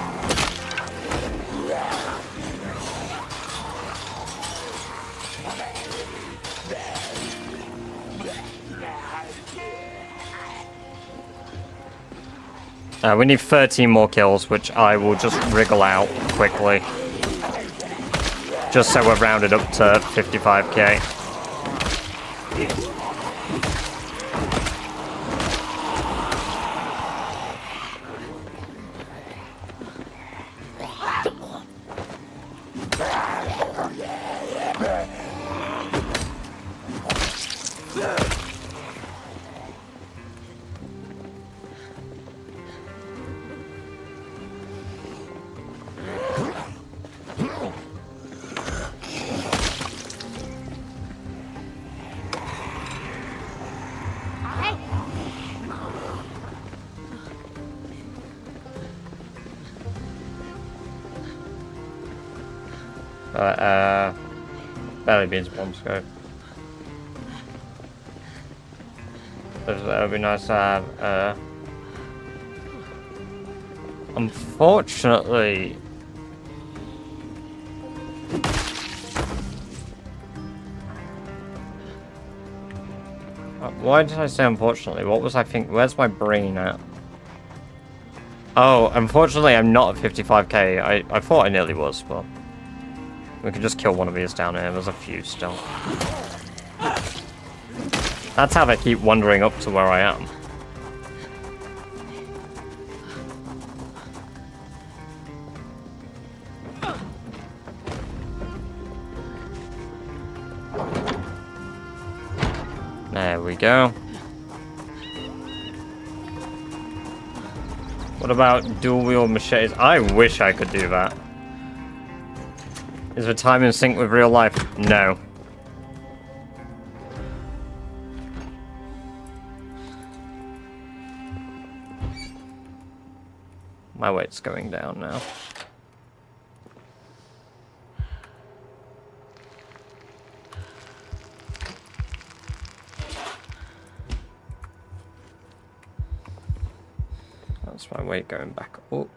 Speaker 1: we need 13 more kills, which I will just wriggle out quickly. Just so we're rounded up to 55k. Belly beans bomb scope. That would be nice to have. Unfortunately, why did I say unfortunately? What was I thinking? Where's my brain at? Oh, unfortunately, I'm not at 55k. I thought I nearly was, but we can just kill one of these down here. There's a few still. That's how they keep wandering up to where I am. There we go. What about dual wield machetes? I wish I could do that. Is the time in sync with real life? No. My weight's going down now. That's my weight going back up.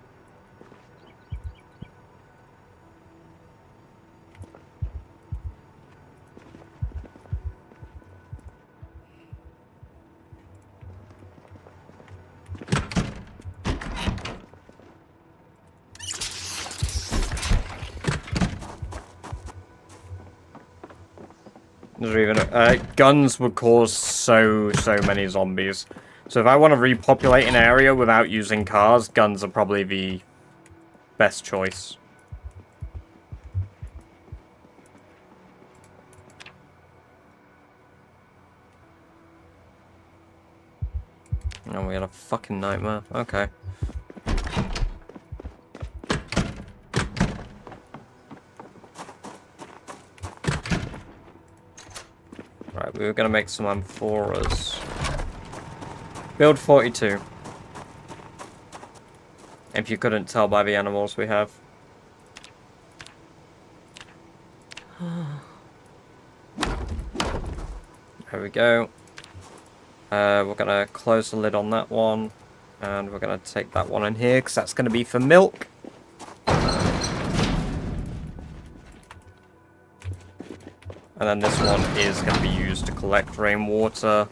Speaker 1: Guns would cause so many zombies. So if I want to repopulate an area without using cars, guns are probably the best choice. Oh, we had a fucking nightmare. Okay. Right, we were gonna make some amphoras. Build 42. If you couldn't tell by the animals we have. There we go. We're gonna close the lid on that one, and we're gonna take that one in here because that's gonna be for milk. And then this one is gonna be used to collect rainwater.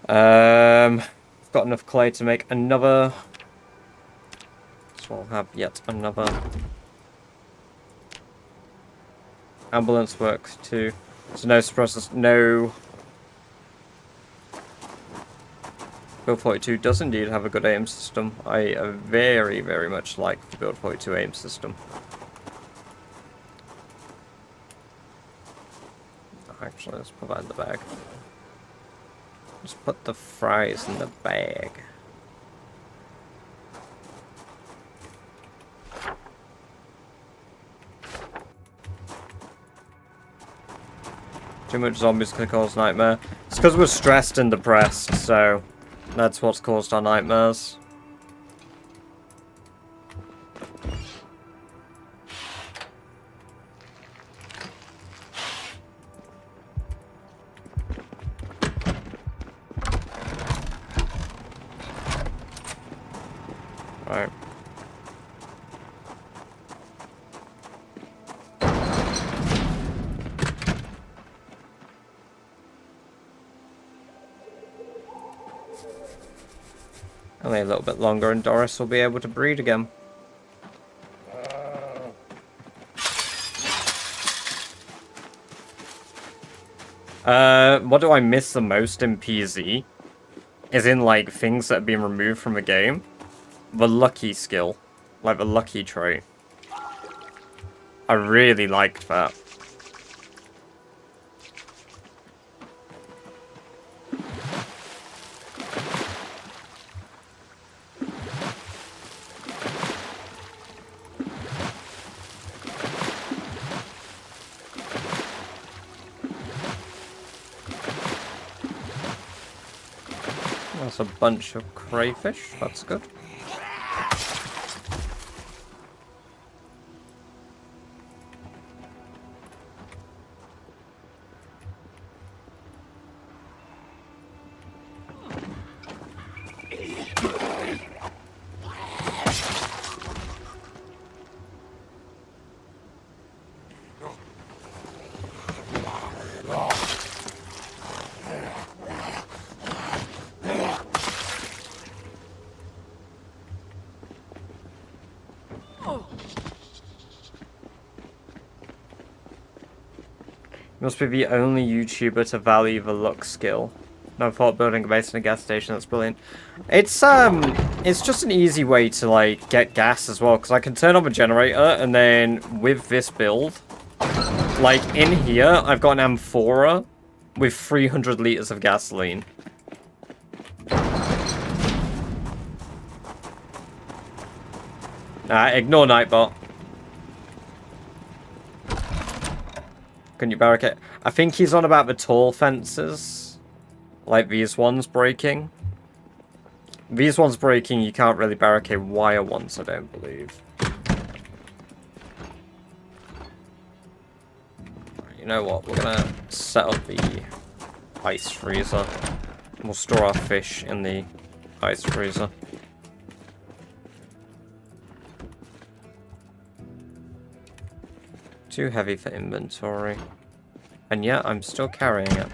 Speaker 1: I've got enough clay to make another. So I'll have yet another ambulance work too. So no suppressors, no. Build 42 does indeed have a good aim system. I very, very much like the Build 42 aim system. Actually, let's put that in the bag. Let's put the fries in the bag. Too much zombies can cause nightmare. It's because we're stressed and depressed, so that's what's caused our nightmares. Right. Only a little bit longer and Doris will be able to breed again. What do I miss the most in PZ? Is in, like, things that have been removed from the game. The lucky skill. Like, the lucky trait. I really liked that. That's a bunch of crayfish. That's good. Must be the only YouTuber to value the luck skill. No thought building a base in a gas station, that's brilliant. It's just an easy way to, like, get gas as well, because I can turn on the generator, and then with this build, like, in here, I've got an amphora with 300 liters of gasoline. Ignore Nightbot. Can you barricade? I think he's on about the tall fences. Like these ones breaking. These ones breaking, you can't really barricade wire ones, I don't believe. You know what? We're gonna set up the ice freezer. We'll store our fish in the ice freezer. Too heavy for inventory. And yet, I'm still carrying it.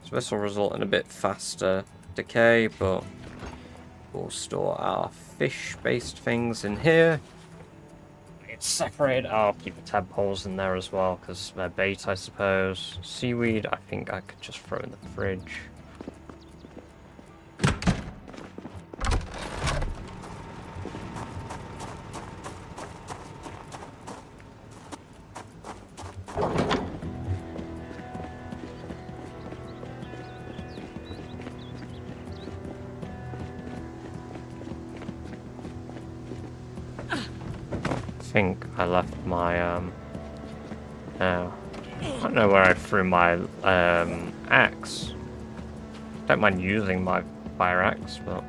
Speaker 1: So this will result in a bit faster decay, but we'll store our fish-based things in here. It's separated. I'll keep the tadpoles in there as well, because they're bait, I suppose. Seaweed, I think I could just throw in the fridge. I think I left my, I don't know where I threw my, axe. Don't mind using my fire axe, but...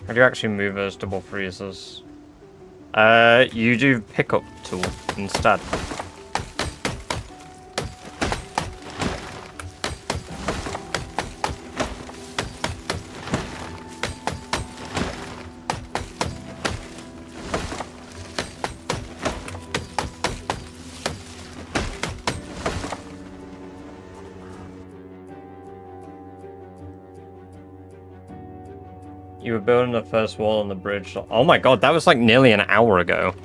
Speaker 1: How do you actually move those double freezers? You do pickup tool instead. You were building the first wall on the bridge. Oh my god, that was like nearly an hour ago.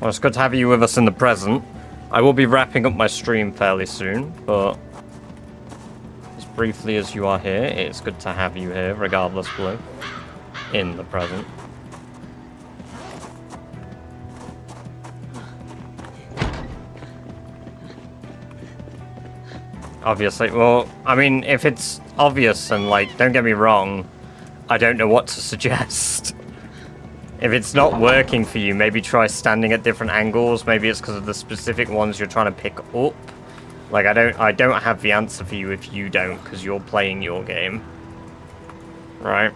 Speaker 1: Well, it's good to have you with us in the present. I will be wrapping up my stream fairly soon, but as briefly as you are here, it's good to have you here, regardless, Blue, in the present. Obviously, well, I mean, if it's obvious and, like, don't get me wrong, I don't know what to suggest. If it's not working for you, maybe try standing at different angles. Maybe it's because of the specific ones you're trying to pick up. Like, I don't have the answer for you if you don't, because you're playing your game. Right?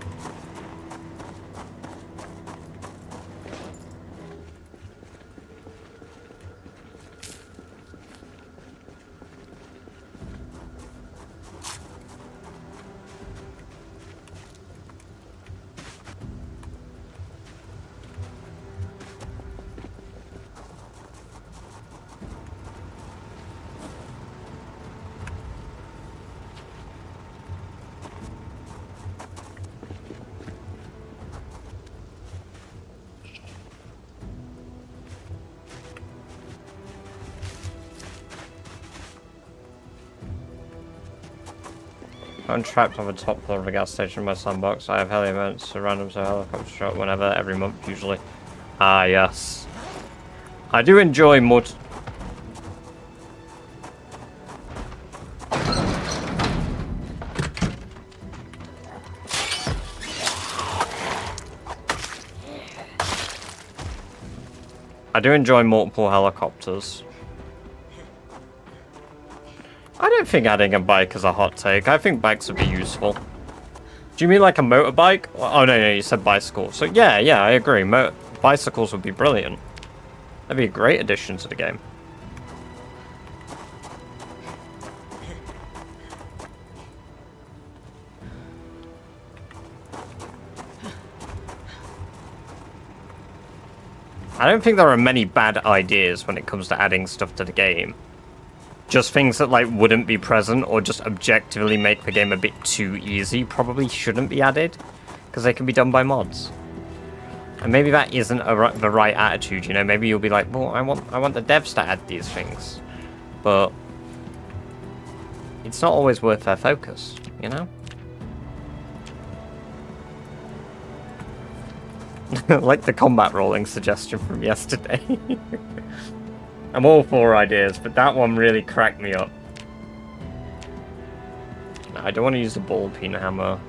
Speaker 1: I'm trapped on the top floor of a gas station in my sandbox. I have heli events, a random helicopter shot whenever, every month, usually. Ah, yes. I do enjoy mud. I do enjoy multiple helicopters. I don't think adding a bike is a hot take. I think bikes would be useful. Do you mean like a motorbike? Oh, no, you said bicycle. So, yeah, I agree. Bicycles would be brilliant. That'd be a great addition to the game. I don't think there are many bad ideas when it comes to adding stuff to the game. Just things that, like, wouldn't be present or just objectively make the game a bit too easy probably shouldn't be added, because they can be done by mods. And maybe that isn't the right attitude, you know? Maybe you'll be like, well, I want the devs to add these things. But it's not always worth their focus, you know? Like the combat rolling suggestion from yesterday. I'm all for ideas, but that one really cracked me up. No, I don't want to use the ball peen hammer.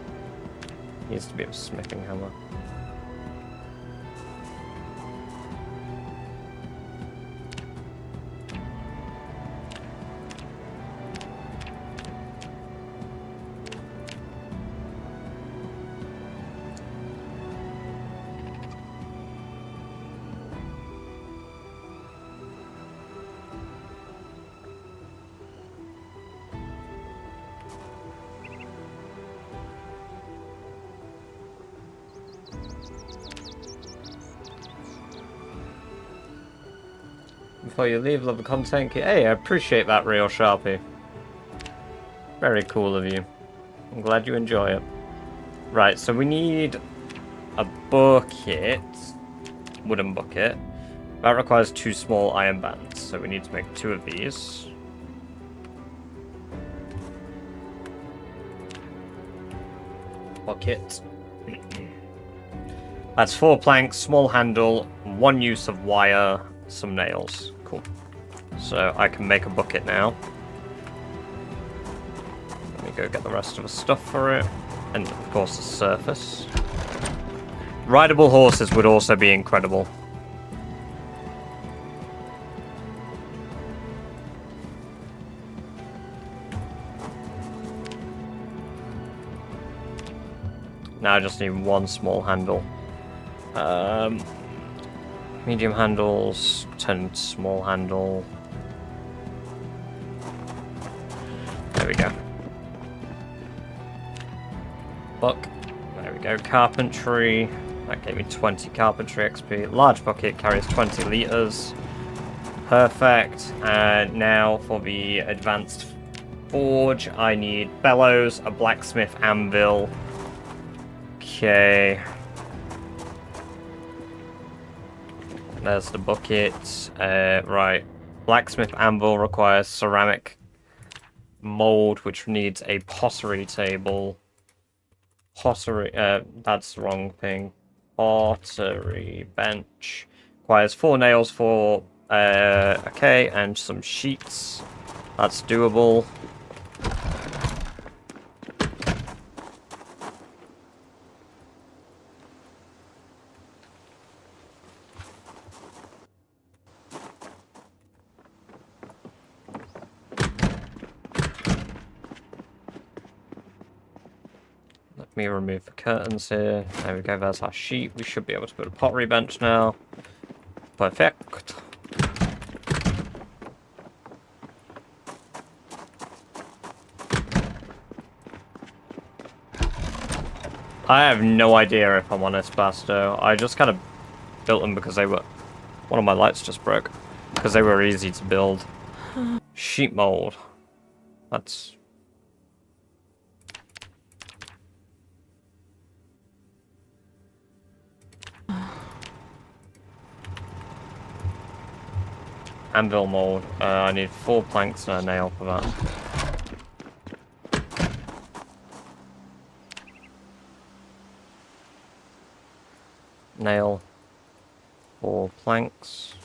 Speaker 1: It needs to be a smithing hammer. Before you leave, love the content. Hey, I appreciate that, Real Sharpie. Very cool of you. I'm glad you enjoy it. Right, so we need a bucket. Wooden bucket. That requires 2 small iron bands, so we need to make 2 of these. Bucket. That's 4 planks, small handle, 1 use of wire, some nails. Cool. So I can make a bucket now. Let me go get the rest of the stuff for it. And of course the surface. Rideable horses would also be incredible. Now I just need 1 small handle. Medium handles, turn to small handle. There we go. Buck. There we go. Carpentry. That gave me 20 carpentry XP. Large bucket carries 20 liters. Perfect. And now for the advanced forge, I need bellows, a blacksmith anvil. Okay. There's the bucket. Right. Blacksmith anvil requires ceramic mold, which needs a pottery table. Pottery, that's the wrong thing. Pottery bench. Requires 4 nails for, okay, and some sheets. That's doable. Let me remove the curtains here. There we go, there's our sheet. We should be able to put a pottery bench now. Perfect. I have no idea, if I'm honest, Basto. I just kind of built them because they were... One of my lights just broke. Because they were easy to build. Sheet mold. That's... Anvil mold. I need 4 planks and a nail for that. Nail. 4 planks.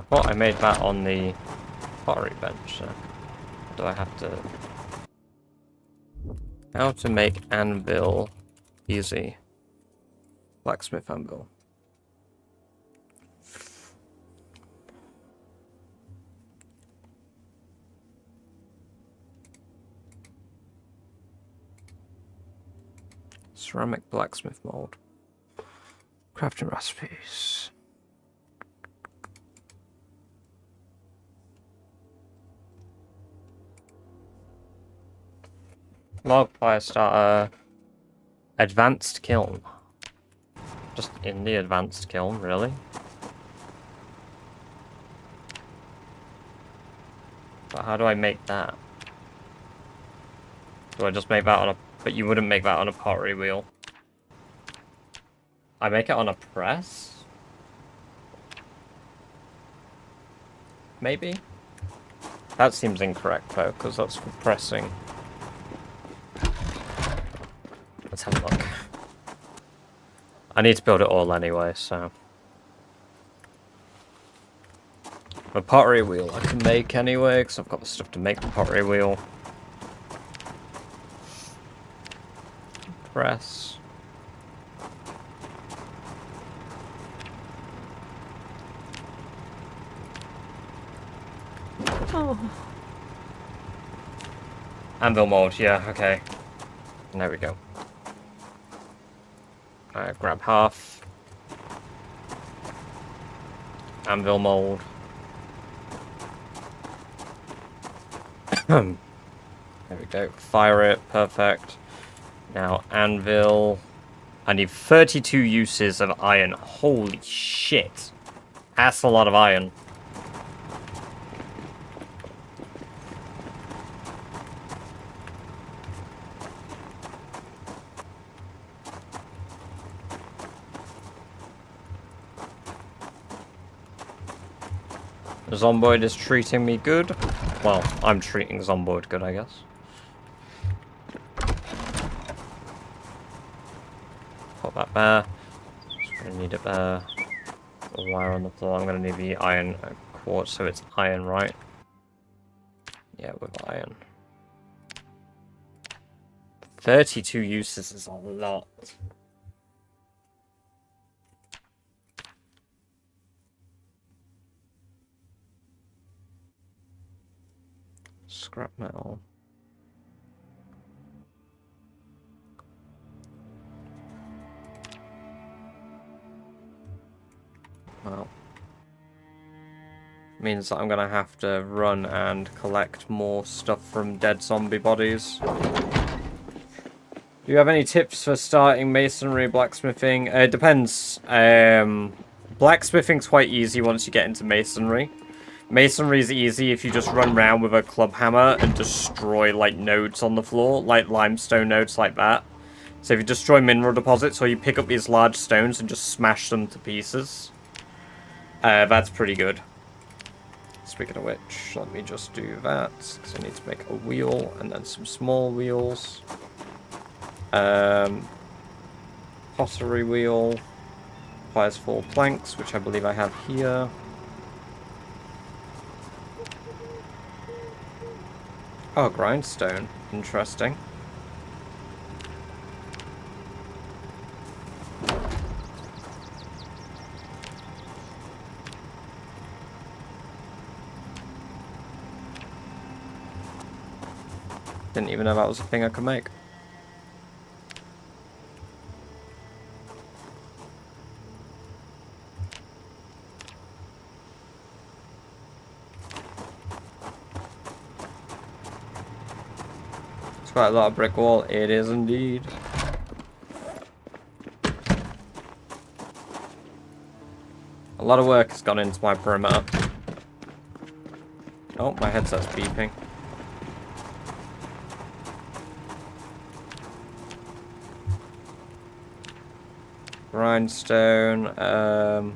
Speaker 1: Oh, I made that on the pottery bench, so do I have to... How to make anvil easy. Blacksmith anvil. Ceramic blacksmith mold. Crafting recipes. Log fire starter. Advanced kiln. Just in the advanced kiln, really. But how do I make that? Do I just make that on a... But you wouldn't make that on a pottery wheel. I make it on a press? Maybe? That seems incorrect though, because that's for pressing. Let's have a look. I need to build it all anyway, so... A pottery wheel I can make anyway, because I've got the stuff to make the pottery wheel. Press.
Speaker 2: Oh.
Speaker 1: Anvil mold, yeah, okay. There we go. Grab half. Anvil mold. There we go. Fire it. Perfect. Now, anvil. I need 32 uses of iron. Holy shit. That's a lot of iron. Zomboid is treating me good. Well, I'm treating Zomboid good, I guess. Put that there. Just gonna need it there. The wire on the floor. I'm gonna need the iron quartz, so it's iron, right? Yeah, with iron. 32 uses is a lot. Scrap metal. Well, means that I'm gonna have to run and collect more stuff from dead zombie bodies. Do you have any tips for starting masonry, blacksmithing? It depends. Blacksmithing's quite easy once you get into masonry. Masonry is easy if you just run around with a club hammer and destroy, like, nodes on the floor, like limestone nodes like that. So if you destroy mineral deposits, or you pick up these large stones and just smash them to pieces, that's pretty good. Speaking of which, let me just do that, because I need to make a wheel, and then some small wheels. Pottery wheel. Requires 4 planks, which I believe I have here. Oh, grindstone. Interesting. Didn't even know that was a thing I could make. Quite a lot of brick wall. It is indeed. A lot of work has gone into my perimeter. Oh, my headset's beeping. Grindstone.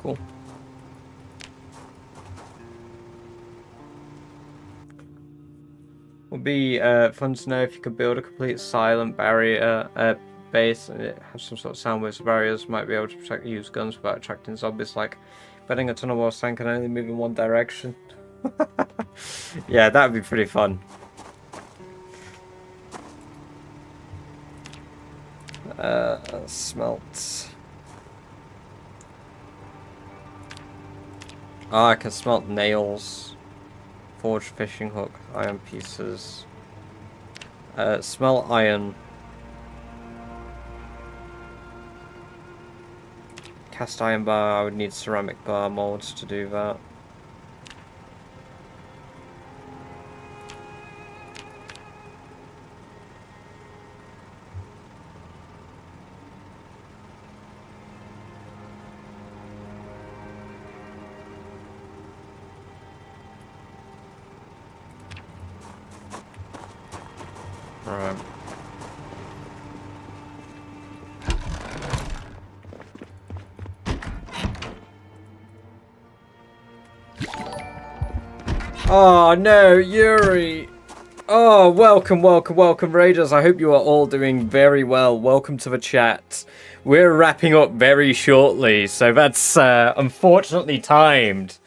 Speaker 1: Cool. Would be fun to know if you could build a complete silent barrier base and it has some sort of sound waves. Barriers might be able to protect used guns without attracting zombies, like betting a tunnel wall stand can only move in one direction. Yeah, that would be pretty fun. Smelt. Oh, I can smelt nails. Forged fishing hook, iron pieces. Smelt iron. Cast iron bar, I would need ceramic bar molds to do that. Right. Oh no, Yuri! Oh, welcome raiders. I hope you are all doing very well. Welcome to the chat. We're wrapping up very shortly, so that's unfortunately timed.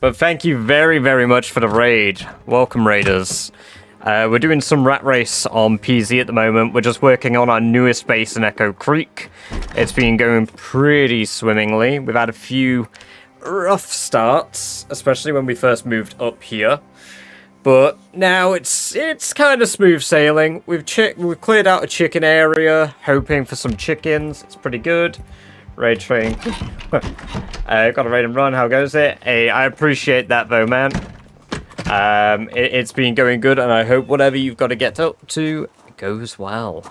Speaker 1: But thank you very much for the raid. Welcome raiders. We're doing some rat race on PZ at the moment. We're just working on our newest base in Echo Creek. It's been going pretty swimmingly. We've had a few rough starts, especially when we first moved up here. But now it's kind of smooth sailing. We've cleared out a chicken area, hoping for some chickens. It's pretty good. Raid train. Got a raid and run. How goes it? Hey, I appreciate that though, man. It's been going good, and I hope whatever you've got to get up to goes well.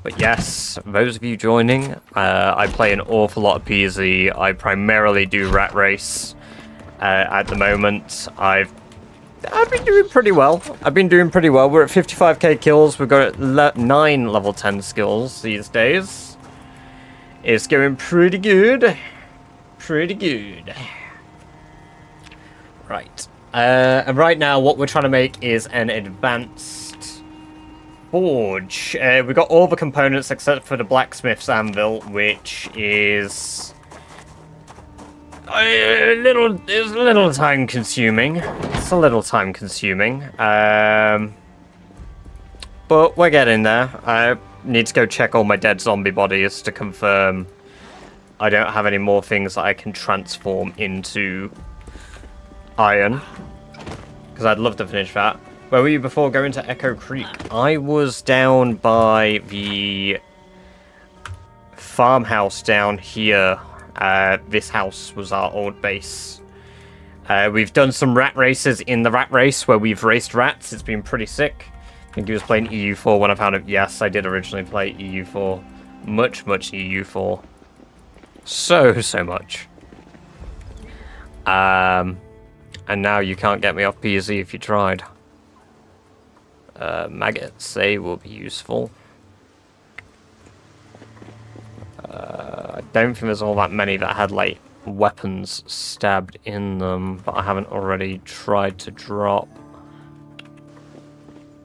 Speaker 1: But yes, those of you joining, I play an awful lot of PZ. I primarily do Rat Race at the moment. I've been doing pretty well. We're at 55k kills. We've got 9 level 10 skills these days. It's going pretty good. Pretty good. Right. And right now, what we're trying to make is an advanced forge. We've got all the components except for the blacksmith's anvil, which is it's a little time consuming. But we're getting there. I need to go check all my dead zombie bodies to confirm I don't have any more things that I can transform into iron, because I'd love to finish that. Where were you before going to Echo Creek? I was down by the farmhouse down here. This house was our old base. We've done some rat races in the rat race where we've raced rats. It's been pretty sick. I think he was playing EU4 when I found it. Yes, I did originally play EU4. Much EU4. So much. And now you can't get me off PZ if you tried. Maggots, they will be useful. I don't think there's all that many that had, like, weapons stabbed in them, but I haven't already tried to drop.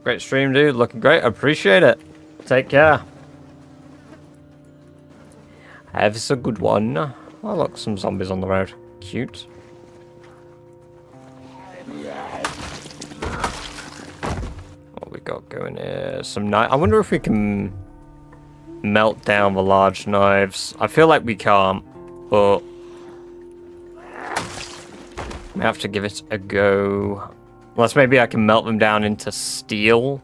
Speaker 1: Great stream, dude. Looking great. Appreciate it. Take care. Have a good one. Oh, look, some zombies on the road. Cute. What we got going here? Some knife. I wonder if we can melt down the large knives. I feel like we can't, but we have to give it a go. Unless maybe I can melt them down into steel.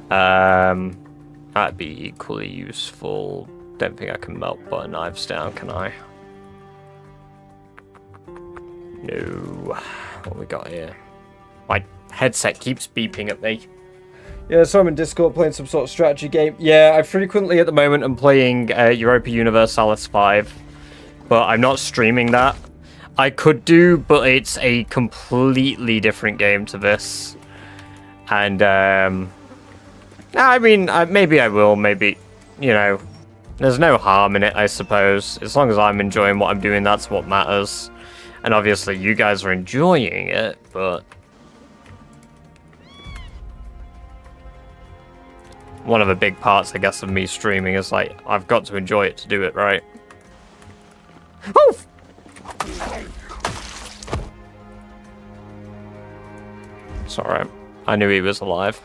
Speaker 1: That'd be equally useful. Don't think I can melt butter knives down, can I? No. What we got here? My headset keeps beeping at me. Yeah, so I'm in Discord playing some sort of strategy game. Yeah, I frequently at the moment am playing Europa Universalis 5, but I'm not streaming that. I could do, but it's a completely different game to this. And, I mean, maybe I will, maybe, you know, there's no harm in it, I suppose. As long as I'm enjoying what I'm doing, that's what matters. And obviously you guys are enjoying it, but one of the big parts, I guess, of me streaming is, like, I've got to enjoy it to do it right. Oof! It's alright. I knew he was alive.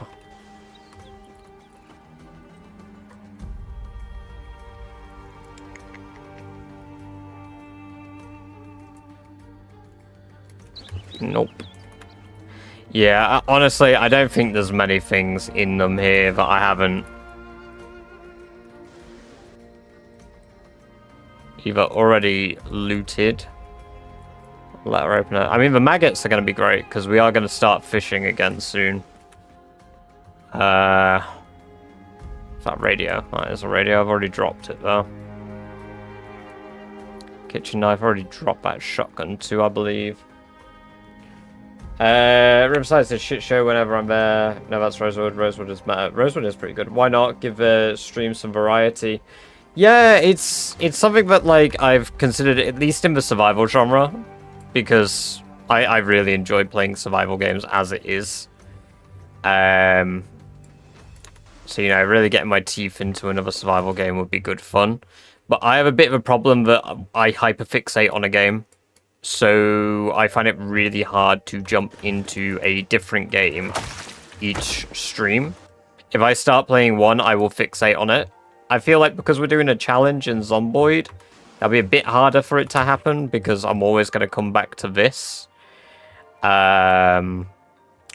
Speaker 1: Nope. Yeah, honestly, I don't think there's many things in them here that I haven't either already looted. Let her open it. I mean, the maggots are going to be great because we are going to start fishing again soon. Is that radio? That is a radio. I've already dropped it though. Kitchen knife. Already dropped that shotgun too, I believe. Riverside's a shit show whenever I'm there. No, that's Rosewood. Rosewood is matter. Rosewood is pretty good. Why not give the stream some variety? Yeah, it's something that, like, I've considered, at least in the survival genre, because I really enjoy playing survival games as it is. So, you know, really getting my teeth into another survival game would be good fun. But I have a bit of a problem that I hyperfixate on a game. So I find it really hard to jump into a different game each stream. If I start playing one, I will fixate on it. I feel like because we're doing a challenge in Zomboid, that'll be a bit harder for it to happen because I'm always going to come back to this.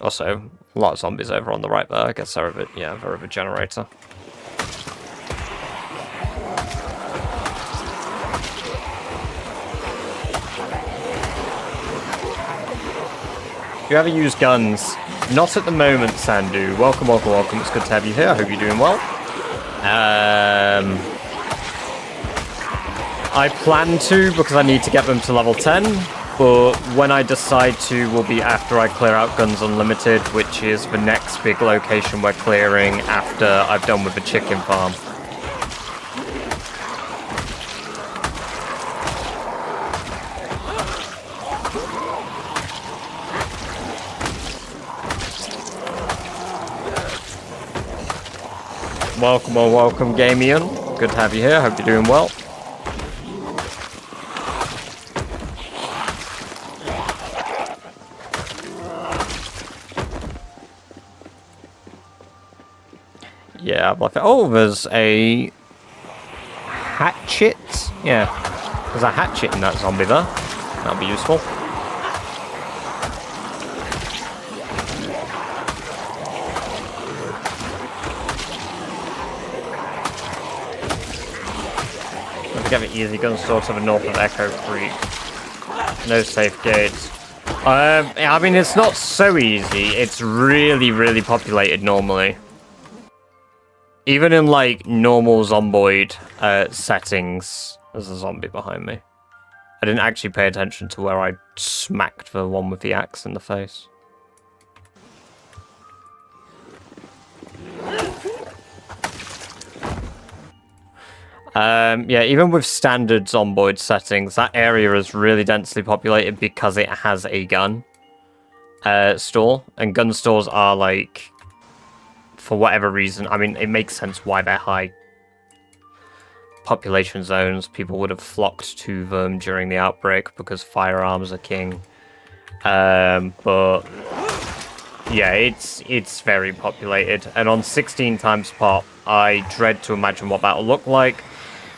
Speaker 1: Also, a lot of zombies over on the right there. I guess they're they're of a generator. Do you ever use guns? Not at the moment, Sandu. Welcome, welcome, welcome. It's good to have you here. I hope you're doing well. I plan to because I need to get them to level 10. But when I decide to will be after I clear out Guns Unlimited, which is the next big location we're clearing after I've done with the chicken farm. Welcome or welcome, Gamian. Good to have you here. Hope you're doing well. Yeah, oh, there's a hatchet. Yeah, there's a hatchet in that zombie there. That'll be useful. Don't forget the easy gun store to the north of Echo Creek. No safe gates. I mean, it's not so easy. It's really, really populated normally. Even in, like, normal zomboid settings, there's a zombie behind me. I didn't actually pay attention to where I smacked the one with the axe in the face. Yeah, even with standard zomboid settings, that area is really densely populated because it has a gun store. And gun stores are, like... for whatever reason, I mean, it makes sense why they're high population zones. People would have flocked to them during the outbreak because firearms are king. But yeah, it's very populated. And on 16 times pop, I dread to imagine what that'll look like.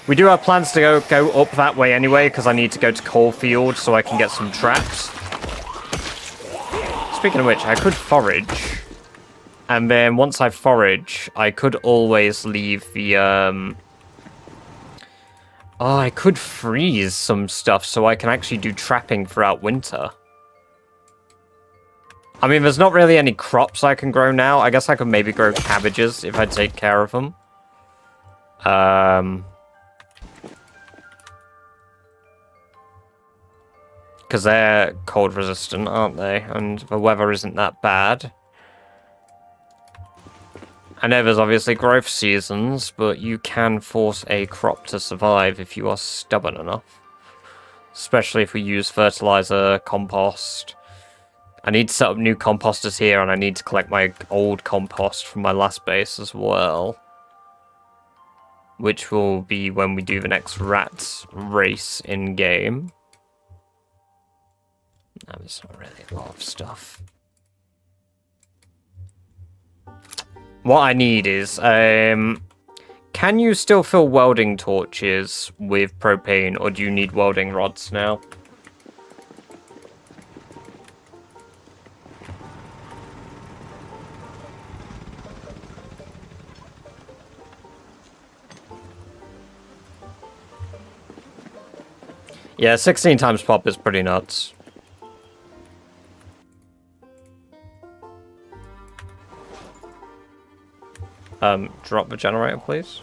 Speaker 1: We do have plans to go up that way anyway, because I need to go to Coalfield so I can get some traps. Speaking of which, I could forage. And then once I forage, I could always leave the, Oh, I could freeze some stuff so I can actually do trapping throughout winter. I mean, there's not really any crops I can grow now. I guess I could maybe grow cabbages if I take care of them. Because they're cold resistant, aren't they? And the weather isn't that bad. I know there's obviously growth seasons, but you can force a crop to survive if you are stubborn enough. Especially if we use fertilizer, compost. I need to set up new composters here, and I need to collect my old compost from my last base as well. Which will be when we do the next rat race in-game. No, there's not really a lot of stuff. What I need is, can you still fill welding torches with propane, or do you need welding rods now? Yeah, 16 times pop is pretty nuts. Drop the generator, please.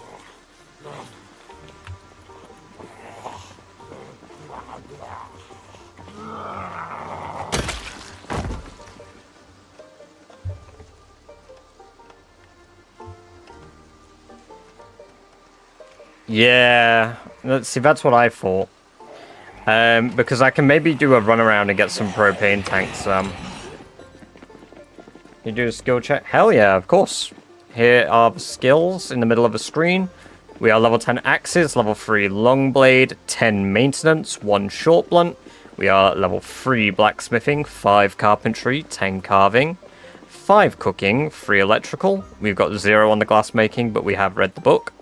Speaker 1: Yeah, let's see, that's what I thought. Because I can maybe do a run around and get some propane tanks. You do a skill check? Hell yeah, of course. Here are the skills in the middle of the screen. We are level 10 axes, level 3 long blade, 10 maintenance, 1 short blunt. We are level 3 blacksmithing, 5 carpentry, 10 carving, 5 cooking, 3 electrical. We've got 0 on the glass making, but we have read the book.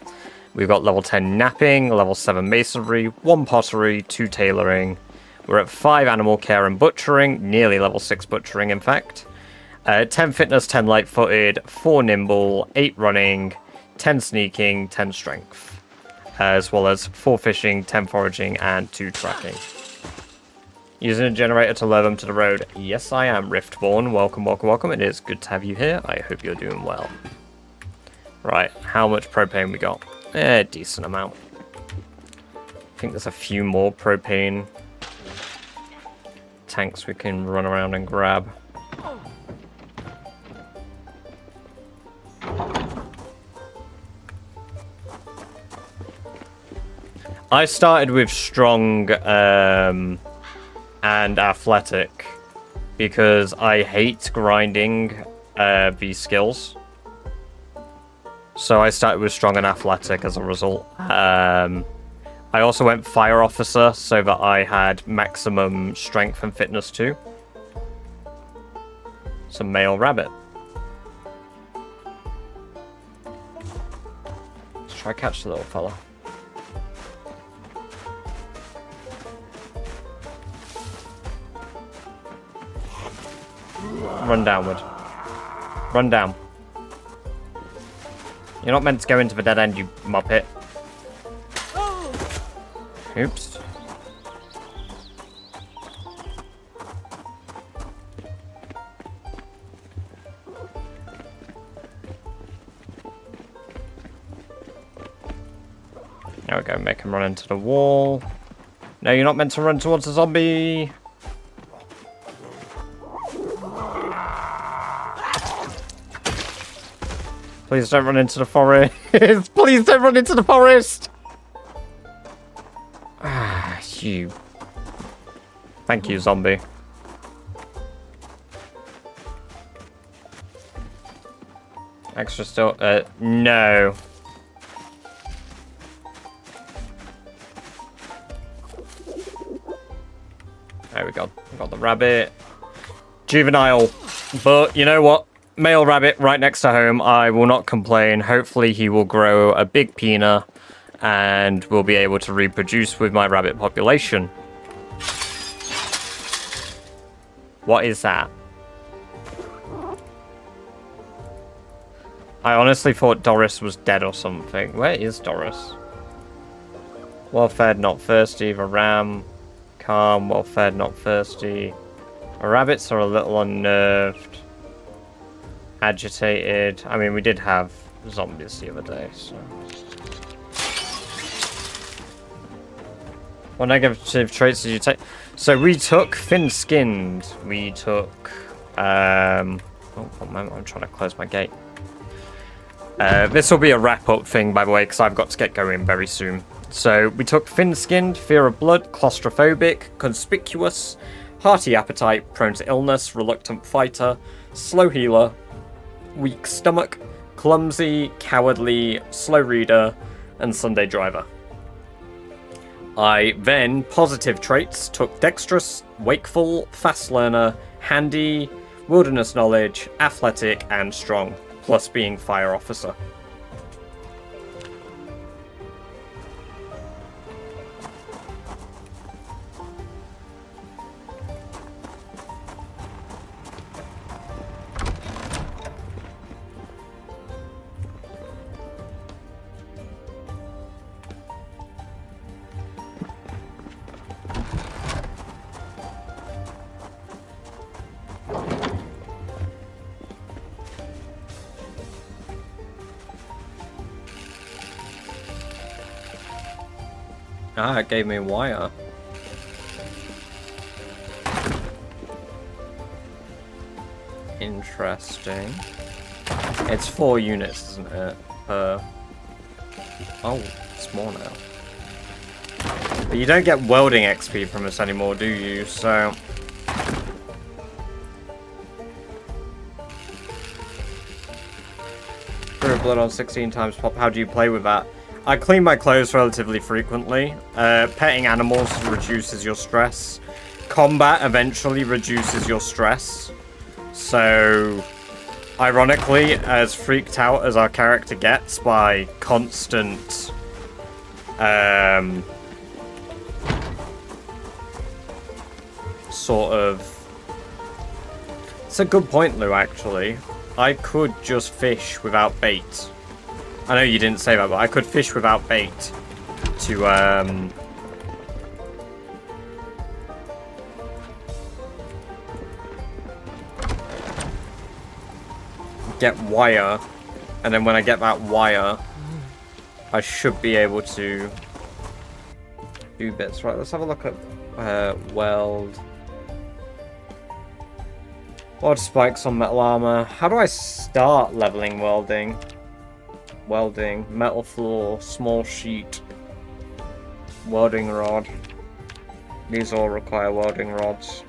Speaker 1: We've got level 10 napping, level 7 masonry, 1 pottery, 2 tailoring. We're at 5 animal care and butchering, nearly level 6 butchering in fact. 10 fitness, 10 light-footed, 4 nimble, 8 running, 10 sneaking, 10 strength. As well as 4 fishing, 10 foraging, and 2 tracking. Using a generator to lure them to the road. Yes, I am, Riftborn. Welcome, welcome, welcome. It is good to have you here. I hope you're doing well. Right, how much propane we got? Decent amount. I think there's a few more propane tanks we can run around and grab. I started with strong and athletic because I hate grinding these skills. So I started with strong and athletic as a result. I also went fire officer so that I had maximum strength and fitness too. Some male rabbit. Let's try catch the little fella. Run downward. Run down. You're not meant to go into the dead end, you muppet. Oops. There we go, make him run into the wall. No, you're not meant to run towards the zombie. Please don't run into the forest. Please don't run into the forest. Ah, you. Thank you, zombie. Extra still. No. There we go. We got the rabbit. Juvenile. But you know what? Male rabbit right next to home. I will not complain. Hopefully he will grow a big peena and will be able to reproduce with my rabbit population. What is that? I honestly thought Doris was dead or something. Where is Doris? Well-fed, not thirsty. The ram. Calm, well-fed, not thirsty. The rabbits are a little unnerved. Agitated. I mean, we did have zombies the other day, so. What negative traits did you take? So we took thin-skinned. We took, oh, one moment, I'm trying to close my gate. This will be a wrap-up thing, by the way, because I've got to get going very soon. So we took thin-skinned, fear of blood, claustrophobic, conspicuous, hearty appetite, prone to illness, reluctant fighter, slow healer, weak stomach, clumsy, cowardly, slow reader, and Sunday driver. I then, positive traits, took dexterous, wakeful, fast learner, handy, wilderness knowledge, athletic, and strong, plus being fire officer. Ah, it gave me a wire. Interesting. It's 4 units, isn't it? Oh, it's more now. But you don't get welding XP from this anymore, do you? So... Throw blood on 16 times pop. How do you play with that? I clean my clothes relatively frequently. Petting animals reduces your stress. Combat eventually reduces your stress. So, ironically, as freaked out as our character gets by constant... sort of It's a good point, Lou, actually. I could just fish without bait. I know you didn't say that, but I could fish without bait to, get wire, and then when I get that wire, I should be able to do bits. Right, let's have a look at weld. Weld spikes on metal armor. How do I start leveling welding? Welding, metal floor, small sheet, welding rod. These all require welding rods.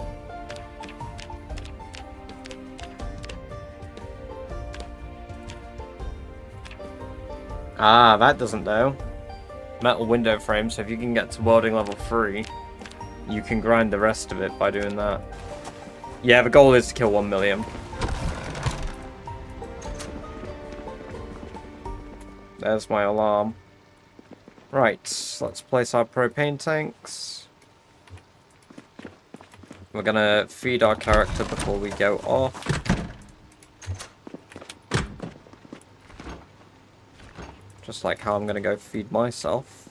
Speaker 1: Ah, that doesn't though. Metal window frame, so if you can get to welding level 3, you can grind the rest of it by doing that. Yeah, the goal is to kill 1 million. There's my alarm. Right, let's place our propane tanks. We're gonna feed our character before we go off. Just like how I'm gonna go feed myself.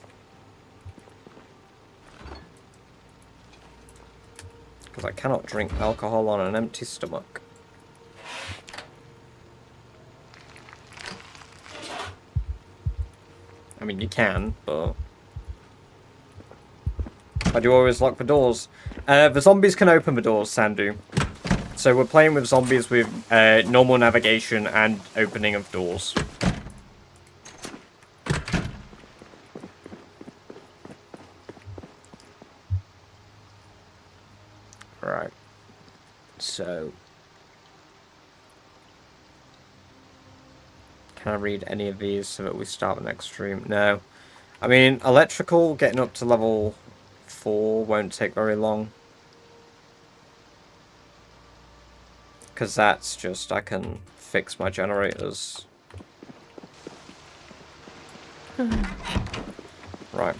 Speaker 1: Because I cannot drink alcohol on an empty stomach. I mean, you can, but I do always lock the doors. The zombies can open the doors, Sandu. So we're playing with zombies with normal navigation and opening of doors. Right. So can I read any of these so that we start the next stream? No. I mean, electrical, getting up to level 4 won't take very long. Because that's just, I can fix my generators. Right.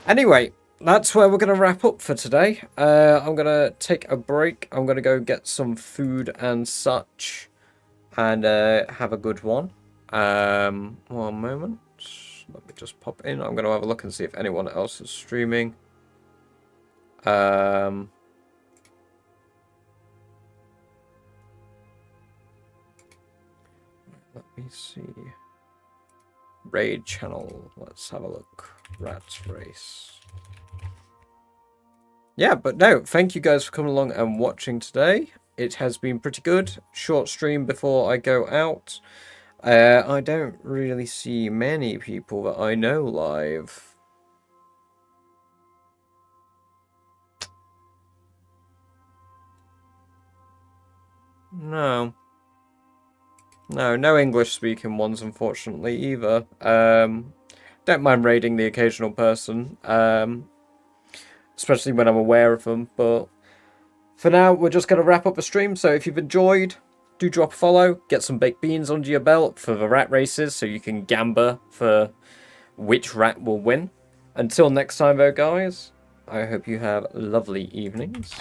Speaker 1: Anyway, that's where we're going to wrap up for today. I'm going to take a break. I'm going to go get some food and such. And have a good one. One moment. Let me just pop in. I'm going to have a look and see if anyone else is streaming. Let me see. Raid channel. Let's have a look. Rat Race. Yeah, but no, thank you guys for coming along and watching today. It has been pretty good. Short stream before I go out. I don't really see many people that I know live. No. No English speaking ones, unfortunately, either. Don't mind raiding the occasional person. Especially when I'm aware of them, but for now, we're just going to wrap up the stream. So if you've enjoyed, do drop a follow, get some baked beans under your belt for the rat races so you can gamble for which rat will win. Until next time though, guys, I hope you have lovely evenings.